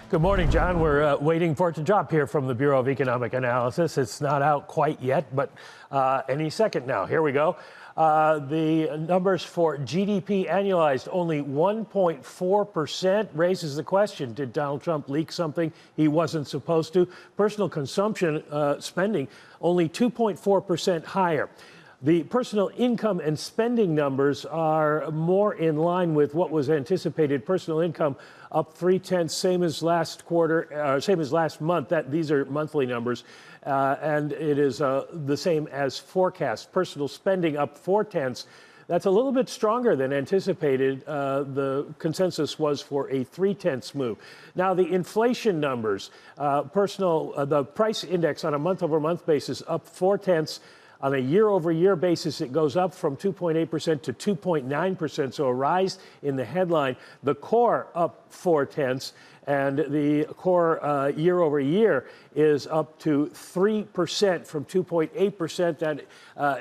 Good morning, John. We're waiting for it to drop here from the Bureau of Economic Analysis. It's not out quite yet, but any second now. Here we go. The numbers for GDP annualized, only 1.4%, raises the question, did Donald Trump leak something he wasn't supposed to? Personal consumption spending, only 2.4% higher. The personal income and spending numbers are more in line with what was anticipated. Personal income up 0.3, same as last quarter, same as last month. These are monthly numbers, and it is the same as forecast. Personal spending up 0.4. That's a little bit stronger than anticipated. The consensus was for a 0.3 move. Now, the inflation numbers, the price index on a month-over-month basis up 0.4. On a year-over-year basis, it goes up from 2.8% to 2.9%, so a rise in the headline. The core up 0.4, and the core year-over-year is up to 3% from 2.8%. That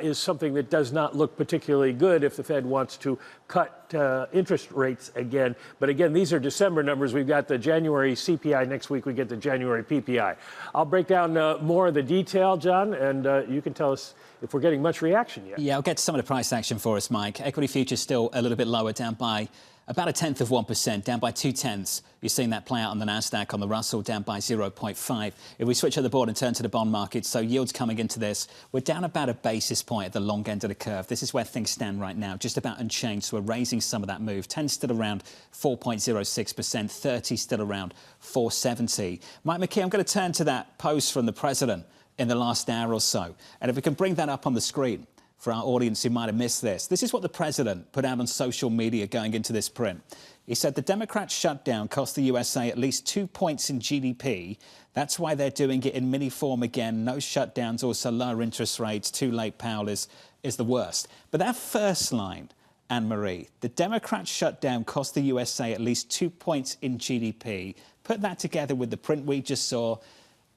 is something that does not look particularly good if the Fed wants to cut interest rates again. But again, these are December numbers. We've got the January CPI. Next week, we get the January PPI. I'll break down more of the detail, John, and you can tell us if we're getting much reaction yet. Yeah, I'll get to some of the price action for us, Mike. Equity futures still a little bit lower, down by About 0.1%, down by 0.2. You're seeing that play out on the Nasdaq, on the Russell, down by 0.5. If we switch at the board and turn to the bond market, so yields coming into this, we're down about a basis point at the long end of the curve. This is where things stand right now, just about unchanged. So we're raising some of that move. 10 still around 4.06%, 30 still around 470. Mike McKee, I'm going to turn to that post from the president in the last hour or so. And if we can bring that up on the screen for our audience who might have missed this. This is what the president put out on social media going into this print. He said the Democrats' shutdown cost the USA at least 2 points in GDP. That's why they're doing it in mini form again. No shutdowns, also lower interest rates. Too late, Powell is the worst. But that first line, Annmarie, the Democrats' shutdown cost the USA at least 2 points in GDP. Put that together with the print we just saw.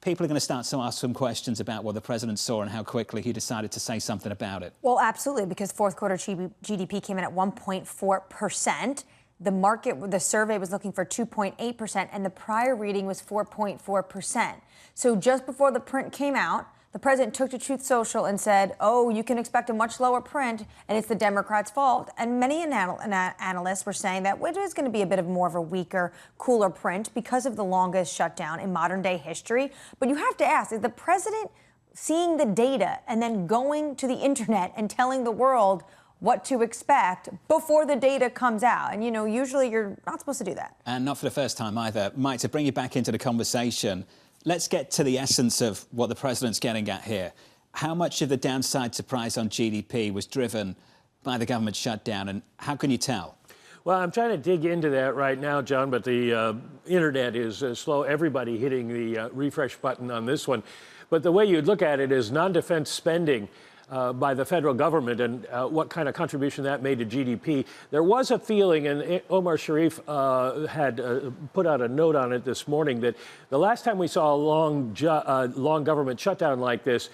People are going to start to ask some questions about what the president saw and how quickly he decided to say something about it. Well, absolutely, because fourth quarter GDP came in at 1.4%. The market, the survey was looking for 2.8%, and the prior reading was 4.4%. So just before the print came out, the president took to Truth Social and said, oh, you can expect a much lower print, and it's the Democrats' fault. And many analysts were saying that it is going to be a bit of more of a weaker, cooler print because of the longest shutdown in modern-day history. But you have to ask, is the president seeing the data and then going to the internet and telling the world what to expect before the data comes out? And, you know, usually you're not supposed to do that. And not for the first time either. Mike, to bring you back into the conversation, let's get to the essence of what the president's getting at here. How much of the downside surprise on GDP was driven by the government shutdown, and how can you tell? Well, I'm trying to dig into that right now, John, but the internet is slow. Everybody hitting the refresh button on this one. But the way you'd look at it is non-defense spending by the federal government and what kind of contribution that made to GDP. There was a feeling, and Omar Sharif had put out a note on it this morning, that the last time we saw a long government shutdown like this,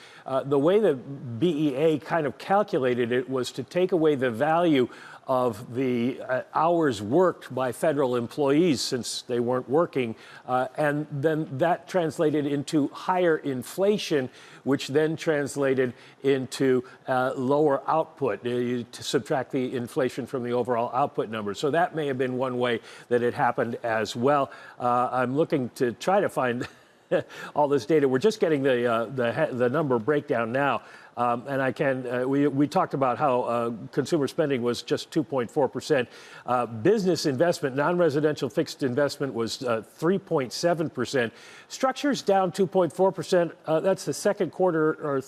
the way the BEA kind of calculated it was to take away the value of the hours worked by federal employees since they weren't working, and then that translated into higher inflation, which then translated into lower output, to subtract the inflation from the overall output number. So that may have been one way that it happened as well. I'm looking to try to find all this data. We're just getting the number breakdown now. And I can, we talked about how consumer spending was just 2.4%. Business investment, non-residential fixed investment was 3.7%. Structures down 2.4%. That's the second quarter or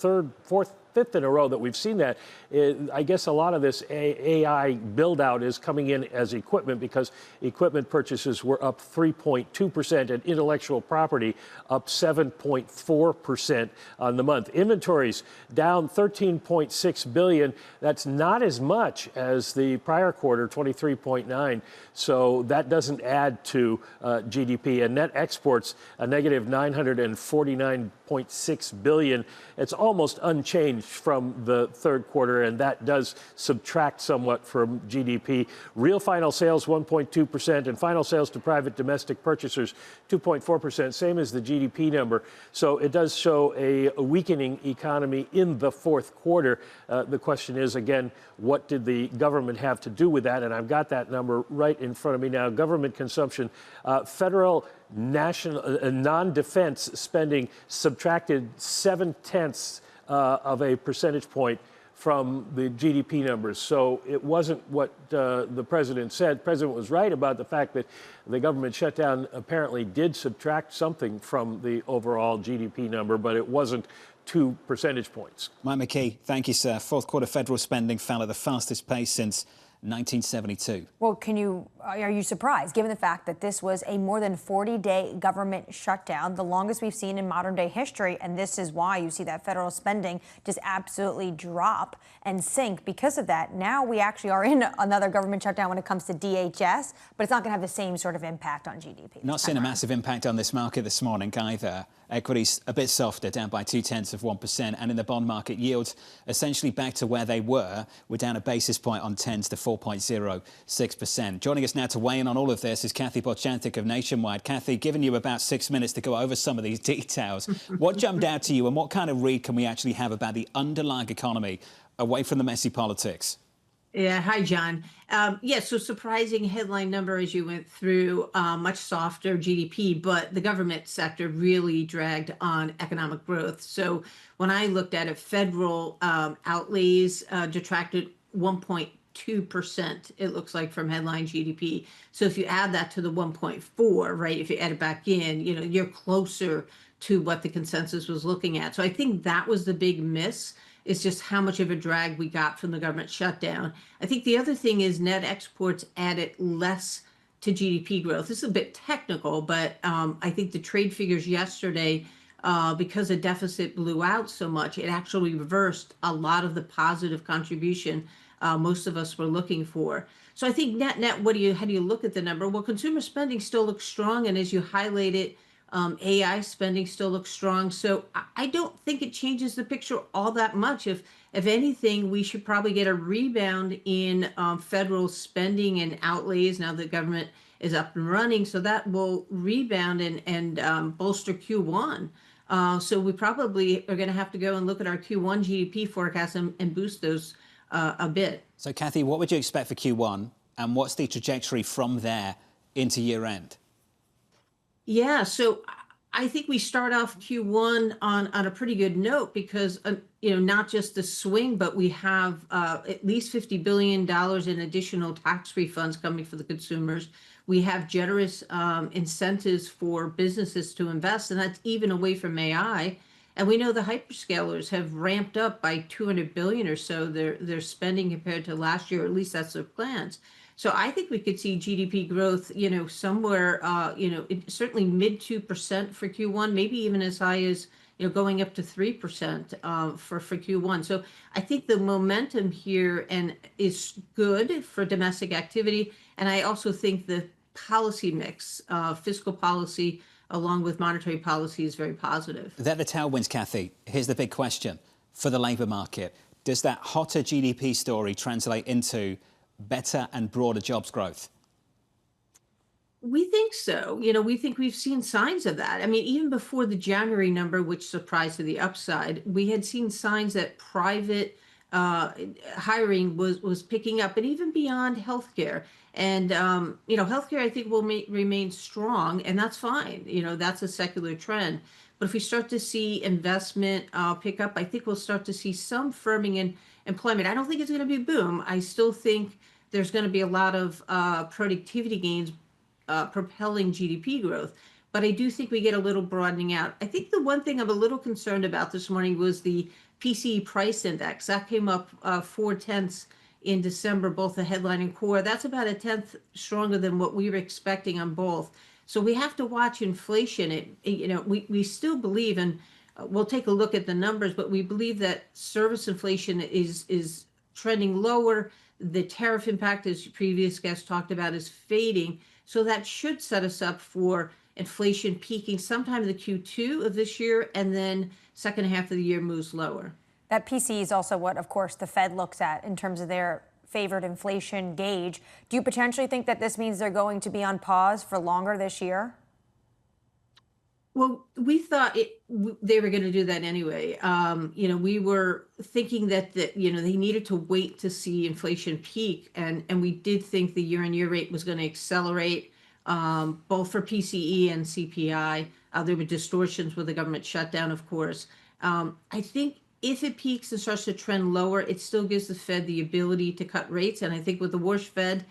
fifth in a row that we've seen that. I guess a lot of this AI build out is coming in as equipment, because equipment purchases were up 3.2% and intellectual property up 7.4% on the month. Inventories down 13.6 billion. That's not as much as the prior quarter, 23.9. So that doesn't add to GDP. And net exports, a negative 949.6 billion. It's almost unchanged from the third quarter, and that does subtract somewhat from GDP. Real final sales 1.2%, and final sales to private domestic purchasers 2.4%, same as the GDP number. So it does show a weakening economy in the fourth quarter. The question is, again, what did the government have to do with that? And I've got that number right in front of me now. Government consumption, federal national non-defense spending subtracted 0.7 of a percentage point from the GDP numbers. So it wasn't what the president said. The president was right about the fact that the government shutdown apparently did subtract something from the overall GDP number, but it wasn't 2 percentage points. Mike McKee, thank you, sir. Fourth quarter federal spending fell at the fastest pace since 1972. Well, are you surprised, given the fact that this was a more than 40-day government shutdown, the longest we've seen in modern-day history, and this is why you see that federal spending just absolutely drop and sink because of that. Now we actually are in another government shutdown when it comes to DHS, but it's not going to have the same sort of impact on GDP. Not seeing a massive impact on this market this morning either. Equities a bit softer, down by 0.2%, and in the bond market, yields essentially back to where they were. We're down a basis point on 10s to 4.06%. Joining us now to weigh in on all of this is Kathy Bostjancic of Nationwide. Kathy, giving you about 6 minutes to go over some of these details. What jumped out to you, and what kind of read can we actually have about the underlying economy away from the messy politics? Yeah, hi, John. Yeah, so surprising headline number as you went through, much softer GDP, but the government sector really dragged on economic growth. So when I looked at it, federal outlays detracted 1.2%, it looks like, from headline GDP. So if you add that to the 1.4, right, if you add it back in, you're closer to what the consensus was looking at. So I think that was the big miss, is just how much of a drag we got from the government shutdown. I think the other thing is net exports added less to GDP growth. This is a bit technical, but I think the trade figures yesterday, because the deficit blew out so much, it actually reversed a lot of the positive contribution most of us were looking for. So I think net, how do you look at the number? Well, consumer spending still looks strong, and as you highlighted, AI spending still looks strong. So I don't think it changes the picture all that much. If anything, we should probably get a rebound in federal spending and outlays now that government is up and running. So that will rebound and bolster Q1. So we probably are going to have to go and look at our Q1 GDP forecast and boost those a bit. So, Kathy, what would you expect for Q1, and what's the trajectory from there into year end? Yeah, so I think we start off Q1 on a pretty good note because, not just the swing, but we have at least $50 billion in additional tax refunds coming for the consumers. We have generous incentives for businesses to invest, and that's even away from AI. And we know the hyperscalers have ramped up by 200 billion or so their spending compared to last year, or at least that's their plans. So I think we could see GDP growth, somewhere, certainly mid 2% for Q1, maybe even as high as, going up to 3% for Q1. So I think the momentum here is good for domestic activity. And I also think the policy mix, fiscal policy, along with monetary policy, is very positive. They're the tailwinds, Kathy. Here's the big question for the labour market. Does that hotter GDP story translate into better and broader jobs growth? We think so. We think we've seen signs of that. I mean, even before the January number, which surprised to the upside, we had seen signs that private hiring was picking up, and even beyond healthcare. And, healthcare, I think, will remain strong, and that's fine. That's a secular trend. But if we start to see investment pick up, I think we'll start to see some firming in employment. I don't think it's going to be a boom. I still think there's going to be a lot of productivity gains propelling GDP growth. But I do think we get a little broadening out. I think the one thing I'm a little concerned about this morning was the PCE price index. That came up 0.4 in December, both the headline and core. That's about 1/10 stronger than what we were expecting on both. So we have to watch inflation. We still believe, and we'll take a look at the numbers, but we believe that service inflation is trending lower. The tariff impact, as previous guests talked about, is fading. So that should set us up for inflation peaking sometime in the Q2 of this year, and then second half of the year moves lower. That PCE is also what, of course, the Fed looks at in terms of their favored inflation gauge. Do you potentially think that this means they're going to be on pause for longer this year? Well, we thought they were going to do that anyway. We were thinking that they needed to wait to see inflation peak, and we did think the year-on-year rate was going to accelerate, both for PCE and CPI. There were distortions with the government shutdown, of course. I think if it peaks and starts to trend lower, it still gives the Fed the ability to cut rates. And I think with the worst Fed,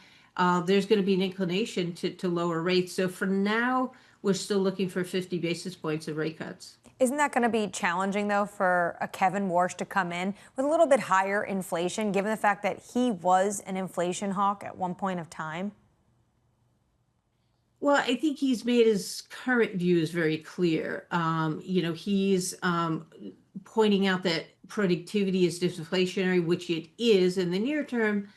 there's going to be an inclination to lower rates. So for now, we're still looking for 50 basis points of rate cuts. Isn't that going to be challenging, though, for a Kevin Warsh to come in with a little bit higher inflation, given the fact that he was an inflation hawk at one point of time? Well, I think he's made his current views very clear. He's pointing out that productivity is disinflationary, which it is. In the near term,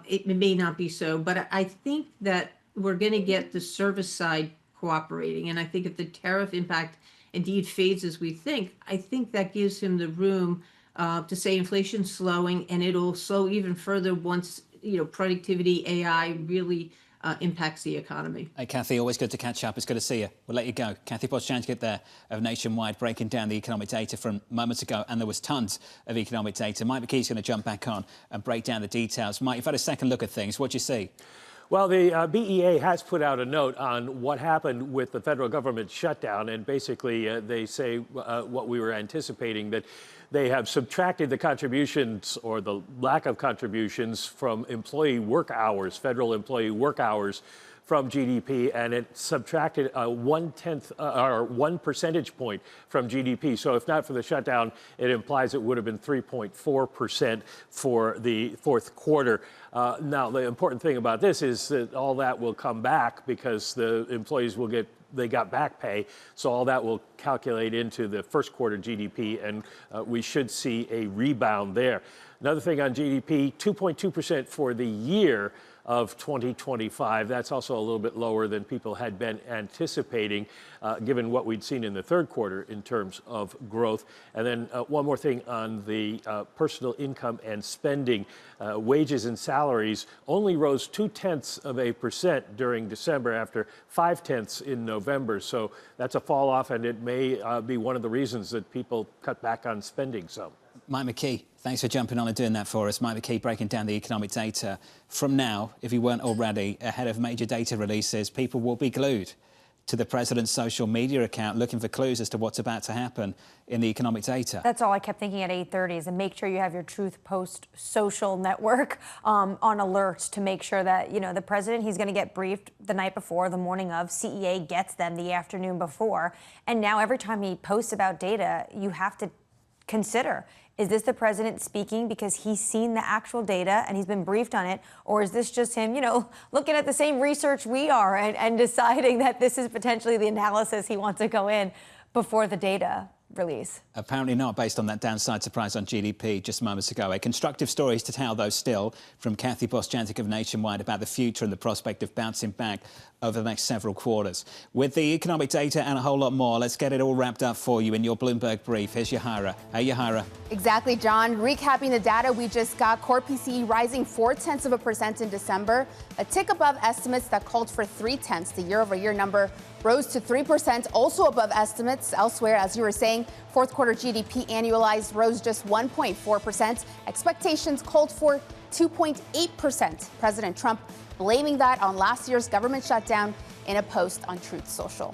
it may not be so. But I think that we're going to get the service side cooperating. And I think if the tariff impact indeed fades as we think, I think that gives him the room to say inflation's slowing, and it'll slow even further once productivity, AI really impacts the economy. Hey, Kathy, always good to catch up. It's good to see you. We'll let you go. Kathy Bostjancic there of Nationwide breaking down the economic data from moments ago, and there was tons of economic data. Mike McKee's going to jump back on and break down the details. Mike, you've had a second look at things. What do you see? Well, the BEA has put out a note on what happened with the federal government shutdown, and basically they say what we were anticipating, that they have subtracted the contributions or the lack of contributions from employee work hours, federal employee work hours from GDP, and it subtracted 1/10 or 1 percentage point from GDP. So if not for the shutdown, it implies it would have been 3.4% for the fourth quarter. Now, the important thing about this is that all that will come back because the employees will they got back pay, so all that will calculate into the first quarter GDP, and we should see a rebound there. Another thing on GDP, 2.2% for the year of 2025. That's also a little bit lower than people had been anticipating, given what we'd seen in the third quarter in terms of growth. And then one more thing on the personal income and spending. Wages and salaries only rose 0.2% during December after 0.5 in November. So that's a fall off, and it may be one of the reasons that people cut back on spending some. Mike McKee, thanks for jumping on and doing that for us. Mike McKee breaking down the economic data. From now, if you weren't already, ahead of major data releases, people will be glued to the president's social media account looking for clues as to what's about to happen in the economic data. That's all I kept thinking at 8:30 is, and make sure you have your Truth Post social network on alert to make sure that, you know, the president, he's going to get briefed the night before, the morning of. CEA gets them the afternoon before. And now every time he posts about data, you have to consider, is this the president speaking because he's seen the actual data and he's been briefed on it? Or is this just him, you know, looking at the same research we are and deciding that this is potentially the analysis he wants to go in before the data release? Apparently not, based on that downside surprise on GDP just moments ago. A constructive stories to tell, though, still, from Kathy Bostjancic of Nationwide about the future and the prospect of bouncing back over the next several quarters. With the economic data and a whole lot more, let's get it all wrapped up for you in your Bloomberg brief. Here's Yahira. Hey, Yahira. Exactly, John. Recapping the data we just got, core PCE rising 0.4% in December, a tick above estimates that called for 0.3. The year-over-year number rose to 3%, also above estimates elsewhere. As you were saying, fourth quarter GDP annualized rose just 1.4%. Expectations called for 2.8%. President Trump blaming that on last year's government shutdown in a post on Truth Social.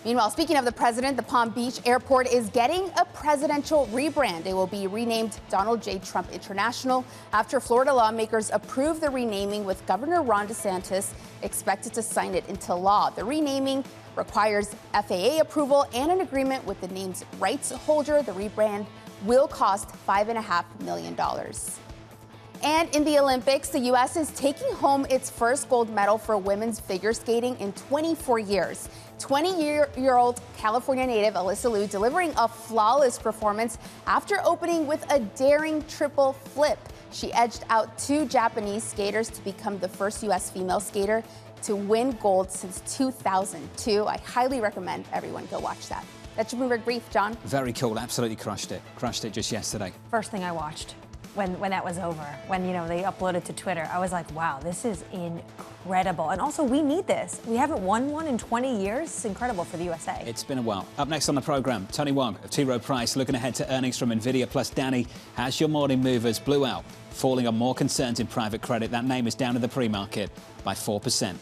Meanwhile, speaking of the president, the Palm Beach airport is getting a presidential rebrand. It will be renamed Donald J. Trump International after Florida lawmakers approved the renaming, with Governor Ron DeSantis expected to sign it into law. The renaming requires FAA approval and an agreement with the name's rights holder. The rebrand will cost $5.5 million. And in the Olympics, the U.S. is taking home its first gold medal for women's figure skating in 24 years. 20-year-old California native Alyssa Liu delivering a flawless performance after opening with a daring triple flip. She edged out two Japanese skaters to become the first U.S. female skater to win gold since 2002. I highly recommend everyone go watch that. That's your Bloomberg Brief, John. Very cool. Absolutely crushed it. Crushed it just yesterday. First thing I watched when that was over, when, you know, they uploaded to Twitter, I was like, wow, this is incredible. And also, we need this. We haven't won one in 20 years. It's incredible for the USA. It's been a while. Up next on the program, Tony Wang of T. Rowe Price looking ahead to earnings from Nvidia. Plus, Danny has your morning movers. Blue out, falling on more concerns in private credit. That name is down in the pre-market by 4%.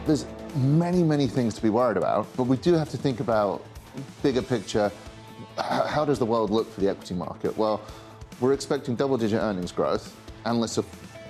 There's many things to be worried about, but we do have to think about bigger picture. How does the world look for the equity market? Well, we're expecting double-digit earnings growth. Analysts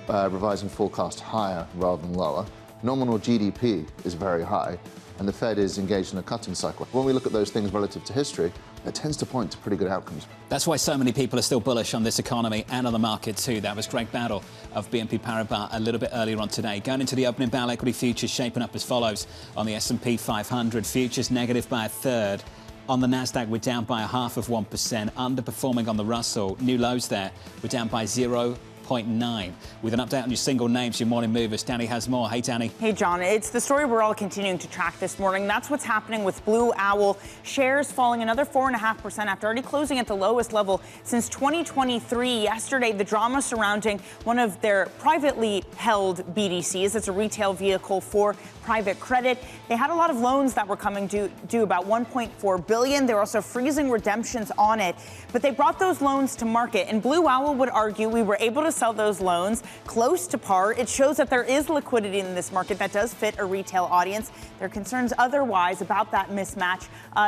are revising forecast higher rather than lower. Nominal GDP is very high, and the Fed is engaged in a cutting cycle. When we look at those things relative to history, it tends to point to pretty good outcomes. That's why so many people are still bullish on this economy and on the market too. That was Greg Boutle of BNP Paribas a little bit earlier on today. Going into the opening bell, equity futures shaping up as follows. On the S&P 500, futures negative by a third. On the Nasdaq, we're down by 0.5%, underperforming on the Russell. New lows there. We're down by 0.2%. 0.9. With an update on your single names, your morning movers, Danny has more. Hey, Danny. Hey, John. It's the story we're all continuing to track this morning. That's what's happening with Blue Owl. Shares falling another 4.5% after already closing at the lowest level since 2023. Yesterday, the drama surrounding one of their privately held BDCs. It's a retail vehicle for private credit. They had a lot of loans that were coming due about $1.4 billion. They were also freezing redemptions on it, but they brought those loans to market. And Blue Owl would argue we were able to sell those loans close to par. It shows that there is liquidity in this market that does fit a retail audience. There are concerns otherwise about that mismatch.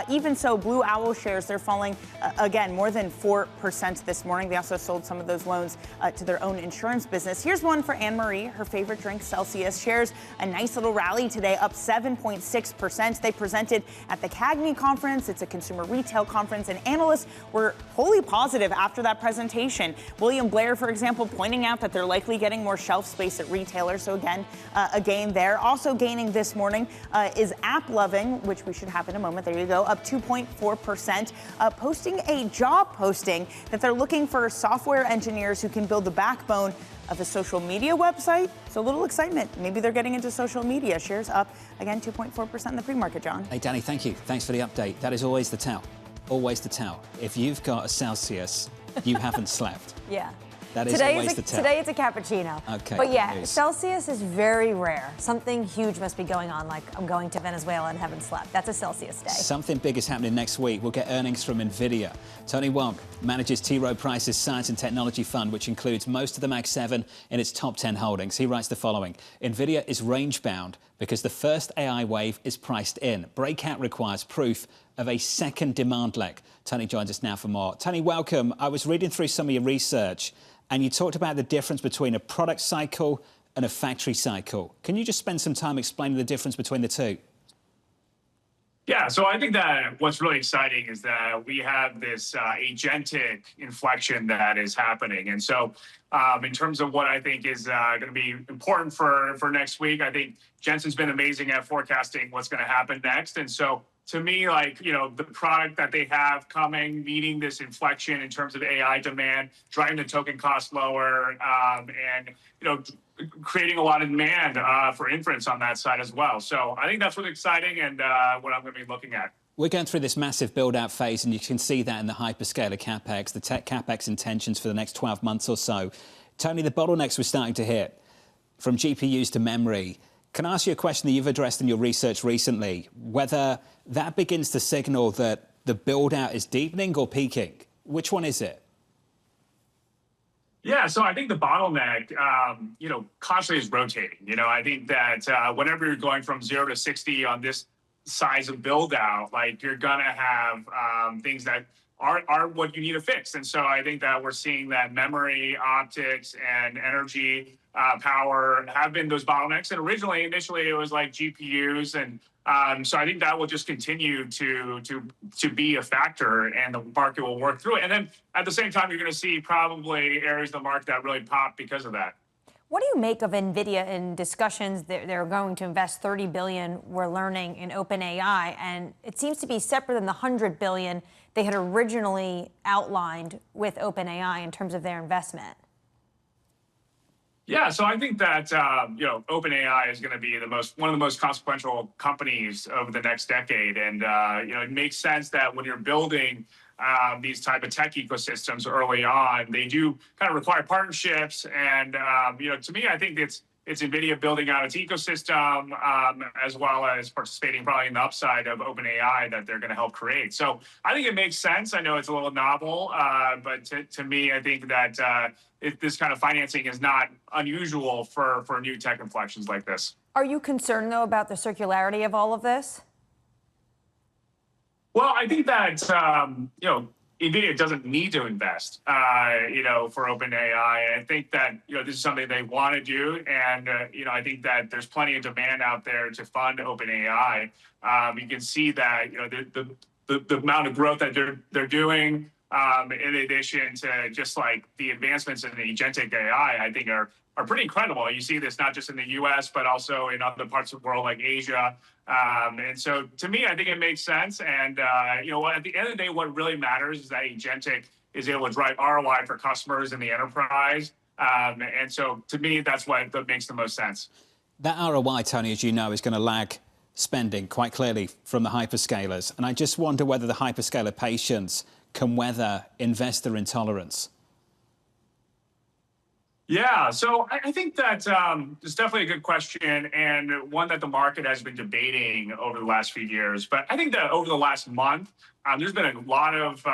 Even so, Blue Owl shares, they're falling again more than 4% this morning. They also sold some of those loans to their own insurance business. Here's one for Annmarie. Her favorite drink, Celsius, shares a nice little rally today, up 7.6%. They presented at the CAGNY conference. It's a consumer retail conference, and analysts were wholly positive after that presentation. William Blair, for example, pointing out that they're likely getting more shelf space at retailers. So again, a gain there. Also gaining this morning is AppLovin, which we should have in a moment. There you go, up 2.4%, posting a job posting that they're looking for software engineers who can build the backbone of a social media website. So a little excitement. Maybe they're getting into social media. Shares up, again, 2.4% in the pre-market, John. Hey, Danny, thank you. Thanks for the update. That is always the tell. Always the tell. If you've got a Celsius, you haven't slept. Yeah. That is always the tell. Today it's a cappuccino. Okay. But yeah, news. Celsius is very rare. Something huge must be going on, like I'm going to Venezuela and haven't slept. That's a Celsius day. Something big is happening next week. We'll get earnings from NVIDIA. Tony Wang manages T. Rowe Price's Science and Technology Fund, which includes most of the Mag 7 in its top 10 holdings. He writes the following. NVIDIA is range-bound because the first AI wave is priced in. Breakout requires proof of a second demand leg. Tony joins us now for more. Tony, welcome. I was reading through some of your research, and you talked about the difference between a product cycle and a factory cycle. Can you just spend some time explaining the difference between the two? Yeah, so I think that what's really exciting is that we have this agentic inflection that is happening. And so in terms of what I think is going to be important for next week, I think Jensen's been amazing at forecasting what's going to happen next. And so to me, like, you know, the product that they have coming, meeting this inflection in terms of AI demand, driving the token cost lower, and, you know, creating a lot of demand for inference on that side as well. So I think that's what's exciting and what I'm going to be looking at. We're going through this massive build-out phase, and you can see that in the hyperscaler CapEx, the tech CapEx intentions for the next 12 months or so. Tony, the bottlenecks we're starting to hit, from GPUs to memory. Can I ask you a question that you've addressed in your research recently, whether that begins to signal that the build-out is deepening or peaking? Which one is it? Yeah, so I think the bottleneck, you know, constantly is rotating. You know, I think that whenever you're going from 0 to 60 on this size of build out, like you're going to have things that are what you need to fix. And so I think that we're seeing that memory, optics, and energy power have been those bottlenecks. And initially, it was like GPUs. And so I think that will just continue to be a factor, and the market will work through it. And then at the same time, you're going to see probably areas of the market that really pop because of that. What do you make of NVIDIA in discussions? They're going to invest $30 billion, we're learning, in OpenAI, and it seems to be separate than the $100 billion they had originally outlined with OpenAI in terms of their investment. Yeah, so I think that you know, OpenAI is going to be one of the most consequential companies over the next decade, and you know, it makes sense that when you're building these type of tech ecosystems early on, they do kind of require partnerships. And you know, to me, I think it's NVIDIA building out its ecosystem as well as participating probably in the upside of OpenAI that they're going to help create. So I think it makes sense. I know it's a little novel, but to me, I think that this kind of financing is not unusual for new tech inflections like this. Are you concerned, though, about the circularity of all of this? Well, I think that, you know, NVIDIA doesn't need to invest, you know, for OpenAI. I think that, you know, this is something they want to do. And, you know, I think that there's plenty of demand out there to fund OpenAI. You can see that, you know, the amount of growth that they're doing, in addition to just like the advancements in the agentic AI, I think are pretty incredible. You see this not just in the US, but also in other parts of the world like Asia. And so to me, I think it makes sense. And, you know, at the end of the day, what really matters is that agentic is able to drive ROI for customers in the enterprise. And so to me, that's what that makes the most sense. That ROI, Tony, as you know, is going to lag spending quite clearly from the hyperscalers. And I just wonder whether the hyperscaler patience can weather investor intolerance. Yeah, so I think that it's definitely a good question and one that the market has been debating over the last few years. But I think that over the last month, there's been a lot of,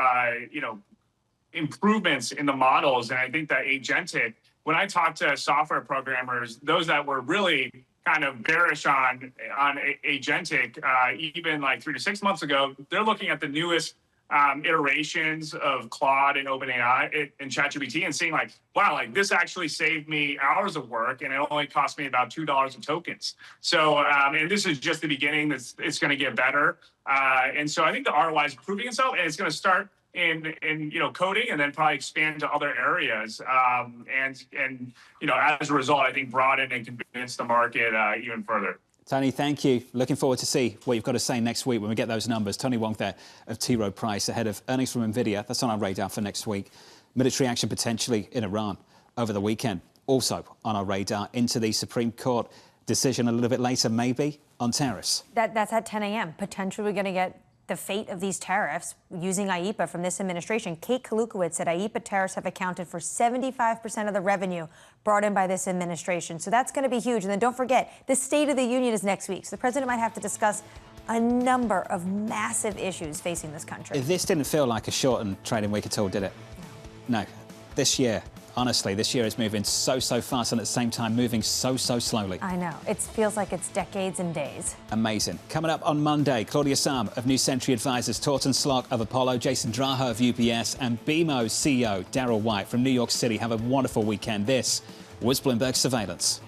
improvements in the models. And I think that agentic, when I talk to software programmers, those that were really kind of bearish on agentic, even like 3 to 6 months ago, they're looking at the newest iterations of Claude and OpenAI and ChatGPT and seeing like, wow, like this actually saved me hours of work and it only cost me about $2 of tokens. So, and this is just the beginning. It's going to get better. And so I think the ROI is proving itself, and it's going to start in coding and then probably expand to other areas. And as a result, I think broaden and convince the market even further. Tony, thank you. Looking forward to see what you've got to say next week when we get those numbers. Tony Wang there of T. Rowe Price ahead of earnings from NVIDIA. That's on our radar for next week. Military action potentially in Iran over the weekend. Also on our radar into the Supreme Court decision a little bit later, maybe, on tariffs. That's at 10 a.m. Potentially we're going to get the fate of these tariffs using IEEPA from this administration. Kate Kalutkiewicz said IEEPA tariffs have accounted for 75% of the revenue brought in by this administration. So that's going to be huge. And then don't forget, the State of the Union is next week. So the president might have to discuss a number of massive issues facing this country. This didn't feel like a shortened trading week at all, did it? No. This year, honestly, this year is moving so fast and at the same time moving so slowly. I know. It feels like it's decades and days. Amazing. Coming up on Monday, Claudia Sam of New Century Advisors, Torsten Slok of Apollo, Jason Draha of UBS, and BMO CEO Daryl White from New York City. Have a wonderful weekend. This was Bloomberg Surveillance.